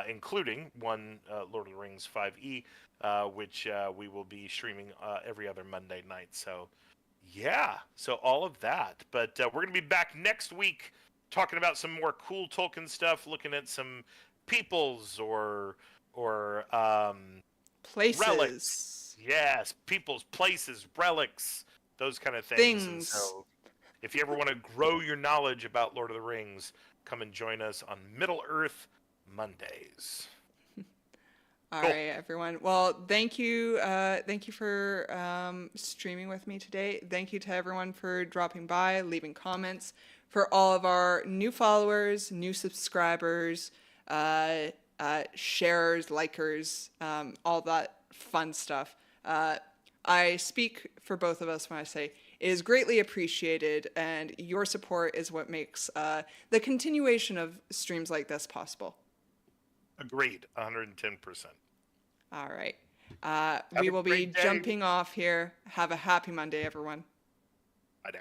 Speaker 3: including one Lord of the Rings 5e, which we will be streaming every other Monday night. So yeah, so all of that. But we're going to be back next week talking about some more cool Tolkien stuff, looking at some peoples or
Speaker 1: Places.
Speaker 3: relics. Yes, peoples, places, relics, those kind of things. And so if you ever want to grow your knowledge about Lord of the Rings, come and join us on Middle Earth Mondays.
Speaker 1: All
Speaker 3: Cool.
Speaker 1: right, everyone. Well, thank you for streaming with me today. Thank you to everyone for dropping by, leaving comments. For all of our new followers, new subscribers, sharers, likers, all that fun stuff. I speak for both of us when I say it is greatly appreciated, and your support is what makes the continuation of streams like this possible.
Speaker 3: Agreed, 110%.
Speaker 1: All right.
Speaker 3: Have
Speaker 1: We
Speaker 3: a
Speaker 1: will be
Speaker 3: great day.
Speaker 1: jumping off here. Have a happy Monday, everyone.
Speaker 3: I know.